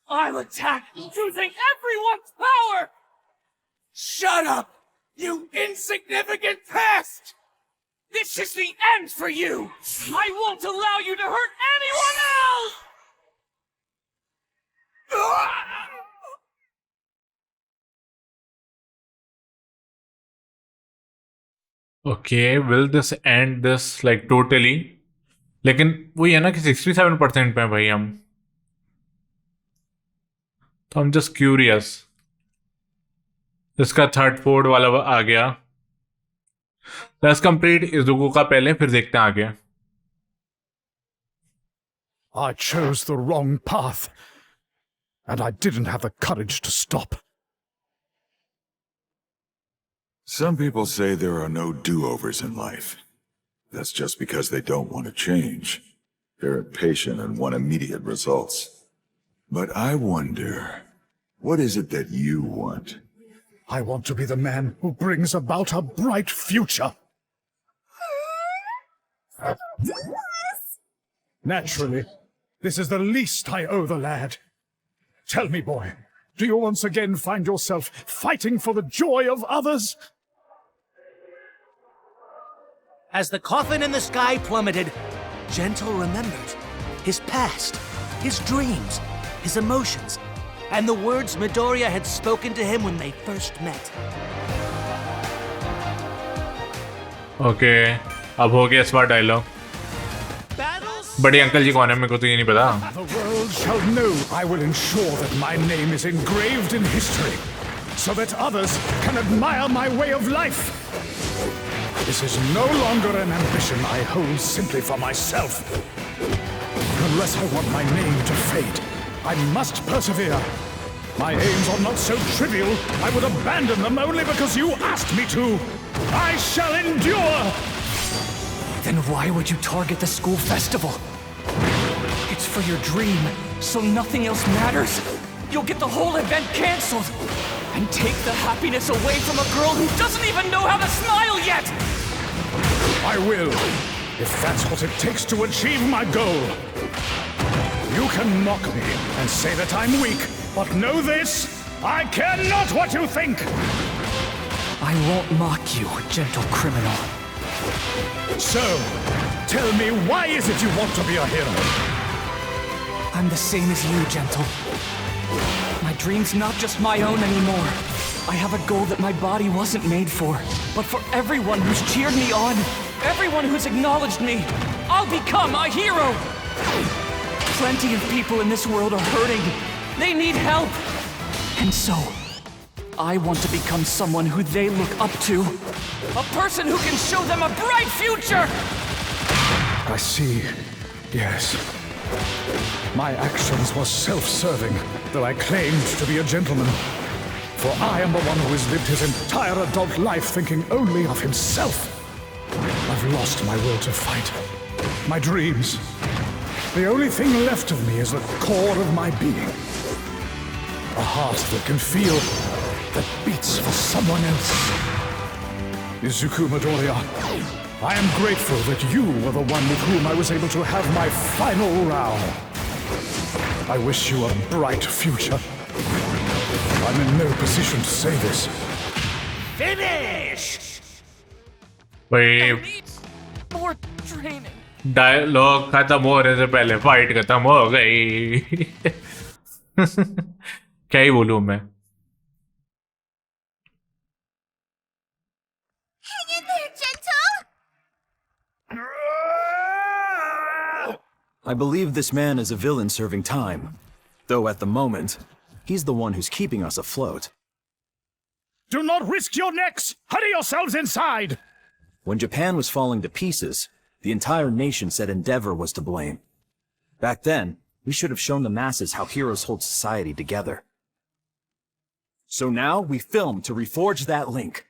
S17: I'll attack using everyone's power! Shut up, you insignificant pest! This is the end for you! I won't allow you to hurt anyone else!
S1: Okay will this and this like totally लेकिन वही है ना कि 67% पे हैं भाई हम तो हम जस्ट क्यूरियस इसका थर्ड फोर्ड वाला आ गया लेट्स कंप्लीट इजुको का पहले फिर देखते हैं आगे
S20: I chose the wrong path, and I didn't have the courage to stop.
S11: Some people say there are no do-overs in life. That's just because they don't want to change. They're impatient and want immediate results. But I wonder, what is it that you want?
S20: I want to be the man who brings about a bright future. Naturally, This is the least I owe the lad. Tell me, boy, do you once again find yourself fighting for the joy of others?
S8: As the coffin in the sky plummeted, Gentle remembered his past, his dreams, his emotions, and the words Midoriya had spoken to him when they first met.
S1: Okay, अब हो गया इस बार dialogue. बड़े uncle जी कौन है? मेरे को तो ये नहीं पता.
S20: The world shall know I will ensure that my name is engraved in history, so that others can admire my way of life. This is no longer an ambition I hold simply for myself. Unless I want my name to fade, I must persevere. My aims are not so trivial, I would abandon them only because you asked me to. I shall endure!
S5: Then why would you target the school festival? It's for your dream, so nothing else matters? You'll get the whole event cancelled! And take the happiness away from a girl who doesn't even know how to smile yet!
S20: I will, if that's what it takes to achieve my goal. You can mock me and say that I'm weak, but know this, I care not what you think!
S5: I won't mock you, gentle criminal.
S20: So, tell me, why is it you want to be a hero?
S5: I'm the same as you, Gentle. My dream's not just my own anymore. I have a goal that my body wasn't made for, but for everyone who's cheered me on, everyone who's acknowledged me. I'll become a hero! Plenty of people in this world are hurting. They need help. And so, I want to become someone who they look up to. A person who can show them a bright future!
S20: I see. Yes. My actions were self-serving, though I claimed to be a gentleman. For I am the one who has lived his entire adult life thinking only of himself. I've lost my will to fight. My dreams. The only thing left of me is the core of my being. A heart that can feel, that beats for someone else. Izuku Midoriya, I am grateful that you were the one with whom I was able to have my final row. I wish you a bright future. I'm in no position to say this.
S8: Finish!
S1: भाई
S5: More training.
S1: Dialogue खत्म होने से पहले fight खत्म हो गई. क्या ही बोलूं मैं.
S7: Hang in there, Gentle!
S19: I believe this man is a villain serving time, though at the moment, he's the one who's keeping us afloat.
S20: Do not risk your necks! Hurry yourselves inside!
S19: When Japan was falling to pieces, the entire nation said Endeavor was to blame. Back then, we should have shown the masses how heroes hold society together. So now we film to reforge that link.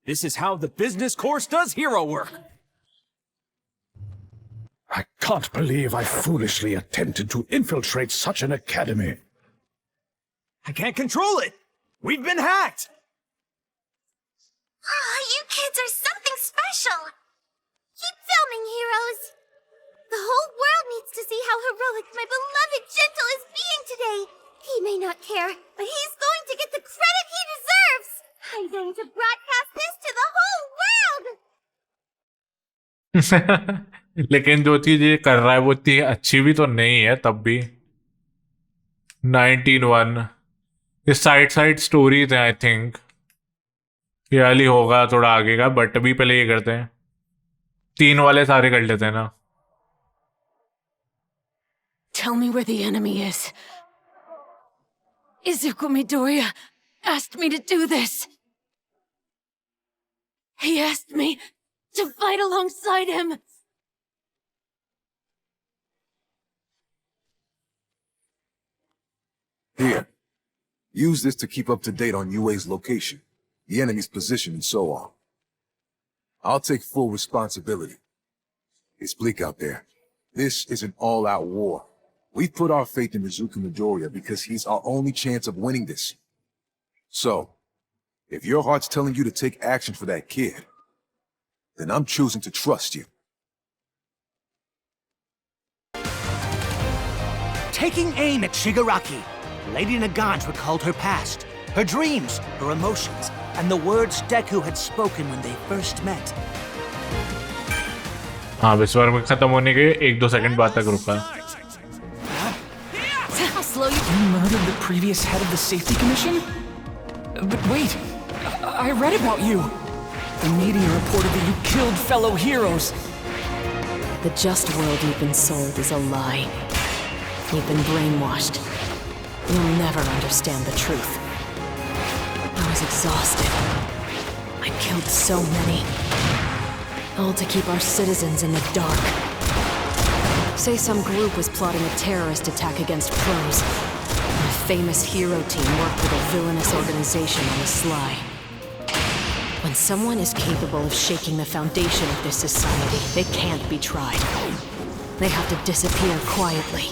S19: This is how the business course does hero work.
S20: I can't believe I foolishly attempted to infiltrate such an academy.
S19: I can't control it! We've been hacked!
S7: Ah, you kids are something special! Keep filming, heroes! The whole world needs to see how heroic my beloved Gentle is being today! He may not care, but he's going to get the credit he deserves! I'm going to broadcast this to the whole world!
S1: लेकिन जो चीज ये कर रहा है वो इतनी अच्छी भी तो नहीं है तब भी. 19-1 ये साइड स्टोरीज हैं. आई थिंक ये वाली होगा थोड़ा आगे का, बट अभी पहले ये करते हैं. 3 वाले सारे कर लेते हैं ना.
S13: Tell me where the enemy is. Izuku Midoriya asked me to do this. He asked me to fight alongside him.
S4: Here. Use this to keep up to date on UA's location, the enemy's position, and so on. I'll take full responsibility. It's bleak out there. This is an all-out war. We've put our faith in Izuku Midoriya because he's our only chance of winning this. So, if your heart's telling you to take action for that kid, then I'm choosing to trust you.
S8: taking aim at Shigaraki. Lady Nagant recalled her past, her dreams, her emotions, and the words Deku had spoken when they first met.
S1: हाँ विस्वार में खत्म होने के 1-2 second बाद तक रुका.
S5: I'll slow you. You murdered the previous head of the safety commission? But wait, I read about you. The media reported that you killed fellow heroes.
S16: The just world you've been sold is a lie. You've been brainwashed. You'll never understand the truth. I was exhausted. I killed so many. All to keep our citizens in the dark. Say some group was plotting a terrorist attack against pros. A famous hero team worked with a villainous organization on the sly. When someone is capable of shaking the foundation of this society, they can't be tried. They have to disappear quietly.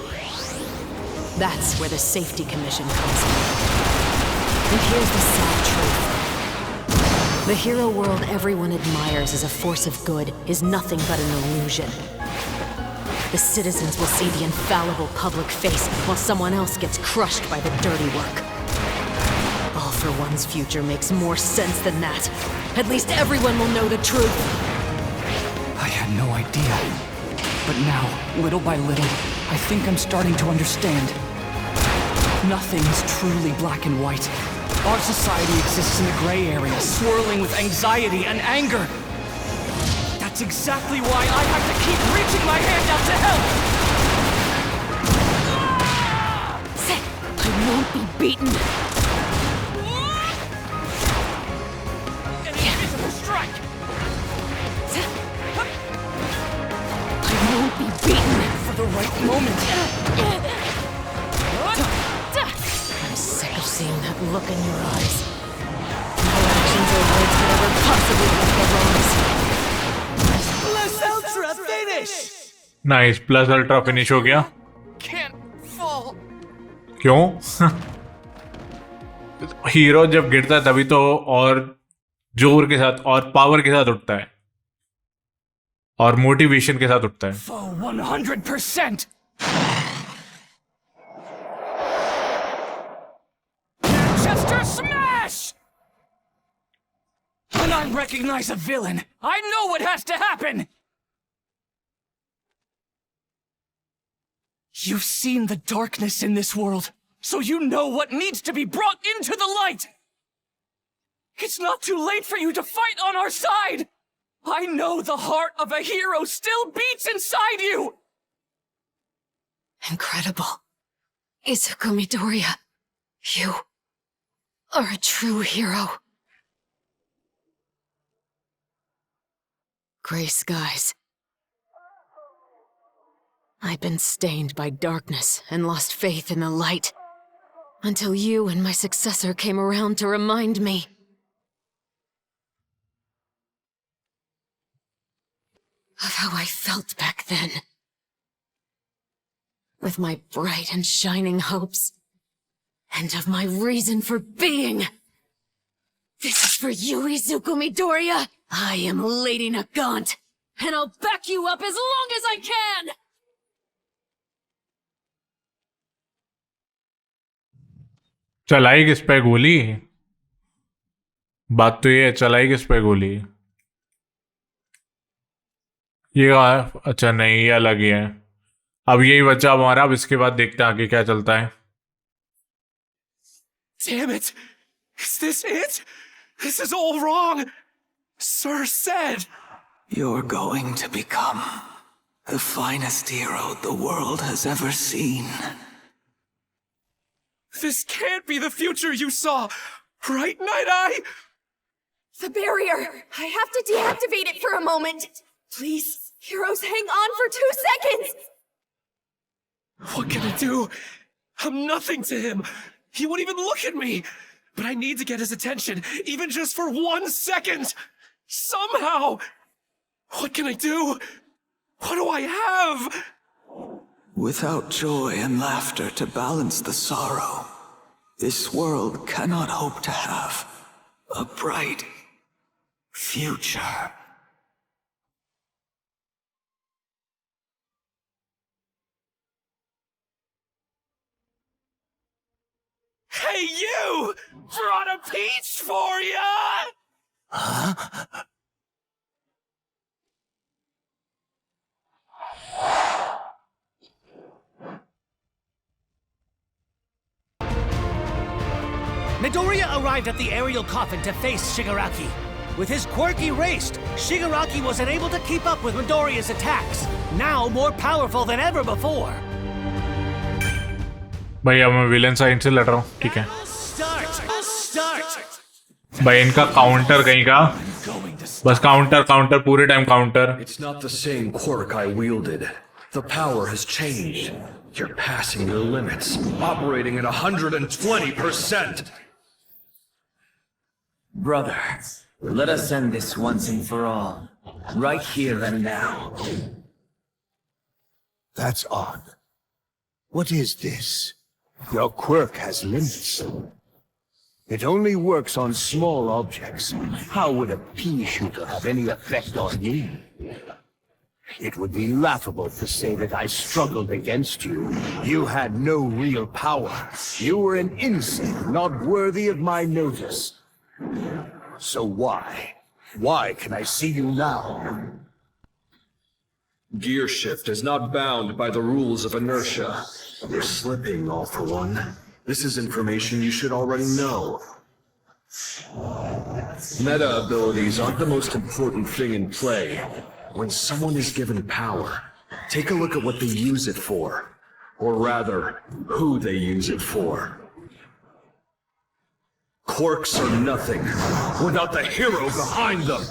S16: That's where the Safety Commission comes in. And here's the sad truth. The hero world everyone admires as a force of good is nothing but an illusion. The citizens will see the infallible public face while someone else gets crushed by the dirty work. All for One's future makes more sense than that. At least everyone will know the truth.
S5: I had no idea. But now, little by little, I think I'm starting to understand. Nothing is truly black and white. Our society exists in a gray area, swirling with anxiety and anger. That's exactly why I have to keep reaching my hand out to help!
S16: I won't be beaten.
S5: Invisible strike!
S16: I won't be beaten.
S5: For the right moment.
S16: I'm sick of seeing that look in your eyes. No actions or words could ever possibly make the wrongs.
S8: Plus Ultra finish!
S1: Nice plus ultra finish हो गया.
S5: Can't fall.
S1: क्यों? Hero जब गिरता है तभी तो और जोर के साथ और पावर के साथ उठता है और मोटिवेशन के साथ उठता है.
S5: For 100%. Manchester smash! When I recognize a villain, I know what has to happen. You've seen the darkness in this world, so you know what needs to be brought into the light. It's not too late for you to fight on our side. I know the heart of a hero still beats inside you!
S16: Incredible. Izuku Midoriya, you are a true hero. Gray skies. I've been stained by darkness and lost faith in the light, until you and my successor came around to remind me. Of how I felt back then. With my bright and shining hopes. And of my reason for being. This is for you, Izuku Midoriya! I am Lady Nagant, and I'll back you up as long as I can!
S1: चलाई किस पे गोली? बात तो ये है, चलाई किस पे गोली? ये अच्छा नहीं, ये अलग ही है. अब यही बच्चा हमारा. अब इसके बाद देखते हैं आगे क्या चलता है.
S17: Damn it! Is this it? This is all wrong! Sir said...
S14: You're going to become the finest hero the world has ever seen.
S17: This can't be the future you saw! Right, Night Eye?
S13: The barrier! I have to deactivate it for a moment! Please, heroes, hang on for 2 seconds!
S17: What can I do? I'm nothing to him! He won't even look at me! But I need to get his attention, even just for 1 second! Somehow! What can I do? What do I have?
S14: Without joy and laughter to balance the sorrow, this world cannot hope to have a bright future.
S9: Hey, you! Brought a peach for ya!
S8: Huh? Midoriya arrived at the aerial coffin to face Shigaraki. With his quirk erased, Shigaraki was unable to keep up with Midoriya's attacks, now more powerful than ever before.
S1: भाई अब मैं villain side से लड़ रहा हूँ, ठीक है भाई इनका काउंटर कहीं का बस काउंटर पूरे time counter.
S21: It's not the same quirk I wielded. The power has changed. You're passing your limits, operating at 120%.
S14: Brother, let us end this once and for all. Right here and now.
S12: That's odd. What is this? Your quirk has limits. It only works on small objects. How would a pea shooter have any effect on you? It would be laughable to say that I struggled against you. You had no real power. You were an insect not worthy of my notice. So why? Why can I see you now?
S21: Gear shift is not bound by the rules of inertia. You're slipping, All for One. This is information you should already know. Meta abilities aren't the most important thing in play. When someone is given power, take a look at what they use it for. Or rather, who they use it for. Quirks are nothing without the hero behind them.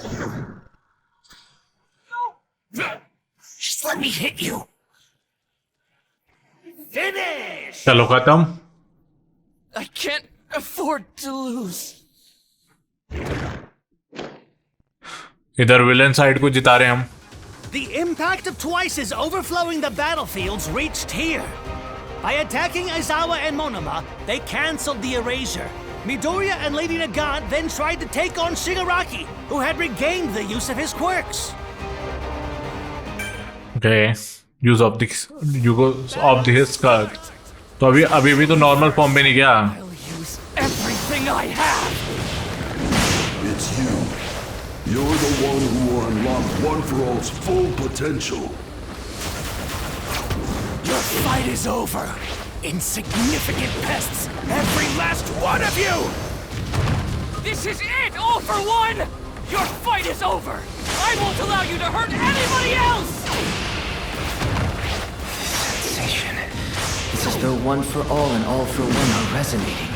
S8: Just let me hit you. Finish!
S1: चलो खत्म.
S5: I can't afford to lose.
S1: इधर villain side को जिता रहे हम.
S8: The impact of Twice's overflowing the battlefields reached here. By attacking Aizawa and Monoma, they cancelled the erasure. Midoriya and Lady Nagant then tried to take on Shigaraki, who had regained the use of his quirks.
S1: Okay, use of his quirk. तो अभी भी तो normal form में नहीं गया.
S5: Everything I have.
S22: It's you. You're the one who will unlock One for All's full potential.
S8: Your fight is over. Insignificant pests, every last one of you!
S5: This is it, All for One! Your fight is over! I won't allow you to hurt anybody else!
S14: Sensation. It's as though One for All and All for One are resonating,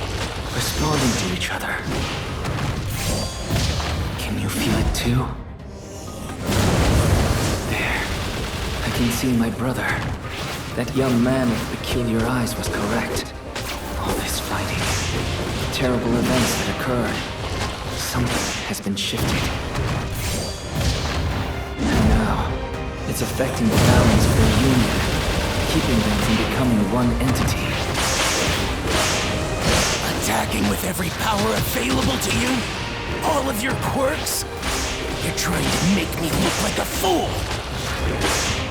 S14: responding to each other. Can you feel it too? There. I can see my brother. That young man with peculiar eyes was correct. All this fighting, the terrible events that occurred, something has been shifted. And now, it's affecting the balance of their union, keeping them from becoming one entity.
S8: Attacking with every power available to you? All of your quirks? You're trying to make me look like a fool!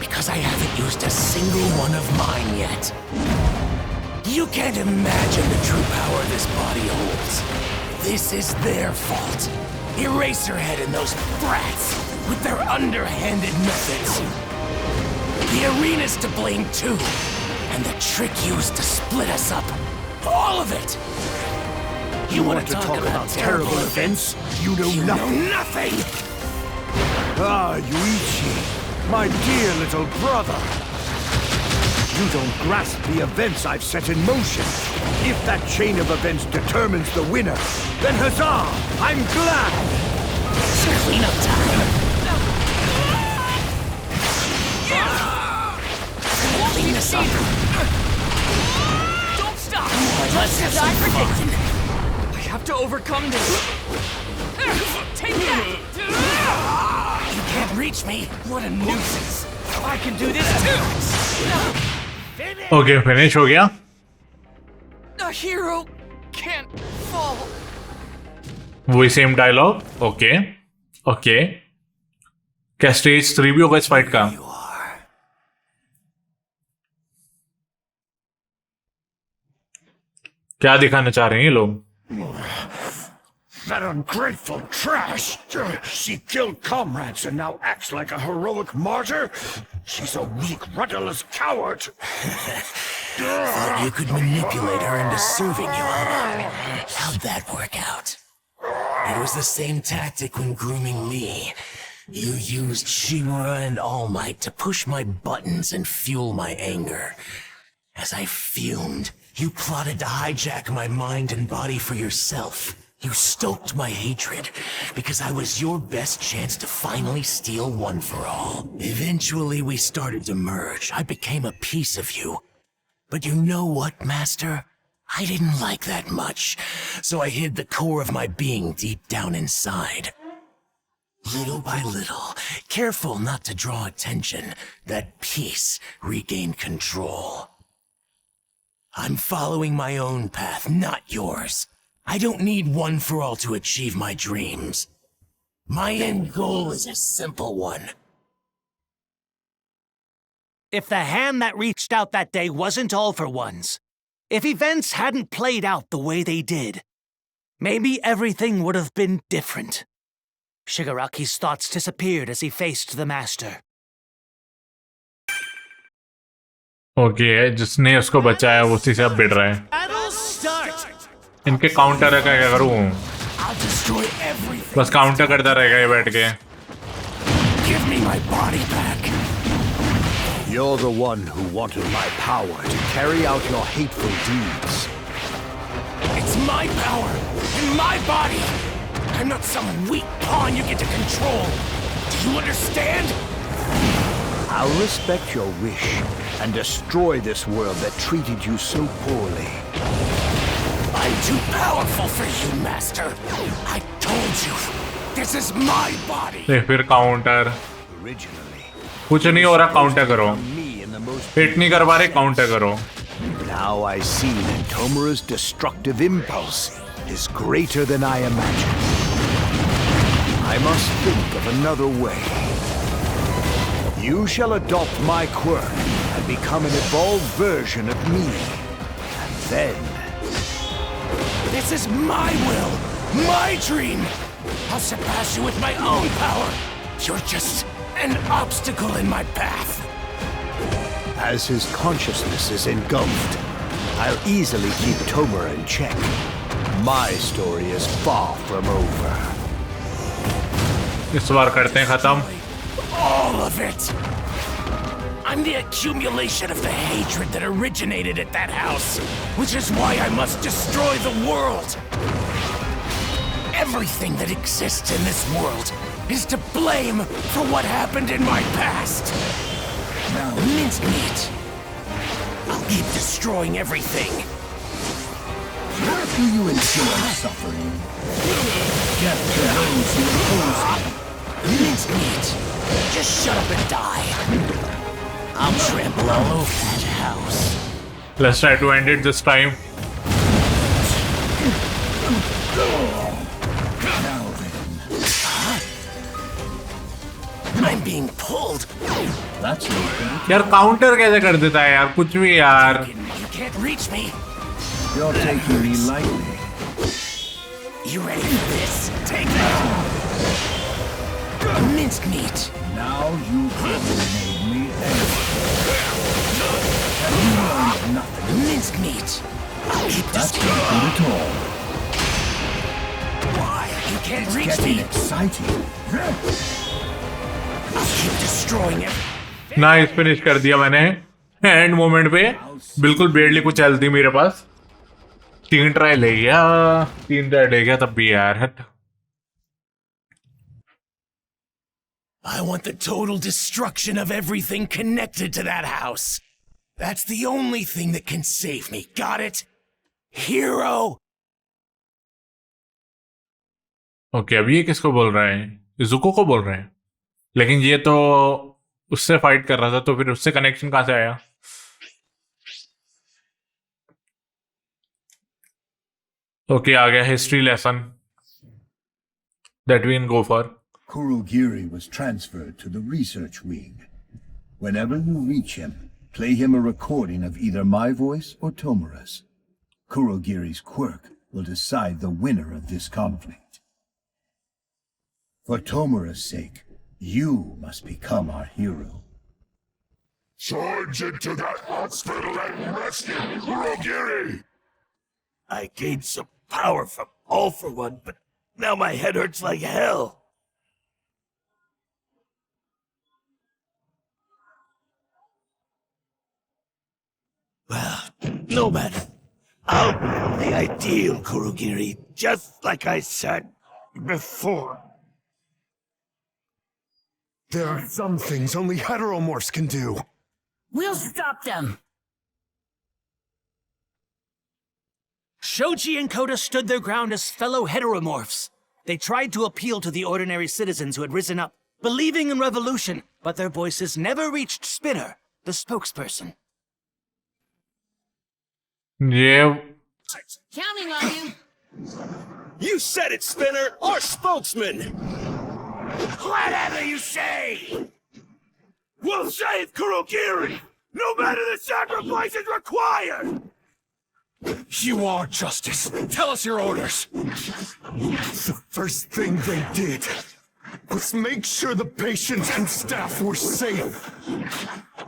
S8: Because I haven't used a single one of mine yet. You can't imagine the true power this body holds. This is their fault. Eraserhead and those brats, with their underhanded methods. The arena's to blame too. And the trick used to split us up. All of it! You want to talk about terrible events?
S12: You know nothing.
S8: Know nothing!
S12: Ah, Yuichi, my dear little brother. You don't grasp the events I've set in motion. If that chain of events determines the winner, then huzzah! I'm glad!
S8: It's cleanup time! Clean this up!
S5: Don't stop!
S8: Let's have some fun!
S5: I have to overcome this! Take that!
S8: You can't reach me! What a nuisance!
S5: I can do this too!
S1: Okay, finish हो गया.
S5: A hero can't fall.
S1: वही same dialogue. Okay okay. क्या stage 3 भी होगा इस fight का? क्या दिखाना चाह रहे हैं ये लोग?
S20: That ungrateful trash! She killed comrades and now acts like a heroic martyr? She's a weak, rudderless coward!
S2: Thought you could manipulate her into serving you, huh? How'd that work out? It was the same tactic when grooming me. You used Shimura and All Might to push my buttons and fuel my anger. As I fumed, you plotted to hijack my mind and body for yourself. You stoked my hatred, because I was your best chance to finally steal One for All. Eventually, we started to merge. I became a piece of you. But you know what, Master? I didn't like that much, so I hid the core of my being deep down inside. Little by little, careful not to draw attention, that piece regained control. I'm following my own path, not yours. I don't need One for All to achieve my dreams. My end goal is a simple one.
S8: If the hand that reached out that day wasn't All for One's, if events hadn't played out the way they did, maybe everything would have been different. Shigaraki's thoughts disappeared as he faced the Master.
S1: Okay, जिसने उसको बचाया उसी से अब भिड़ रहा है।
S8: Battle start!
S1: इनके काउंटर का क्या करूं? बस काउंटर करता रहेगा ये बैठ के।
S2: Give me my body back.
S3: You're the one who wanted my power to carry out your hateful deeds.
S2: It's my power and my body. I'm not some weak pawn you get to control. Do you understand?
S3: I'll respect your wish and destroy this world that treated you so poorly.
S2: I'm too powerful for you, Master. I told you, this is my body.
S1: फिर counter. कुछ नहीं हो रहा, counter करो। Hit नहीं कर पा रहे, काउंटर करो।
S3: Now I see that Tomura's destructive impulse is greater than I imagined. I must think of another way. You shall adopt my quirk and become an evolved version of me. And then...
S2: This is my will, my dream. I'll surpass you with my own power. You're just an obstacle in my path.
S3: As his consciousness is engulfed, I'll easily keep Tomura in check. My story is far from over.
S1: इस बार करते हैं खत्म।
S2: All of it. I'm the accumulation of the hatred that originated at that house, which is why I must destroy the world. Everything that exists in this world is to blame for what happened in my past. Now, mincemeat. I'll keep destroying everything.
S12: Do you enjoy suffering? Death to those who oppose me.
S2: Mincemeat. Just shut up and die. I'll trample all over that house.
S1: Let's try to end it this time.
S12: Now then.
S2: I'm being pulled.
S12: That's no good.
S1: यार counter कैसे कर देता है यार? कुछ भी यार।
S2: You can't reach me.
S12: You're taking me lightly.
S2: You ready for this? Take that. Minced meat.
S12: Now you've really made me angry. Have you learned nothing?
S2: Minced meat. I'll keep
S12: That's not good at all.
S2: Why? You can't
S12: It's
S2: reach
S12: getting
S2: me.
S12: exciting.
S2: I'll keep destroying it.
S1: Nice, finish कर दिया मैंने end moment पे। बिल्कुल badly कुछ health थी मेरे पास। 3 try ले गया, 3 ट्राई ले गया तब भी यार। हट।
S2: I want the total destruction of everything connected to that house. That's the only thing that can save me. Got it? Hero?
S1: Okay, अब ये किसको बोल रहा है? इजुको को बोल रहा है। लेकिन ये तो उससे फाइट कर रहा था, तो फिर उससे कनेक्शन कहां से आया? ओके, आ गया history lesson that we can go for.
S12: Kurogiri was transferred to the research wing. Whenever you reach him, play him a recording of either my voice or Tomura's. Kurogiri's quirk will decide the winner of this conflict. For Tomura's sake, you must become our hero.
S22: Charge into that hospital and rescue Kurogiri!
S2: I gained some power from All for One, but now my head hurts like hell. Well, no matter. I'll be the ideal Kurogiri, just like I said before.
S11: There are some things only heteromorphs can do.
S8: We'll stop them! Shoji and Koda stood their ground as fellow heteromorphs. They tried to appeal to the ordinary citizens who had risen up, believing in revolution, but their voices never reached Spinner, the spokesperson.
S1: Yeah.
S8: Counting on you.
S2: You said it, Spinner, our spokesman!
S8: Whatever you say!
S2: We'll save Kurogiri, no matter the sacrifices required!
S11: You are justice. Tell us your orders. The first thing they did was make sure the patients and staff were safe.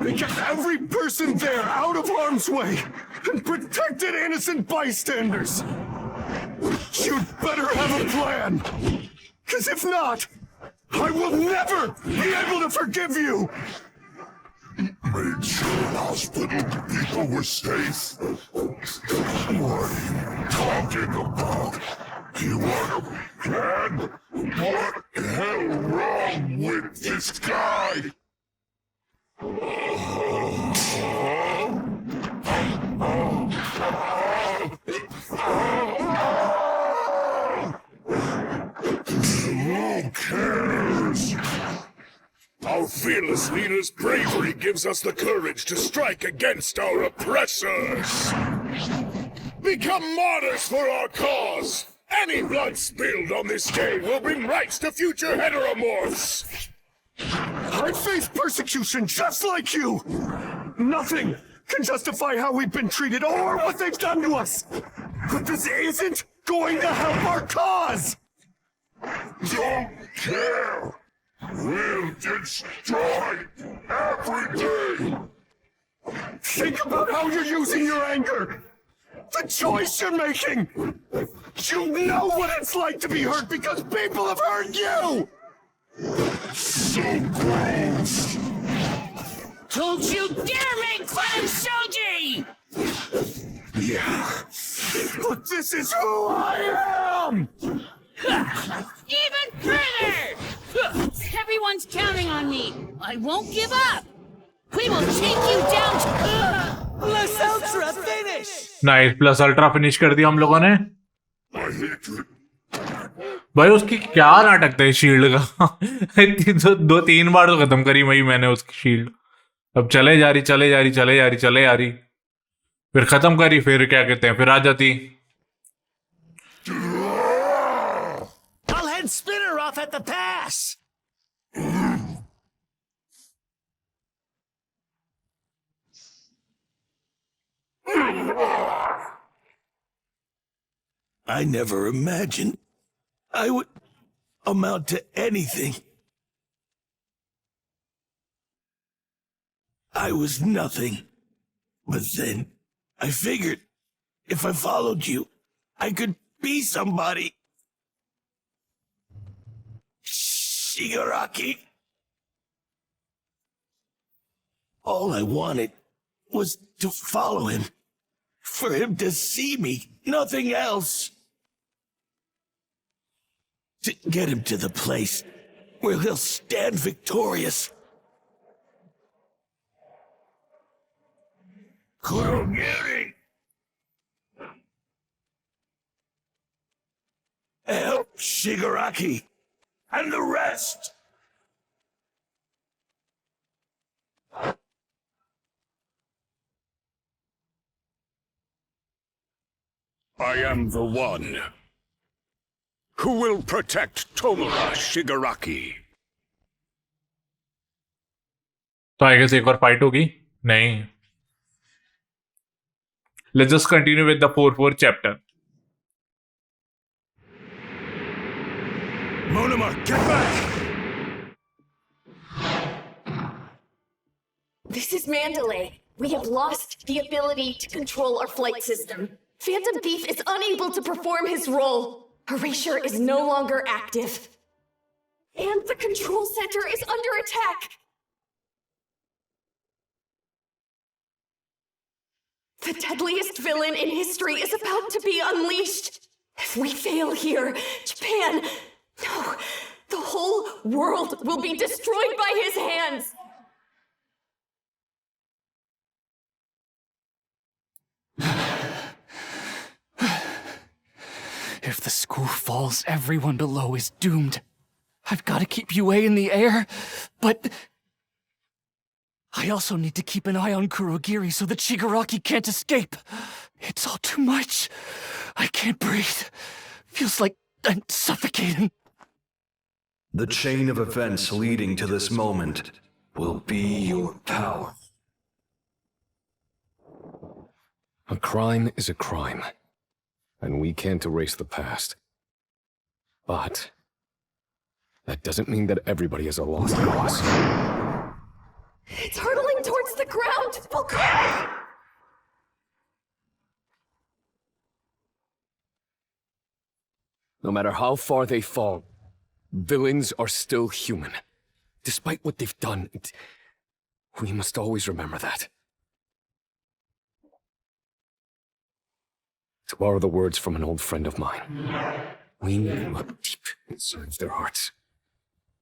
S11: They kept every person there out of harm's way and protected innocent bystanders. You'd better have a plan. Because if not, I will never be able to forgive you.
S22: Made sure hospital people were safe? What are you talking about? You want a plan? What the hell wrong with this guy? Who cares? Our fearless leader's bravery gives us the courage to strike against our oppressors. Become martyrs for our cause. Any blood spilled on this day will bring rights to future heteromorphs.
S11: I face persecution just like you. Nothing can justify how we've been treated or what they've done to us. But this isn't going to help our cause.
S22: Don't care. We'll destroy everything!
S11: Think about how you're using your anger! The choice you're making! You know what it's like to be hurt because people have hurt you!
S22: So gross!
S8: Don't you dare make fun of Shoji!
S11: Yeah, but this is who I am!
S8: Even further! Everyone's counting on me. I won't give up. We will take you down to...
S2: Plus Ultra finish!
S1: Nice plus ultra finish कर दिया हम लोगों ने भाई उसकी क्या नाटक था शील्ड का दो तीन बार तो खत्म करी वही मैंने उसकी शील्ड अब चले जा रही फिर खत्म करी फिर क्या कहते हैं फिर आ जाती
S2: I'll head Spinner off at the pass! I never imagined I would amount to anything. I was nothing. But then I figured if I followed you, I could be somebody. Shigaraki. All I wanted was to follow him. For him to see me, nothing else. To get him to the place where he'll stand victorious. Kurogiri! Help Shigaraki and the rest!
S22: I am the one who will protect Tomura Shigaraki.
S1: तो I guess एक और fight होगी नहीं let's just continue with the 4-4 chapter.
S3: Monoma, get back!
S10: This is Mandalay. We have lost the ability to control our flight system. Phantom Thief is unable to perform his role. Erasure is no longer active. And the control center is under attack. The deadliest villain in history is about to be unleashed. If we fail here, Japan, no, the whole world will be destroyed by his hands.
S5: If the school falls, everyone below is doomed. I've got to keep UA in the air, but I also need to keep an eye on Kurogiri so that Shigaraki can't escape. It's all too much. I can't breathe. Feels like I'm suffocating.
S21: The chain of events leading to this moment will be your power.
S15: A crime is a crime, and we can't erase the past. But that doesn't mean that everybody is a lost cause.
S10: It's hurtling towards the ground! Volcano!
S15: No matter how far they fall, villains are still human. Despite what they've done, we must always remember that. To borrow the words from an old friend of mine, we need to look deep inside their hearts.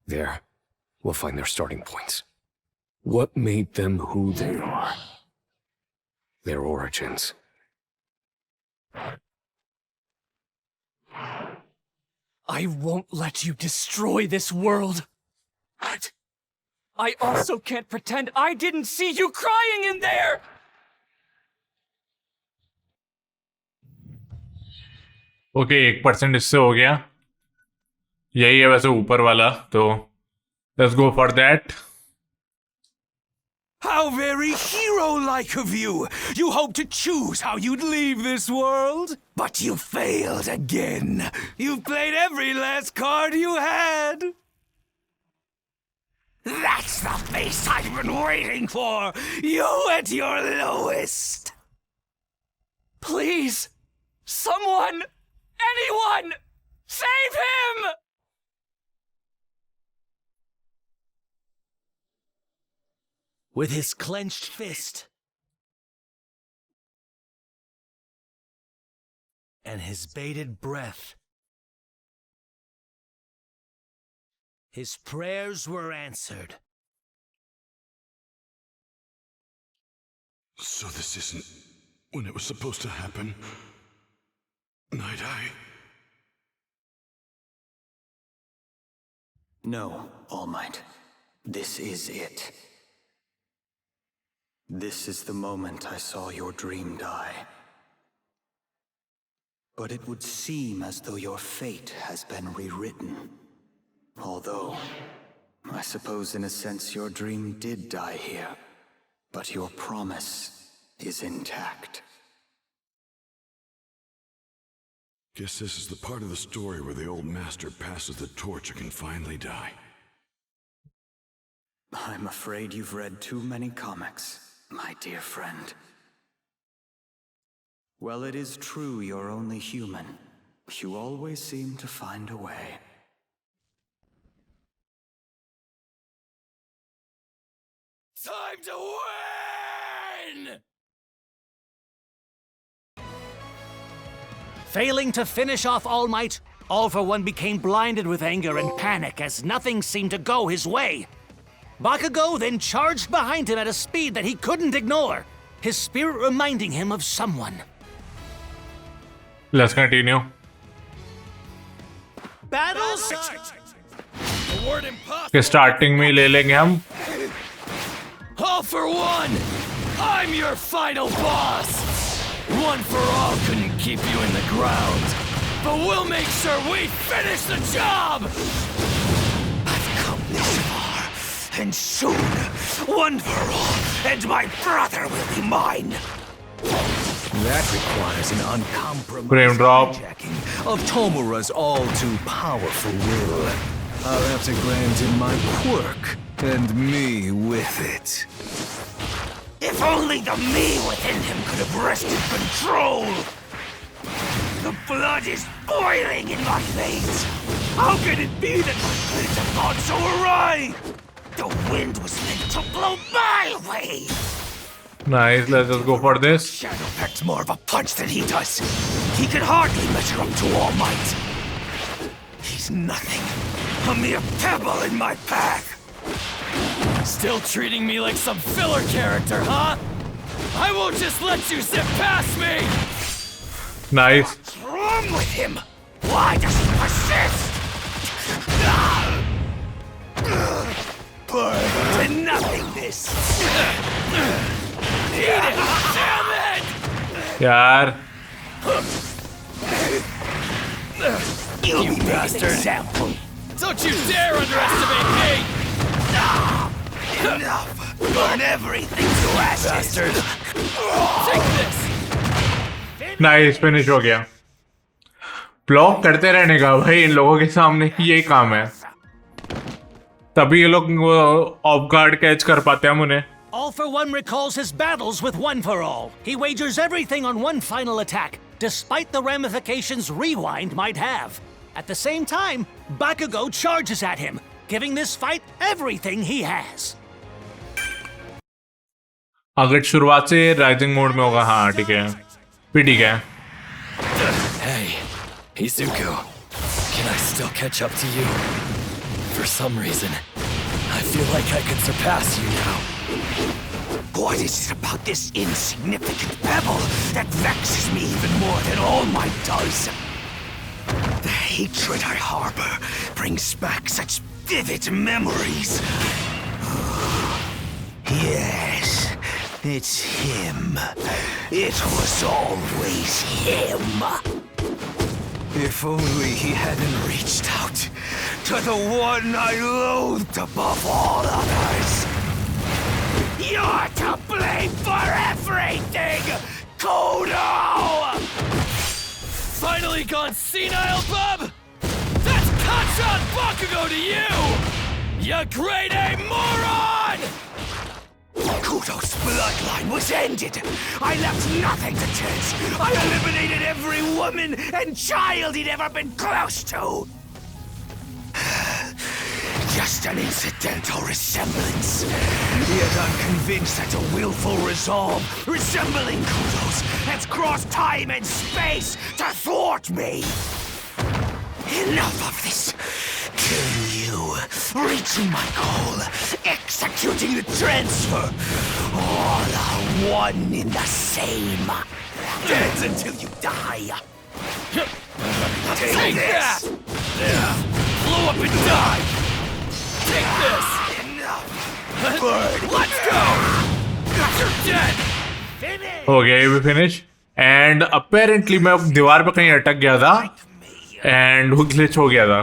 S15: There, we'll find their starting points. What made them who they are? Their origins.
S5: I won't let you destroy this world. But I also can't pretend I didn't see you crying in there!
S1: Okay 1% इससे हो गया. यही है वैसे ऊपर वाला, तो let's go for that.
S18: How very hero-like of you! You hoped to choose how you'd leave this world, but you failed again. You've played every last card you had. That's the face I've been waiting for! You at your lowest!
S5: Please! Someone! Anyone! Save him!
S8: With his clenched fist and his bated breath, his prayers were answered.
S22: So this isn't when it was supposed to happen? Night Eye?
S23: No, All Might. This is it. This is the moment I saw your dream die. But it would seem as though your fate has been rewritten. Although, I suppose in a sense your dream did die here. But your promise is intact.
S22: Guess this is the part of the story where the old master passes the torch and can finally die.
S23: I'm afraid you've read too many comics, my dear friend. Well, it is true you're only human. You always seem to find a way.
S9: Time to win!
S8: Failing to finish off All Might, All for One became blinded with anger and panic as nothing seemed to go his way. Bakugo then charged behind him at a speed that he couldn't ignore, his spirit reminding him of someone.
S1: Let's continue.
S8: Battle start!
S1: के starting में ले लेंगे हम.
S9: All for One! I'm your final boss! One for All couldn't keep you in the ground, but we'll make sure we finish the job!
S18: I've come this far, and soon, One for All and my brother will be mine. That requires an uncompromised
S1: Frame drop.
S18: hijacking of Tomura's all too powerful will. I'll have to grant him my quirk, and me with it.
S2: If only the me within him could have wrested control! The blood is boiling in my veins! How could it be that my plans have gone so awry? The wind was meant to blow my way!
S1: Nice, let's just go for this.
S2: Shadow packs more of a punch than he does. He could hardly measure up to All Might. He's nothing. A mere pebble in my path.
S9: Still treating me like some filler character, huh? I won't just let you zip past me!
S1: Nice.
S2: What's wrong with him? Why does he persist? Burn to nothingness.
S9: Eat it! Damn it!
S1: यार
S2: You bastard!
S9: Don't you dare underestimate me!
S2: Enough! Burn everything to ashes!
S9: Bastard! Take this!
S1: Nice finish हो गया block करते रहने का भाई इन लोगों के सामने यही काम है तभी ये लोग ऑफ गार्ड कैच कर पाते हैं हम उन्हें
S8: All for One recalls his battles with One for All. He wagers everything on one final attack, despite the ramifications Rewind might have. At the same time, Bakugo charges at him, giving this fight everything he has.
S1: अगर शुरुआत से rising mode में होगा हाँ ठीक है फिर ठीक है
S9: Hey, Izuku. Can I still catch up to you? For some reason, I feel like I can surpass you now.
S2: What is it about this insignificant pebble that vexes me even more than All Might does? The hatred I harbor brings back such vivid memories. Yes, it's him. It was always him.
S18: If only he hadn't
S2: Reached out to the one I loathed above all others. You're to blame for everything, Kodo!
S9: Finally gone senile, bub? That's Kachan Bakugo to you! You grade A moron!
S2: Kudo's bloodline was ended. I left nothing to chance. I eliminated every woman and child he'd ever been close to. Just an incidental resemblance. Yet I'm convinced that a willful resolve resembling Kudo's has crossed time and space to thwart me. Enough of this. Killing you, reaching my goal, executing the transfer, all are one in the same. Dance until you die.
S9: Take that! Blow up and die! Take this!
S2: Enough! Bird!
S9: Let's go! You're dead!
S1: हो गया ये भी finish and apparently मैं दीवार पे कहीं अटक गया था एंड वो ग्लिच हो गया था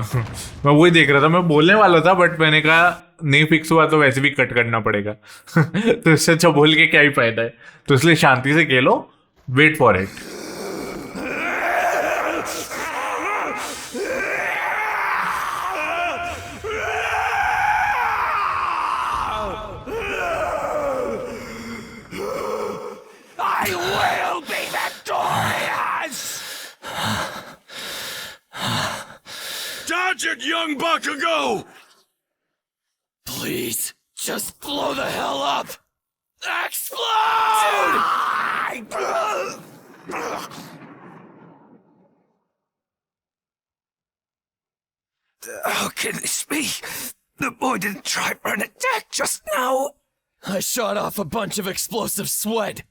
S1: मैं वही देख रहा था मैं बोलने वाला था बट मैंने कहा नहीं फिक्स हुआ तो वैसे भी कट करना पड़ेगा तो इससे अच्छा बोल के क्या ही फायदा है तो इसलिए शांति से खेलो wait for it
S2: I will be victorious!
S22: Dodge it, young Bakugo!
S9: Please, just blow the hell up! Explode!
S2: How can this be? The boy didn't try for an attack just now.
S9: I shot off a bunch of explosive sweat,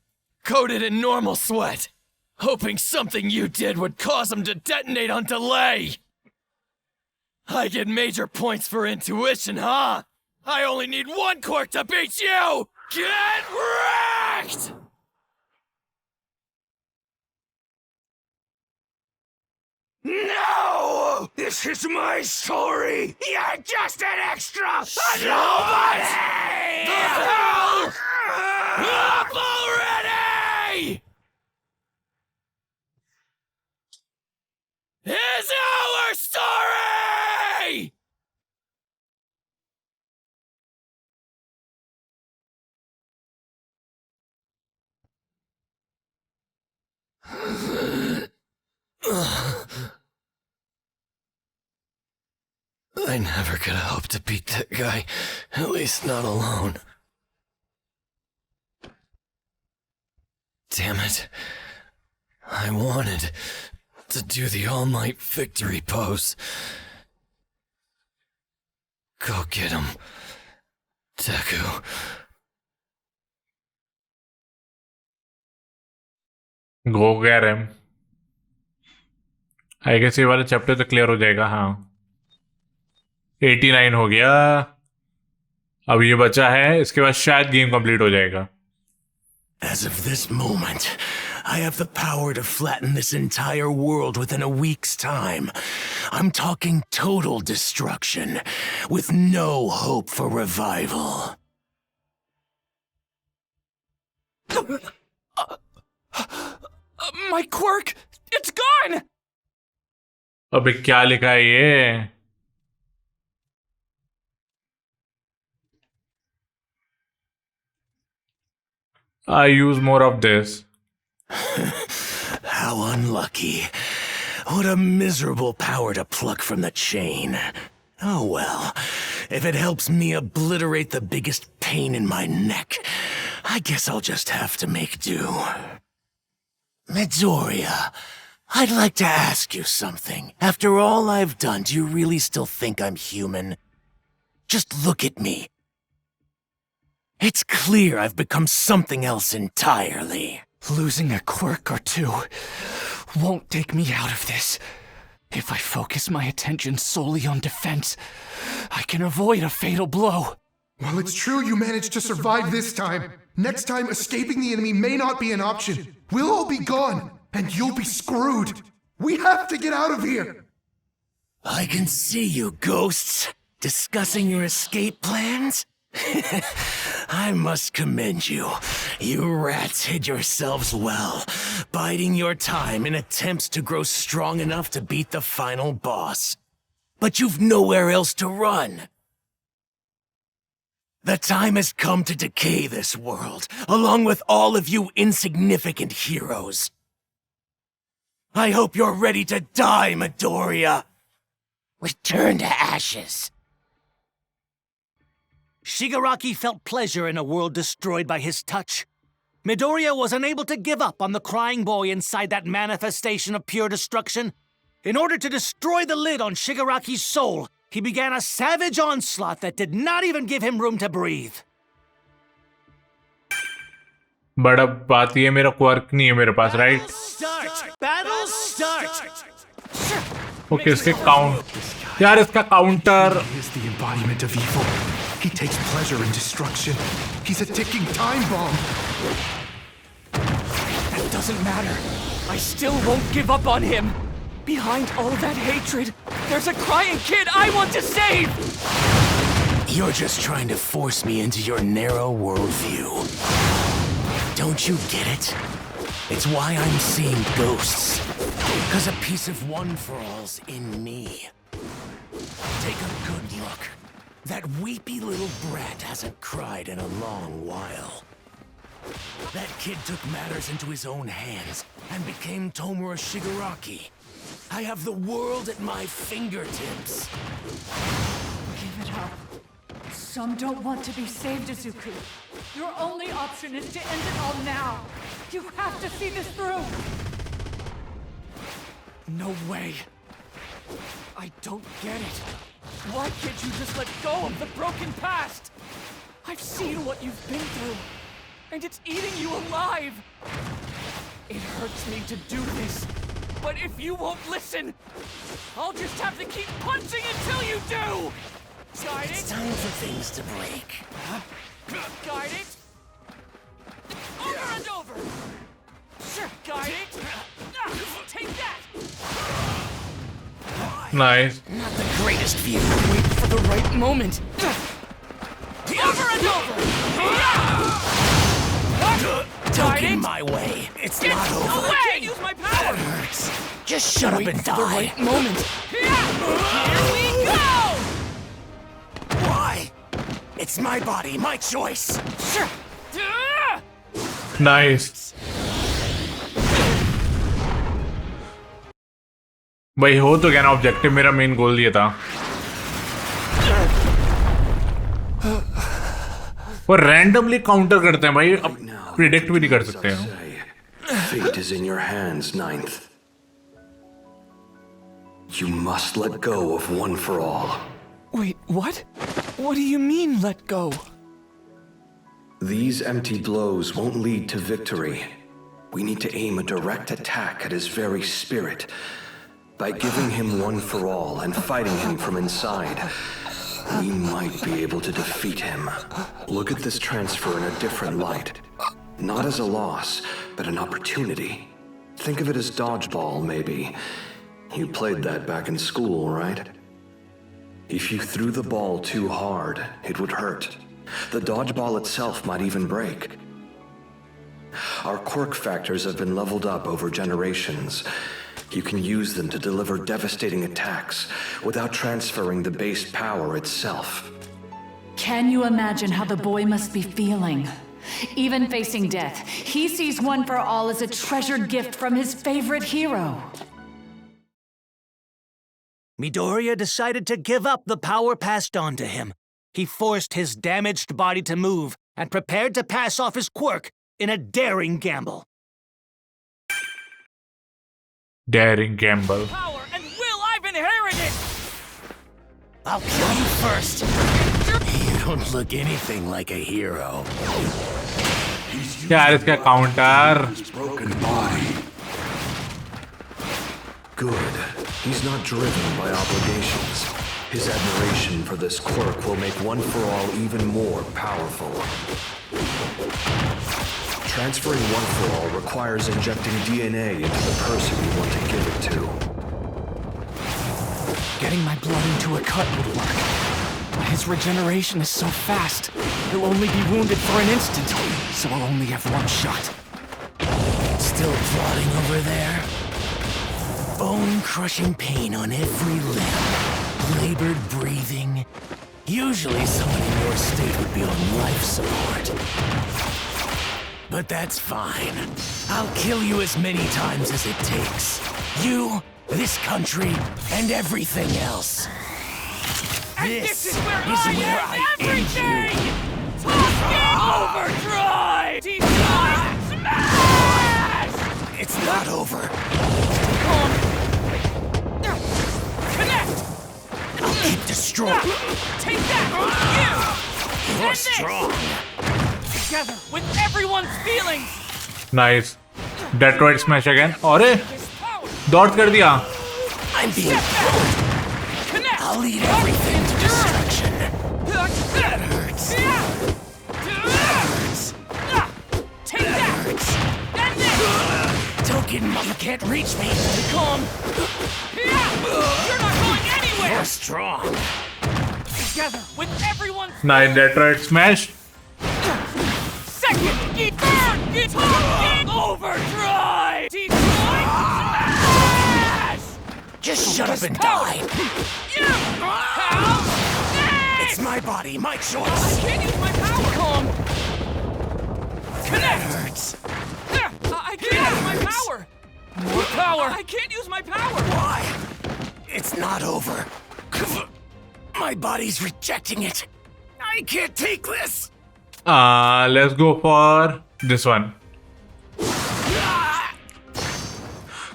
S9: coated in normal sweat, hoping something you did would cause him to detonate on delay. I get major points for intuition, huh? I only need one quirk to beat you! Get wrecked!
S2: No! This is my story! You're just an extra! A nobody!
S9: The hell? Up already! I never could have hoped to beat that guy, at least not alone. Damn it. I wanted to do the All Might victory pose. Go get him, Deku.
S1: Go get him. I guess ये वाला chapter तो clear हो जाएगा. हाँ 89 हो गया. अब ये बचा है, इसके बाद शायद गेम कंप्लीट हो जाएगा.
S18: As of this moment, I have the power to flatten this entire world within a week's time. I'm talking total destruction, with no hope for revival.
S5: My quirk! It's gone!
S1: अबे क्या लिखा है ये? I use more of this.
S18: How unlucky. What a miserable power to pluck from the chain. Oh well, if it helps me obliterate the biggest pain in my neck, I guess I'll just have to make do. Midoriya, I'd like to ask you something. After all I've done, do you really still think I'm human? Just look at me. It's clear I've become something else entirely.
S5: Losing a quirk or two won't take me out of this. If I focus my attention solely on defense, I can avoid a fatal blow.
S6: Well, it's true you managed to survive this time. Next time, escaping the enemy may not be an option. We'll all be gone, and you'll be screwed. We have to get out of here.
S18: I can see you, ghosts. Discussing your escape plans? I must commend you. You rats hid yourselves well, biding your time in attempts to grow strong enough to beat the final boss. But you've nowhere else to run. The time has come to decay this world, along with all of you insignificant heroes. I hope you're ready to die, Midoriya. Return to ashes.
S8: Shigaraki felt pleasure in a world destroyed by his touch. Midoriya was unable to give up on the crying boy inside that manifestation of pure destruction. In order to destroy the lid on Shigaraki's soul, he began a savage onslaught that did not even give him room to breathe.
S1: But अब बात ये मेरा quirk नहीं है मेरे पास, right?
S8: Battle start.
S1: Okay, इसके count यार, इसका counter.
S6: He is the embodiment of evil. He takes pleasure in destruction. He's a ticking time bomb.
S5: That doesn't matter. I still won't give up on him. Behind all that hatred, there's a crying kid I want to save!
S18: You're just trying to force me into your narrow worldview. Don't you get it? It's why I'm seeing ghosts. Because a piece of one-for-all's in me. Take a good look. That weepy little brat hasn't cried in a long while. That kid took matters into his own hands and became Tomura Shigaraki. I have the world at my fingertips.
S7: Give it up. Some don't want to be saved, Izuku. Your only option is to end it all now. You have to see this through.
S5: No way. I don't get it. Why can't you just let go of the broken past? I've seen what you've been through, and it's eating you alive. It hurts me to do this, but if you won't listen, I'll just have to keep punching until you do! Guide it?
S18: It's time for things to break.
S5: Guide it? Over and over! Sure, guide it! Take that!
S1: Nice.
S18: Not the greatest view.
S5: Wait for the right moment. Over and over!
S18: Don't get in my way. It's not over.
S5: I can't use my power!
S18: That hurts. Just shut up and
S5: Wait for the
S18: die.
S5: right moment. Here we go!
S18: Why? It's my body, my choice.
S5: Sure.
S1: Nice. भाई हो तो क्या ना objective, मेरा main goal ये था। वो randomly counter करते हैं भाई, अब प्रिडिक्ट भी नहीं कर सकते हैं।
S21: Fate is in your hands, Ninth. You must let go of one for all.
S5: Wait, what? What do you mean, let go?
S21: These empty blows won't lead to victory. We need to aim a direct attack at his very spirit. By giving him one for all and fighting him from inside, we might be able to defeat him. Look at this transfer in a different light. Not as a loss, but an opportunity. Think of it as dodgeball, maybe. You played that back in school, right? If you threw the ball too hard, it would hurt. The dodgeball itself might even break. Our quirk factors have been leveled up over generations. You can use them to deliver devastating attacks without transferring the base power itself.
S7: Can you imagine how the boy must be feeling? Even facing death, he sees One for All as a treasured gift from his favorite hero.
S8: Midoriya decided to give up the power passed on to him. He forced his damaged body to move and prepared to pass off his quirk in a daring gamble.
S1: Daring gamble.
S9: Power and will I've inherited!
S8: I'll kill you first.
S2: You don't look anything like a hero.
S1: यार इसका counter.
S21: Broken body. Good. He's not driven by obligations. His admiration for this quirk will make One for All even more powerful. Transferring One for All requires injecting DNA into the person you want to give it to.
S5: Getting my blood into a cut would work. But his regeneration is so fast. He'll only be wounded for an instant, so I'll only have one shot.
S2: Still plotting over there? Bone-crushing pain on every limb. Labored breathing. Usually someone in your state would be on life support. But that's fine. I'll kill you as many times as it takes. You, this country, and everything else. This is where I end you.
S9: Overdrive!
S2: Smash! It's not over.
S9: Connect!
S2: I'll keep destroying.
S9: Take that! You!
S2: You're strong.
S9: Together with everyone's feelings!
S1: Nice. Detroit smash again. अरे dodge कर दिया.
S2: I'm being pulled. I'll lead everything to destruction. That hurts.
S9: Take that! And this!
S2: Token, you can't reach me.
S9: Calm. You're not going anywhere!
S2: You're strong.
S9: Together with everyone's
S1: Nice Detroit smash.
S9: second guitar overdrive! Smash!
S2: Just shut up and die. It's my body, my choice.
S9: I can't use my power. Calm. Connect.
S2: That hurts.
S9: I can't use my power. More power. I can't use my power.
S2: Why? It's not over. My body's rejecting it. I can't take this.
S1: Let's go for this one.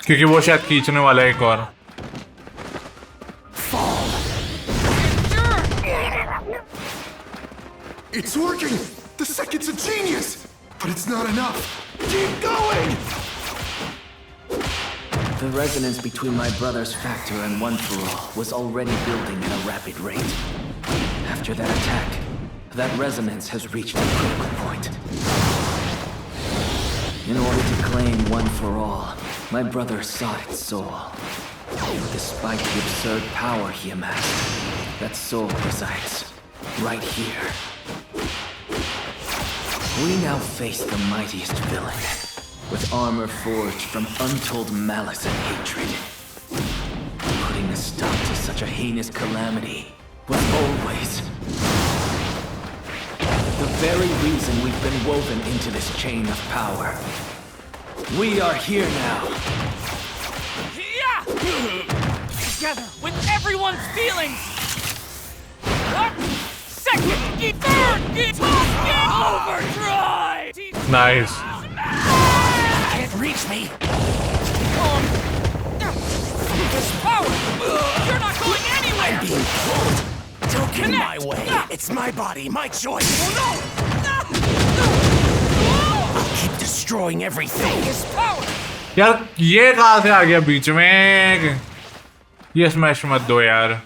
S1: क्योंकि वो शायद खींचने वाला है एक और.
S6: It's working! The second's a genius! But it's not enough! Keep going!
S4: The resonance between my brother's factor and One for All was already building at a rapid rate. After that attack, that resonance has reached a critical point. In order to claim One for All, my brother sought its soul. Despite the absurd power he amassed, that soul resides right here. We now face the mightiest villain, with armor forged from untold malice and hatred. Putting a stop to such a heinous calamity was always the very reason we've been woven into this chain of power. We are here now.
S8: together with everyone's feelings. Second, overdrive.
S1: Nice.
S8: Can't reach me. This power. You're not going anywhere.
S9: I'm being pulled. Don't get in my way. It's my body, my choice.
S8: Oh
S9: I'll keep destroying everything.
S8: His power.
S1: यार ये कहाँ से आ गया बीच में? ये smash मत दो यार.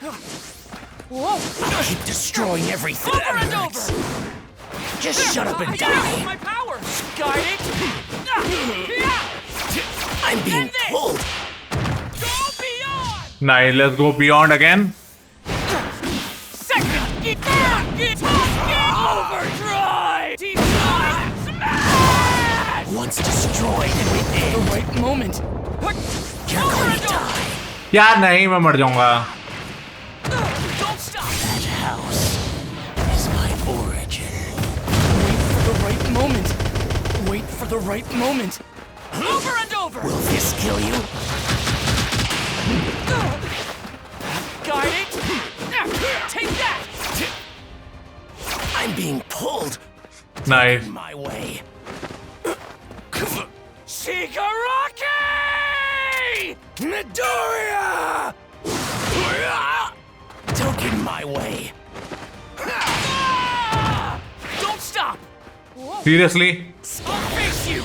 S8: Whoa.
S9: I'll keep destroying everything.
S8: Over and over.
S9: Just shut up and die.
S8: My powers. Guide it.
S9: I'm being pulled.
S8: Go beyond.
S1: Nice, let's go beyond again.
S8: Second, overdrive. Smash.
S9: Once destroyed and within.
S8: The right moment.
S9: You're going to die.
S1: यार नहीं, मैं मर जाऊंगा.
S8: Don't stop.
S9: That house is my origin.
S8: Wait for the right moment. Wait for the right moment. Over and over.
S9: Will this kill you?
S8: Guide it. Take that.
S9: I'm being pulled.
S1: Nice.
S9: My way.
S8: Shigaraki!
S9: Midoriya! Don't get in my way.
S8: Don't stop.
S1: Seriously?
S8: I'll face you.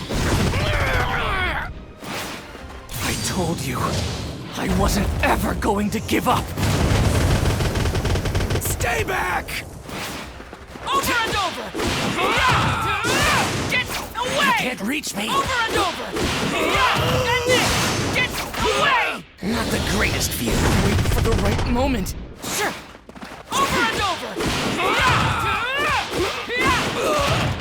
S5: I told you, I wasn't ever going to give up.
S9: Stay back!
S8: Over and over. Get away.
S9: You can't reach me.
S8: Over and over. And this. Get away.
S9: Not the greatest view.
S8: Wait for the right moment. Sure. Over and over.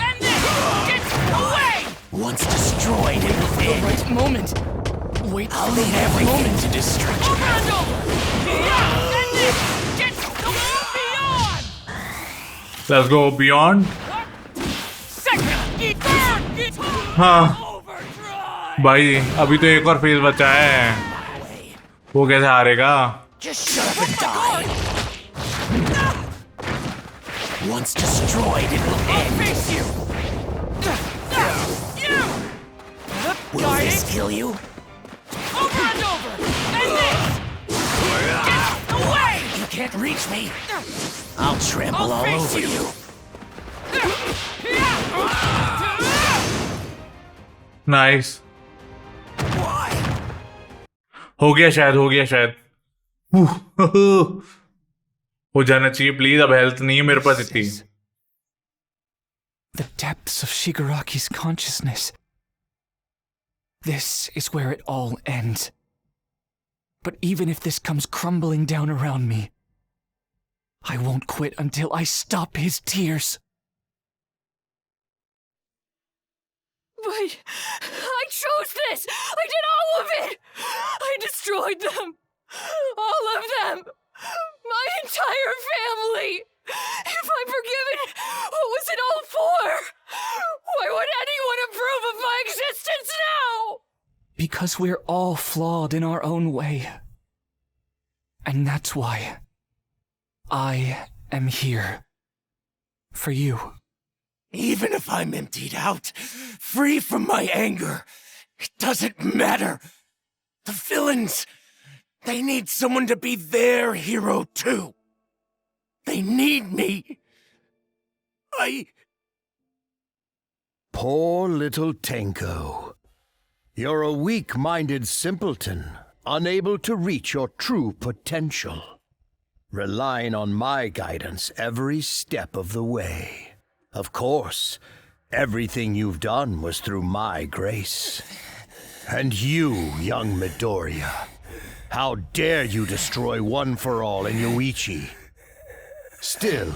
S8: And this. Get away.
S9: Once destroyed and
S8: The
S9: within.
S8: right moment. Wait
S9: I'll
S8: for the
S9: lead
S8: right
S9: everything
S8: moment.
S9: to destruction.
S8: Over and over. And this. Get beyond.
S1: Let's go beyond.
S8: Second.
S1: हाँ भाई, अभी तो एक और phase बचा है. वो कैसे हारेगा?
S9: Just shut up and die. Once destroyed, it will end.
S8: Face you.
S9: Will this kill you?
S8: Over and over. And this. Get away.
S9: You can't reach me. I'll trample all
S8: face
S9: over you.
S1: Nice.
S9: Why?
S1: हो गया शायद. हो जाना चाहिए please. अब health नहीं है मेरे पास इतनी.
S5: The depths of Shigaraki's consciousness. This is where it all ends. But even if this comes crumbling down around me, I won't quit until I stop his tears.
S7: But I chose this! I did all of it! I destroyed them! All of them! My entire family! If I'm forgiven, what was it all for? Why would anyone approve of my existence now?
S5: Because we're all flawed in our own way. And that's why I am here. For you.
S9: Even if I'm emptied out, free from my anger, it doesn't matter. The villains, they need someone to be their hero too. They need me.
S3: Poor little Tenko. You're a weak-minded simpleton, unable to reach your true potential, relying on my guidance every step of the way. Of course, everything you've done was through my grace. And you, young Midoriya, how dare you destroy One for All in Yoichi? Still,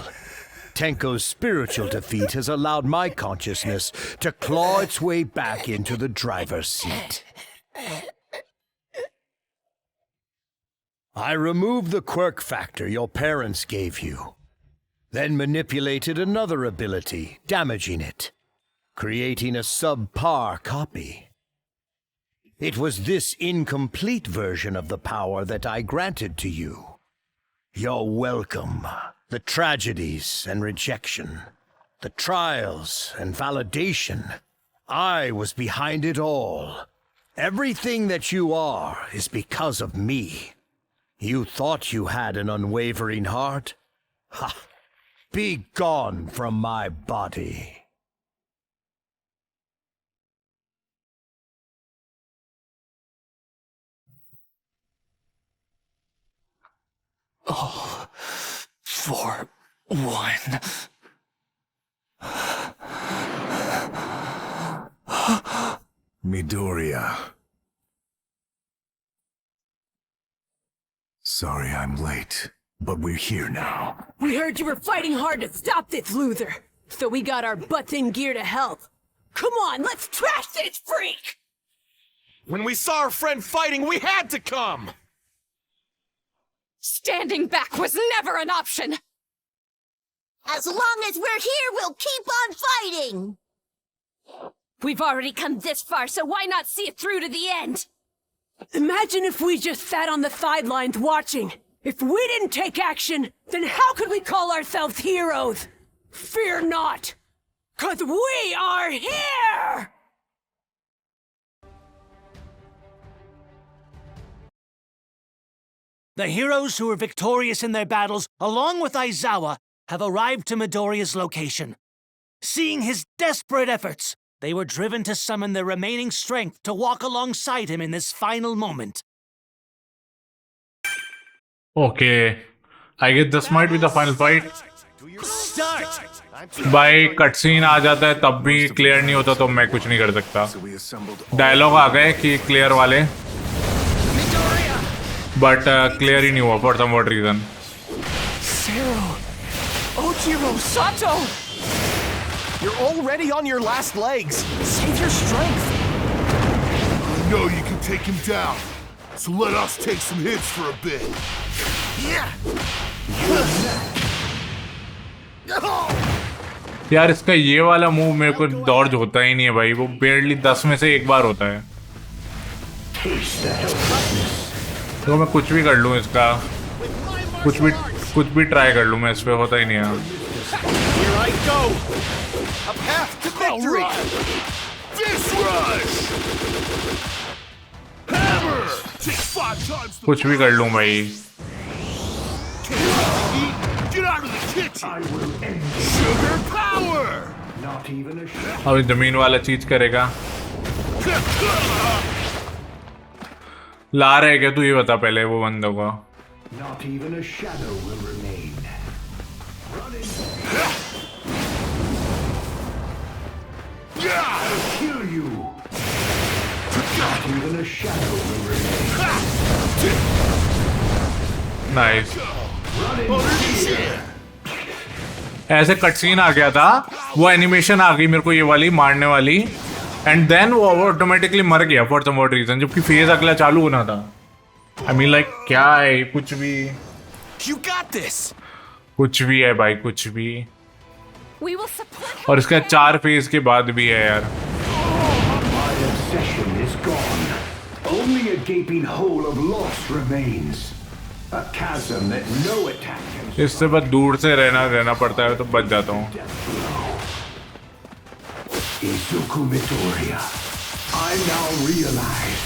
S3: Tenko's spiritual defeat has allowed my consciousness to claw its way back into the driver's seat. I removed the quirk factor your parents gave you, then manipulated another ability, damaging it, creating a subpar copy. It was this incomplete version of the power that I granted to you. Your welcome, the tragedies and rejection, the trials and validation. I was behind it all. Everything that you are is because of me. You thought you had an unwavering heart? Ha! Be gone from my body.
S5: All for one.
S11: Midoriya. Sorry I'm late, but we're here now.
S7: We heard you were fighting hard to stop this loser, so we got our butts in gear to help. Come on, let's trash this freak!
S9: When we saw our friend fighting, we had to come!
S7: Standing back was never an option!
S13: As long as we're here, we'll keep on fighting!
S7: We've already come this far, so why not see it through to the end?
S16: Imagine if we just sat on the sidelines watching. If we didn't take action, then how could we call ourselves heroes? Fear not, 'cause we are here!
S8: The heroes who were victorious in their battles, along with Aizawa, have arrived to Midoriya's location. Seeing his desperate efforts, they were driven to summon their remaining strength to walk alongside him in this final moment.
S1: Okay, I guess this might be the final fight.
S8: Start!
S1: भाई cutscene आ जाता है तब भी clear नहीं होता तो मैं कुछ नहीं कर सकता. डायलॉग आ गए कि क्लियर वाले, बट क्लियर ही नहीं हुआ for some what reason.
S17: Zero, Ojiro, Sato! You're already on your last legs. Save your strength.
S22: I know you can take him down, so let us take some hits for a bit.
S1: यार इसका ये वाला move मेरे को Dodge होता ही नहीं है भाई. वो बेरली 10 में से एक बार होता है. तो मैं कुछ भी कर लूँ इसका, कुछ भी ट्राई कर लूँ मैं, इस पे होता ही नहीं है.
S17: Here I go. A path to victory.
S22: This rush. Hammer. Take 5 times the
S1: कुछ भी कर लूँ भाई.
S22: Get out of the kitchen. I will end sugar power. Not even a shot.
S1: अब जमीन वाला चीज करेगा. ला रहे क्या तू, ये बता पहले वो बंदों को.
S22: Not even a shadow will remain. I'll kill you. Not even a shadow will remain.
S1: Nice. ऐसे कटसीन आ गया था, वो एनिमेशन आ गई मेरे को ये वाली मारने वाली, एंड देन वो ऑटोमेटिकली मर गया फॉर सम व्हाट रीजन, जबकि फेज अगला चालू होना था. आई मीन लाइक क्या है, कुछ भी.
S17: You got this.
S1: कुछ भी है भाई, कुछ भी. और इसका 4 फेज के बाद भी है यार.
S22: My obsession is gone. Only a gaping hole of loss remains. A chasm that no attack can.
S1: इससे बस दूर से रहना पड़ता है तो बच जाता हूँ.
S22: Izuku Midoriya, I now realize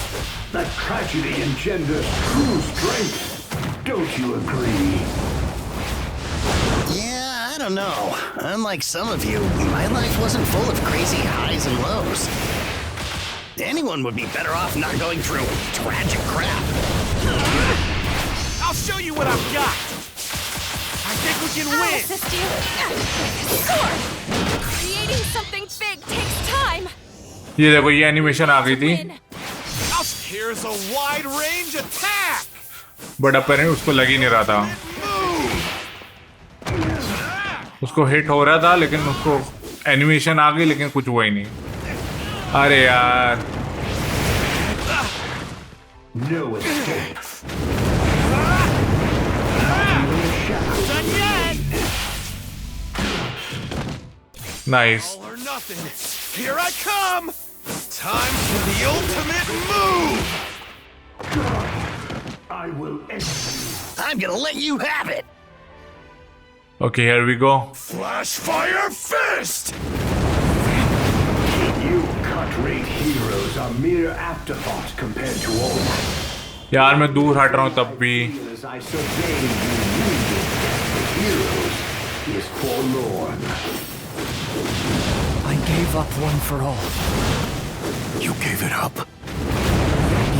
S22: that tragedy engenders true strength. Don't you agree?
S19: Yeah, I don't know. Unlike some of you, my life wasn't full of crazy highs and lows. Anyone would be better off not going through tragic crap.
S17: I'll show you what I've got. I think we can win.
S7: I'll assist you. Sword. Creating something big takes time.
S1: ये देखो ये animation आ गई थी.
S17: Here's a wide range attack.
S1: But अपने उसको लग ही नहीं रहा था. उसको हिट हो रहा था लेकिन उसको एनिमेशन आ गई लेकिन कुछ हुआ ही नहीं. अरे यार.
S22: No escape.
S1: Nice.
S17: All or nothing. Here I come.
S22: Time for the ultimate move!
S19: I will end you. I'm gonna let you have it!
S1: Okay, here we go.
S22: Flash Fire Fist!
S11: You cut-rate heroes are mere afterthoughts compared to all that.
S1: यार मैं दूर हट रहा हूँ तब भी.
S11: As I survey you wounded the heroes is forlorn.
S5: I gave up one for all.
S11: You gave it up?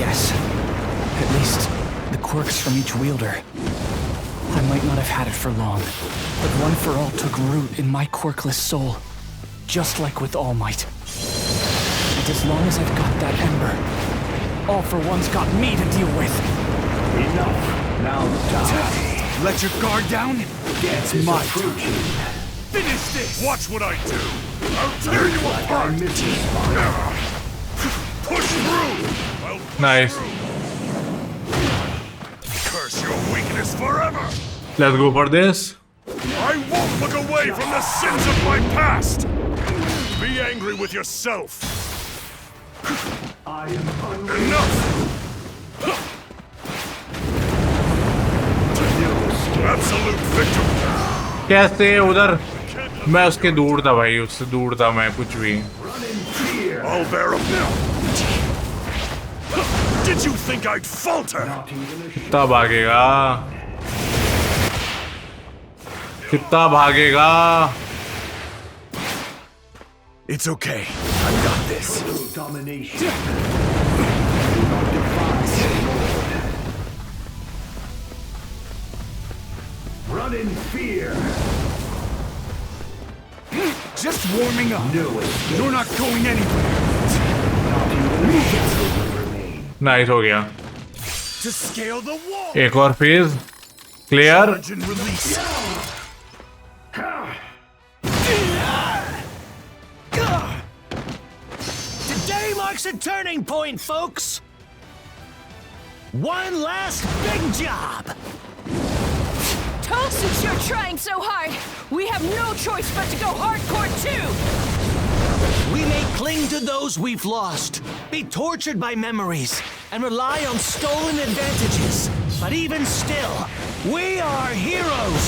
S5: Yes. At least the quirks from each wielder. I might not have had it for long, but One for All took root in my quirkless soul, just like with All Might. And as long as I've got that ember, All for One's got me to deal with.
S11: Enough. Now die.
S22: Let your guard down?
S11: It's my turn.
S22: Finish this! Watch what I do! I'll tear you apart! Push through!
S1: Nice.
S22: Curse your weakness forever!
S1: Let's go for this.
S22: I won't look away from the sins of my past! Be angry with yourself!
S11: I am
S22: Enough! Absolute victory!
S1: कैसे उधर मैं उसके दूर था भाई, उससे दूर था मैं कुछ भी.
S22: I'll bear up now! Did you think I'd falter?
S1: कितना भागेगा, कितना भागेगा.
S22: It's okay. I've got this.
S11: domination. Run in fear.
S22: Just warming up. You're not going anywhere.
S1: Nice हो गया.
S22: To scale the wall.
S1: एक और phase clear.
S22: Charge and release.
S8: Today marks a turning point, folks. One last big job.
S7: Toad, since you're trying so hard, we have no choice but to go hardcore too!
S8: We may cling to those we've lost, be tortured by memories, and rely on stolen advantages. But even still, we are heroes!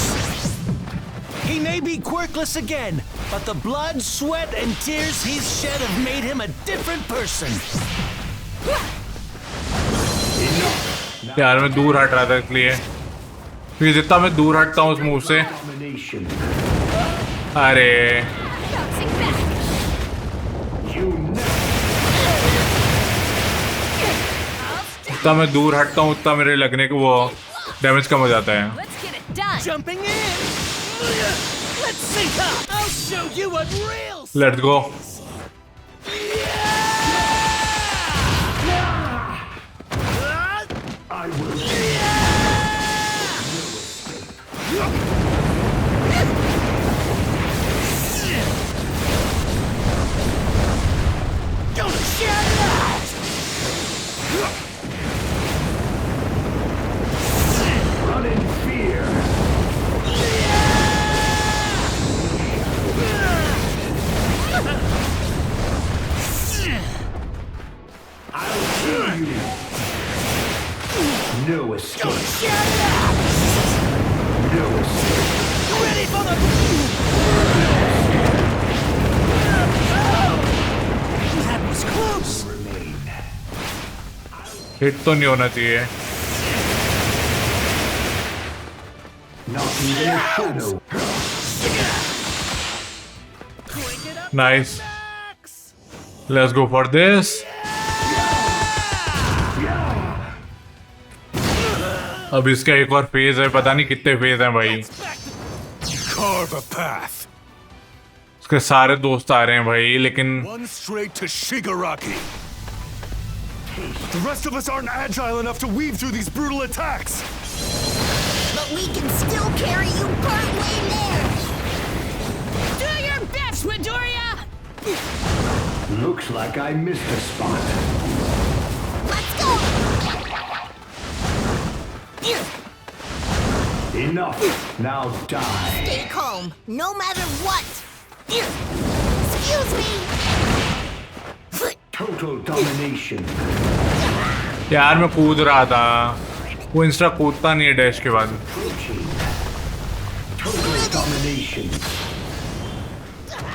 S8: He may be quirkless again, but the blood, sweat, and tears he's shed have made him a different person.
S1: यार मैं दूर हट रहा था इसलिए. फिर जितना मैं दूर हटता हूँ उस मूव से. अरे जितना मैं दूर हटता हूँ उतना मेरे लगने को वो डैमेज कम हो जाता है.
S8: Jumping in! Let's sync up! I'll show you what real...
S1: Let's go.
S11: I will.
S8: Gonna shut out!
S11: Run in fear. I'll kill you. No escape. No escape.
S8: Ready for the... That was close!
S1: Hit तो नहीं होना चाहिए.
S11: Not even a shadow.
S1: Nice. Let's go for this. अब इसका एक और phase है, पता नहीं कितने फेज हैं भाई.
S22: Carve a path.
S1: उसके सारे दोस्त आ रहे हैं भाई, लेकिन
S22: One straight to Shigaraki. The rest of us aren't agile enough to weave through these brutal attacks.
S13: But we can still carry you partway there.
S7: Do your best, Midoriya!
S11: Looks like I missed a spot.
S13: Let's go!
S11: Enough. Now die.
S13: Stay calm, no matter what. Excuse me.
S3: Total domination.
S1: यार मैं कूद रहा था, वो Insta कूदता नहीं है dash के बाद।
S3: Total domination.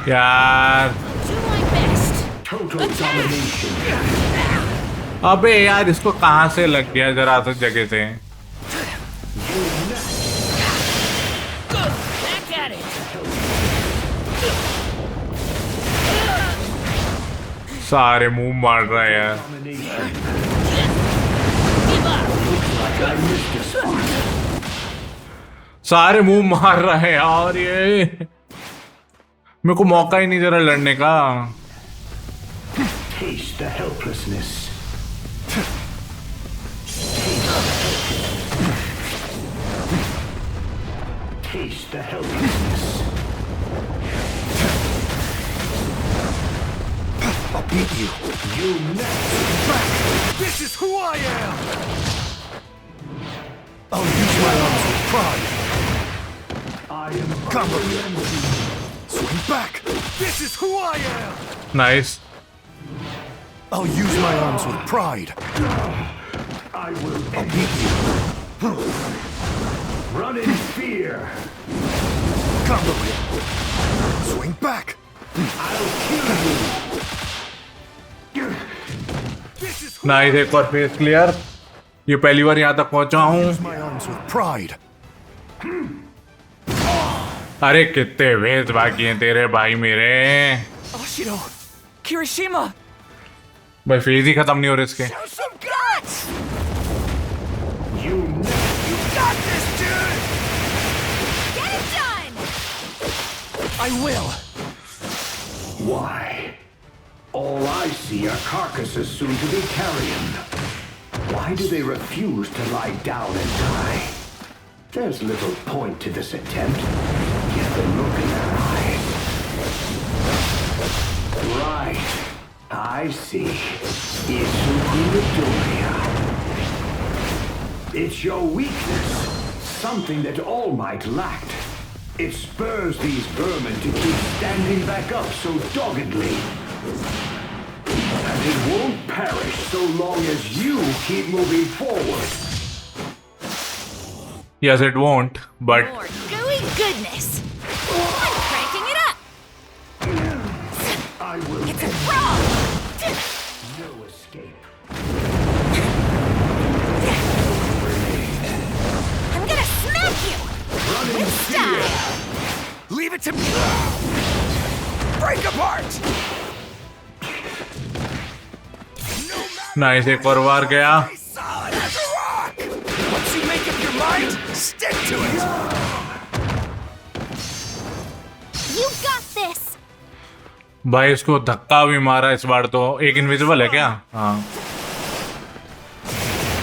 S1: यार
S3: Total domination.
S1: अबे यार इसको कहाँ से लग गया जरा सा जगह से। सारे मुंह मार रहा है यार। सारे मुंह मार रहा है यार ये। मेरे को मौका ही नहीं दे रहा लड़ने का।
S3: Taste the helplessness. Taste the helplessness.
S11: I'll beat you.
S3: You next.
S11: Back! This is who I am! I'll use my arms with pride.
S3: I am
S11: Combo. Swing back! This is who I am!
S1: Nice.
S11: I'll use my arms with pride.
S3: I will.
S11: I'll beat you.
S3: Run in fear.
S11: Combo. Swing back!
S3: I'll kill you.
S1: Nice, एक और face clear. ये पहली बार यहाँ तक पहुंचा हूँ। अरे कितने वेज बाकी हैं तेरे भाई मेरे।
S5: Ashido, Kirishima.
S1: भाई फेज ही खत्म नहीं हो रहे इसके।
S11: Some guts! You got this, dude!
S13: Get it done!
S5: I will.
S3: Why? All I see are carcasses soon to be carrion. Why do they refuse to lie down and die? There's little point to this attempt. Get the look in their eyes. Right. I see. It's Midoriya. It's your weakness. Something that All Might lacked. It spurs these vermin to keep standing back up so doggedly. And it won't perish so long as you keep moving forward.
S1: Yes, it won't, but
S13: More gooey goodness. I'm cranking it up.
S3: I will.
S13: It's a frog.
S3: No escape.
S13: I'm gonna smack you. With style.
S11: Leave it to me! Break apart!
S1: Nice, एक और बार गया।
S11: Solid as a rock! Once you make up your mind, stick to it!
S13: You got this.
S1: भाई इसको धक्का भी मारा इस बार तो। एक इनविजिबल है क्या? हाँ।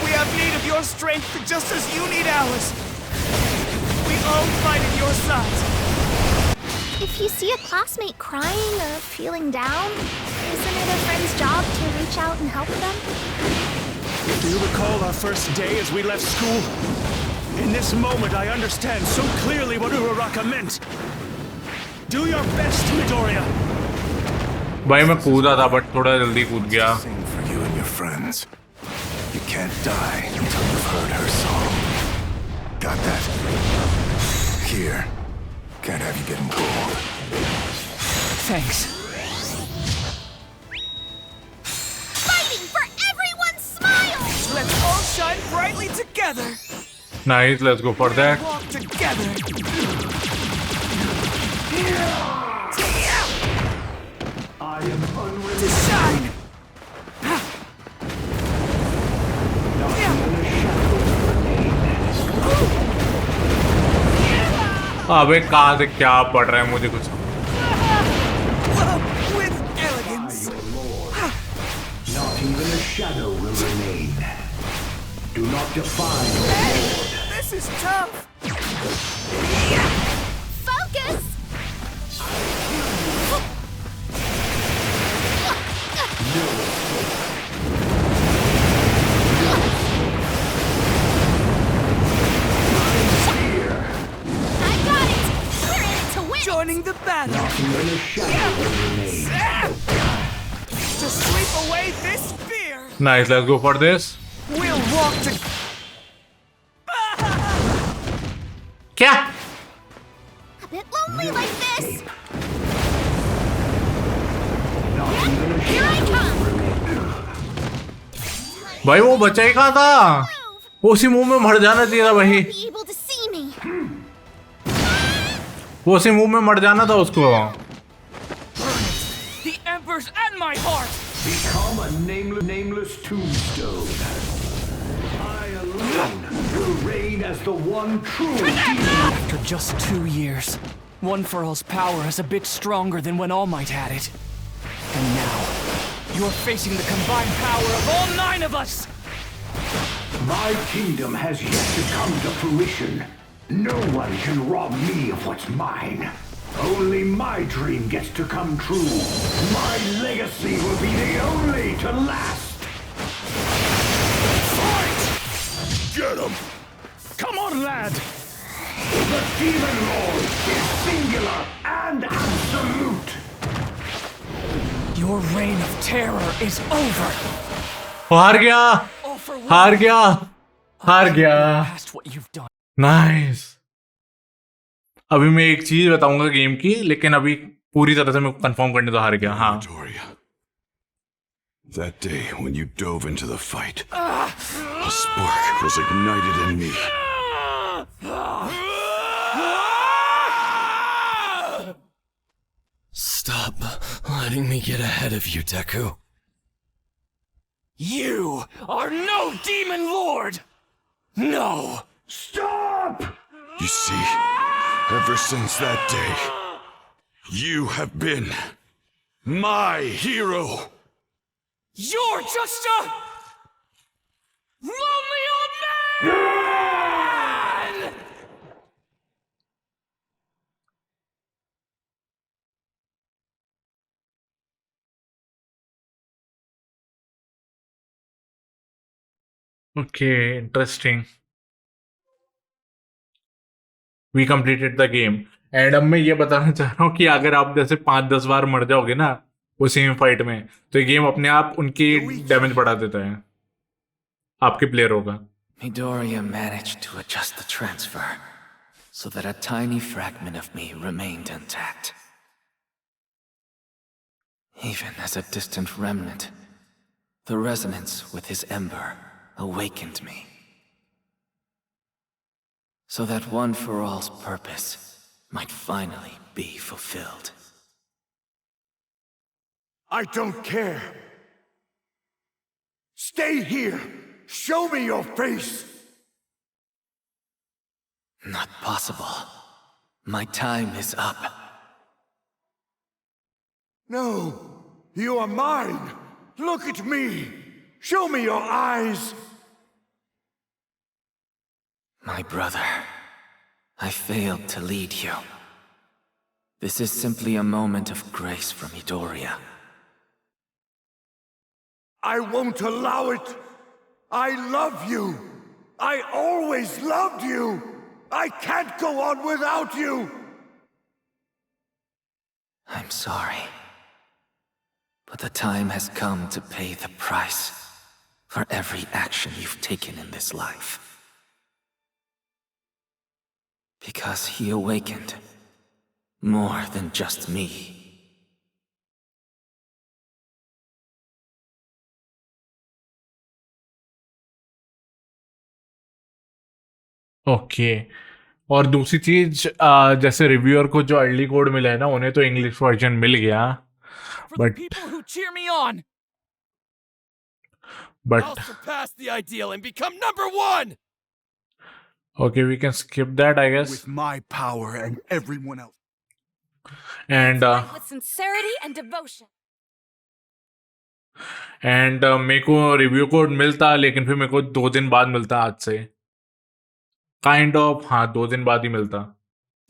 S8: We have need of your strength just as you need ours. We all fight at your side.
S10: If you see a classmate crying or feeling down, isn't it a friend's job to reach out and help them?
S17: Do you recall our first day as we left school? In this moment, I understand so clearly what Uraraka meant. Do your best, Midoriya.
S1: भाई मैं कूदा था but थोड़ा जल्दी कूद गया।
S11: Sing for you and your friends. You can't die until you've heard her song. Got that? Here. Can't have you getting cold.
S5: Thanks.
S13: Fighting for everyone's smile.
S8: Let's all shine brightly together.
S1: Nice, let's go for that.
S8: Walk together.
S3: I am unreal.
S8: To shine.
S1: अबे कहाँ से क्या पड़ रहा है मुझे कुछ।
S8: With elegance.
S3: Not even a shadow will remain. Do not defy your lord.
S8: This is tough.
S13: Focus. I got it. We're in it to win.
S8: Joining the battle.
S3: Not even a shadow will remain.
S5: to sweep away this fear.
S1: Nice, let's go for this.
S5: We'll walk to.
S1: क्या?
S13: A bit lonely like this. Here I come.
S1: भाई वो बच्चा ही कहाँ था? वो उसी मुंह में मर जाना चाहिए था भाई.
S13: Be able to see me.
S1: वो उसी मुंह में मर जाना था उसको.
S5: The Emperor's at my heart.
S21: Become a nameless tombstone. I alone will reign as the one true demon.
S5: After just 2 years, One for All's power is a bit stronger than when All Might had it. And now, you're facing the combined power of all 9 of us!
S21: My kingdom has yet to come to fruition. No one can rob me of what's mine. Only my dream gets to come true. My legacy will be the only to last.
S22: Fight! Get him!
S21: Come on, lad! The Demon Lord is singular and absolute.
S5: Your reign of terror is over.
S1: हार गया. हार गया. हार गया.
S5: Past what you've done.
S1: Nice. अभी मैं एक चीज बताऊंगा गेम की, लेकिन अभी पूरी तरह से मैं कंफर्म करने तो हार गया. हाँ.
S11: That day when you dove into the fight, a spark was ignited in me.
S9: Stop letting me get ahead of you, Deku.
S5: You are no Demon Lord! No!
S11: Stop! You see, ever since that day, you have been my hero.
S5: You're just a lonely old man!
S1: Okay, interesting. We completed the game. And अब मैं ये बताना चाह रहा हूँ कि अगर आप जैसे 5-10 बार मर जाओगे ना वो सेम फाइट में, तो ये गेम अपने आप उनकी डैमेज बढ़ा देता है आपके प्लेयरों का.
S4: Midoriya managed to adjust the transfer so that a tiny fragment of me remained intact. Even as a distant remnant, the resonance with his ember awakened me. So that One for All's purpose might finally be fulfilled.
S21: I don't care. Stay here. Show me your face.
S4: Not possible. My time is up.
S21: No, you are mine. Look at me. Show me your eyes.
S4: My brother, I failed to lead you. This is simply a moment of grace from Midoriya.
S21: I won't allow it. I love you. I always loved you. I can't go on without you.
S4: I'm sorry. But the time has come to pay the price for every action you've taken in this life. Because he awakened more than just me.
S1: Okay. और दूसरी चीज, जैसे reviewer को जो early code मिला है ना, उन्हें तो इंग्लिश वर्जन मिल गया, but
S9: I'll surpass the ideal and become #1!
S1: Okay, we can skip that, I guess.
S11: With my power and everyone else.
S1: And
S10: With sincerity and devotion.
S1: मेरे को रिव्यू कोड मिलता, लेकिन फिर मेरे को 2 दिन बाद मिलता आज से. काइंड ऑफ, हाँ, 2 दिन बाद ही मिलता.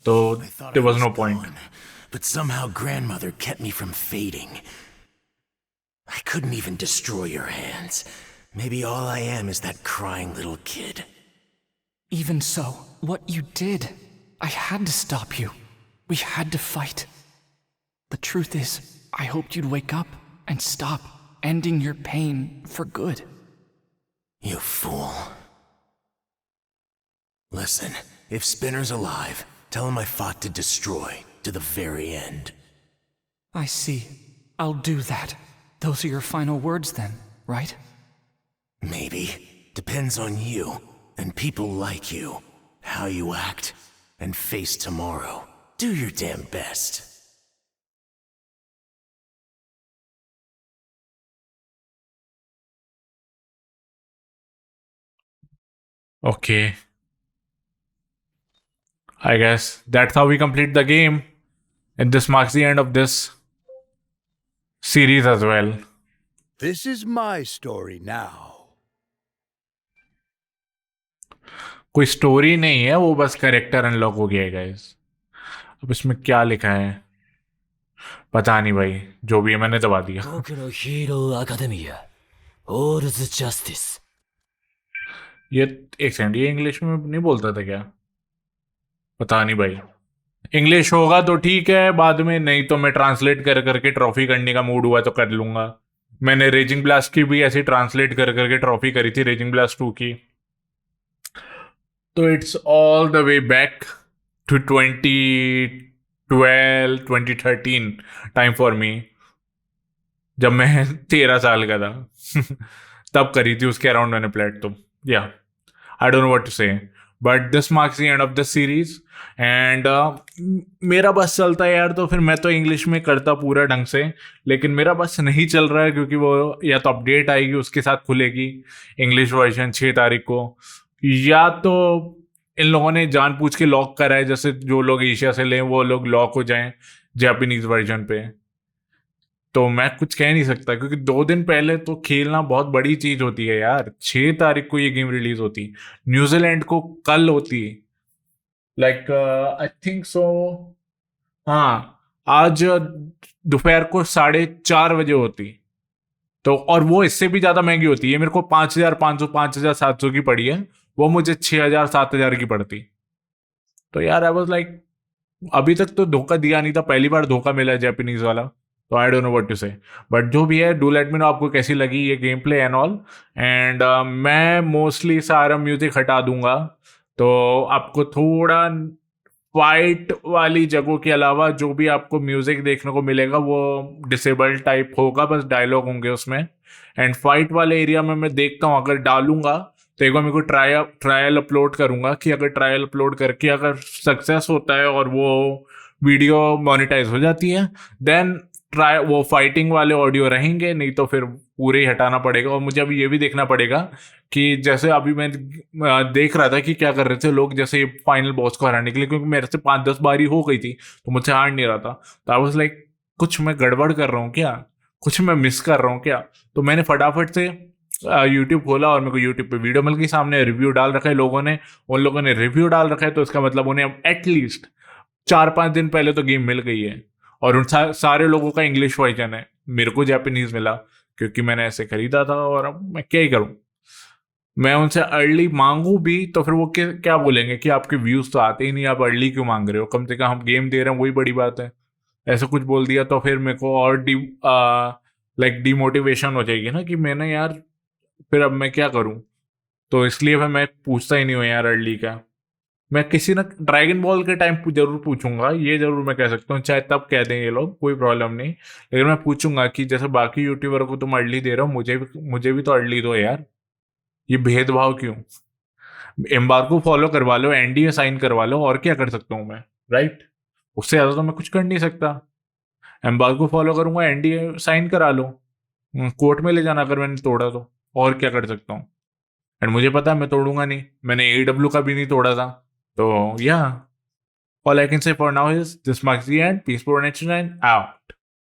S1: तो there was no point.
S2: But somehow grandmother kept me from fading. I couldn't even destroy your hands. Maybe all I am is that crying little kid.
S5: Even so, what you did, I had to stop you. We had to fight. The truth is, I hoped you'd wake up and stop. ending your pain for good.
S12: You fool. Listen, if Spinner's alive, tell him I fought to destroy, to the very end.
S5: I see. I'll do that. Those are your final words then, right?
S12: Maybe. Depends on you, and people like you. How you act, and face tomorrow. Do your damn best.
S1: Okay. I guess that's how we complete the game. And this marks the end of this series as well.
S3: This is my story now.
S1: कोई story नहीं है, वो बस character unlock हो गया है guys. अब इसमें क्या लिखा है पता नहीं भाई. जो भी है मैंने दबा दिया.
S2: 僕のヒーローアカデミア、オールズ・ジャスティス。
S1: ये एक सेकंड, ये इंग्लिश में नहीं बोलता था क्या? पता नहीं भाई. इंग्लिश होगा तो ठीक है, बाद में नहीं तो मैं ट्रांसलेट कर करके ट्रॉफी करने का मूड हुआ तो कर लूंगा. मैंने रेजिंग ब्लास्ट की भी ऐसे ट्रांसलेट कर करके ट्रॉफी करी थी, रेजिंग ब्लास्ट 2 की. तो it's all the way back to 2012 2013 time for me, जब मैं 13 साल का था. तब करी थी उसके अराउंड मैंने प्लेट. तो या I don't know what to say, but this marks the end of the series. And मेरा बस चलता है यार, तो फिर मैं तो इंग्लिश में करता पूरा ढंग से, लेकिन मेरा बस नहीं चल रहा है क्योंकि वो या तो अपडेट आएगी उसके साथ खुलेगी इंग्लिश वर्जन 6 तारीख को, या तो इन लोगों ने जानबूझ के लॉक करा है, जैसे जो लोग एशिया से लें वो लोग लॉक हो जाएं जापानीज वर्जन पे. तो मैं कुछ कह नहीं सकता क्योंकि 2 दिन पहले तो खेलना बहुत बड़ी चीज होती है यार. 6 तारीख को ये गेम रिलीज होती, न्यूजीलैंड को कल होती, लाइक आई थिंक सो. हाँ, आज दोपहर को 4:30 बजे होती. तो और वो इससे भी ज्यादा महंगी होती है. मेरे को 5,500 5,700 की पड़ी है, वो मुझे 6,000 7,000 की पड़ती. तो यार आई वाज लाइक, अभी तक तो धोखा दिया नहीं था, पहली बार धोखा मिला है जापानीज वाला. तो I don't know what to say, but जो भी है डू लेट मी नो आपको कैसी लगी ये game play and all. And मैं मोस्टली सारा म्यूजिक हटा दूंगा, तो आपको थोड़ा फाइट वाली जगहों के अलावा जो भी आपको म्यूजिक देखने को मिलेगा वो डिसेबल्ड टाइप होगा, बस डायलॉग होंगे उसमें. एंड फाइट वाले एरिया में मैं देखता हूँ, अगर डालूंगा तो एक बार मेरे को ट्रायल अपलोड करूंगा कि अगर ट्रायल अपलोड करके अगर सक्सेस होता है और वो वीडियो मोनेटाइज हो जाती है, देन वो फाइटिंग वाले ऑडियो रहेंगे, नहीं तो फिर पूरे ही हटाना पड़ेगा. और मुझे अभी ये भी देखना पड़ेगा कि जैसे अभी मैं देख रहा था कि क्या कर रहे थे लोग, जैसे फाइनल बॉस को हराने के लिए, क्योंकि मेरे से 5-10 बारी हो गई थी तो मुझसे हार नहीं रहा था. तो आई वाज लाइक, कुछ मैं गड़बड़ कर रहा हूँ क्या, कुछ मैं मिस कर रहा हूँ क्या. तो मैंने फटाफट से यूट्यूब खोला और मेरे को यूट्यूब पे वीडियो मिल गई सामने, रिव्यू डाल रखा है लोगों ने. उन लोगों ने रिव्यू डाल रखा है तो इसका मतलब उन्हें एटलीस्ट 4-5 दिन पहले तो गेम मिल गई है. और उन सारे लोगों का इंग्लिश वर्जन है, मेरे को जापानीज मिला क्योंकि मैंने ऐसे खरीदा था. और अब मैं क्या ही करूं, मैं उनसे अर्ली मांगू भी तो फिर वो क्या बोलेंगे कि आपके व्यूज तो आते ही नहीं, आप अर्ली क्यों मांग रहे हो, कम से कम हम गेम दे रहे हैं वही बड़ी बात है. ऐसा कुछ बोल दिया तो फिर मेरे को और डिमोटिवेशन हो जाएगी ना कि मैंने यार फिर अब मैं क्या करूं. तो इसलिए फिर मैं पूछता ही नहीं हूँ यार अर्ली का. मैं किसी ना ड्रैगन बॉल के टाइम जरूर पूछूंगा, ये जरूर मैं कह सकता हूँ, चाहे तब कह दें ये लोग, कोई प्रॉब्लम नहीं. लेकिन मैं पूछूंगा कि जैसे बाकी यूट्यूबर को तुम अर्ली दे रहे हो, मुझे भी तो अर्ली दो यार. ये भेदभाव क्यों? एम्बार्गो फॉलो करवा लो, एनडीए साइन करवा लो, और क्या कर सकता हूँ मैं, राइट? उससे ज्यादा तो मैं कुछ कर नहीं सकता. एम्बार्गो फॉलो करूंगा, एनडीए साइन करा लो, कोर्ट में ले जाना अगर मैंने तोड़ा तो, और क्या कर सकता हूँ. एंड मुझे पता है मैं तोड़ूंगा नहीं, मैंने AW का भी नहीं तोड़ा था. तो yeah, all I can say for now is this marks the end. Peace, power, and out.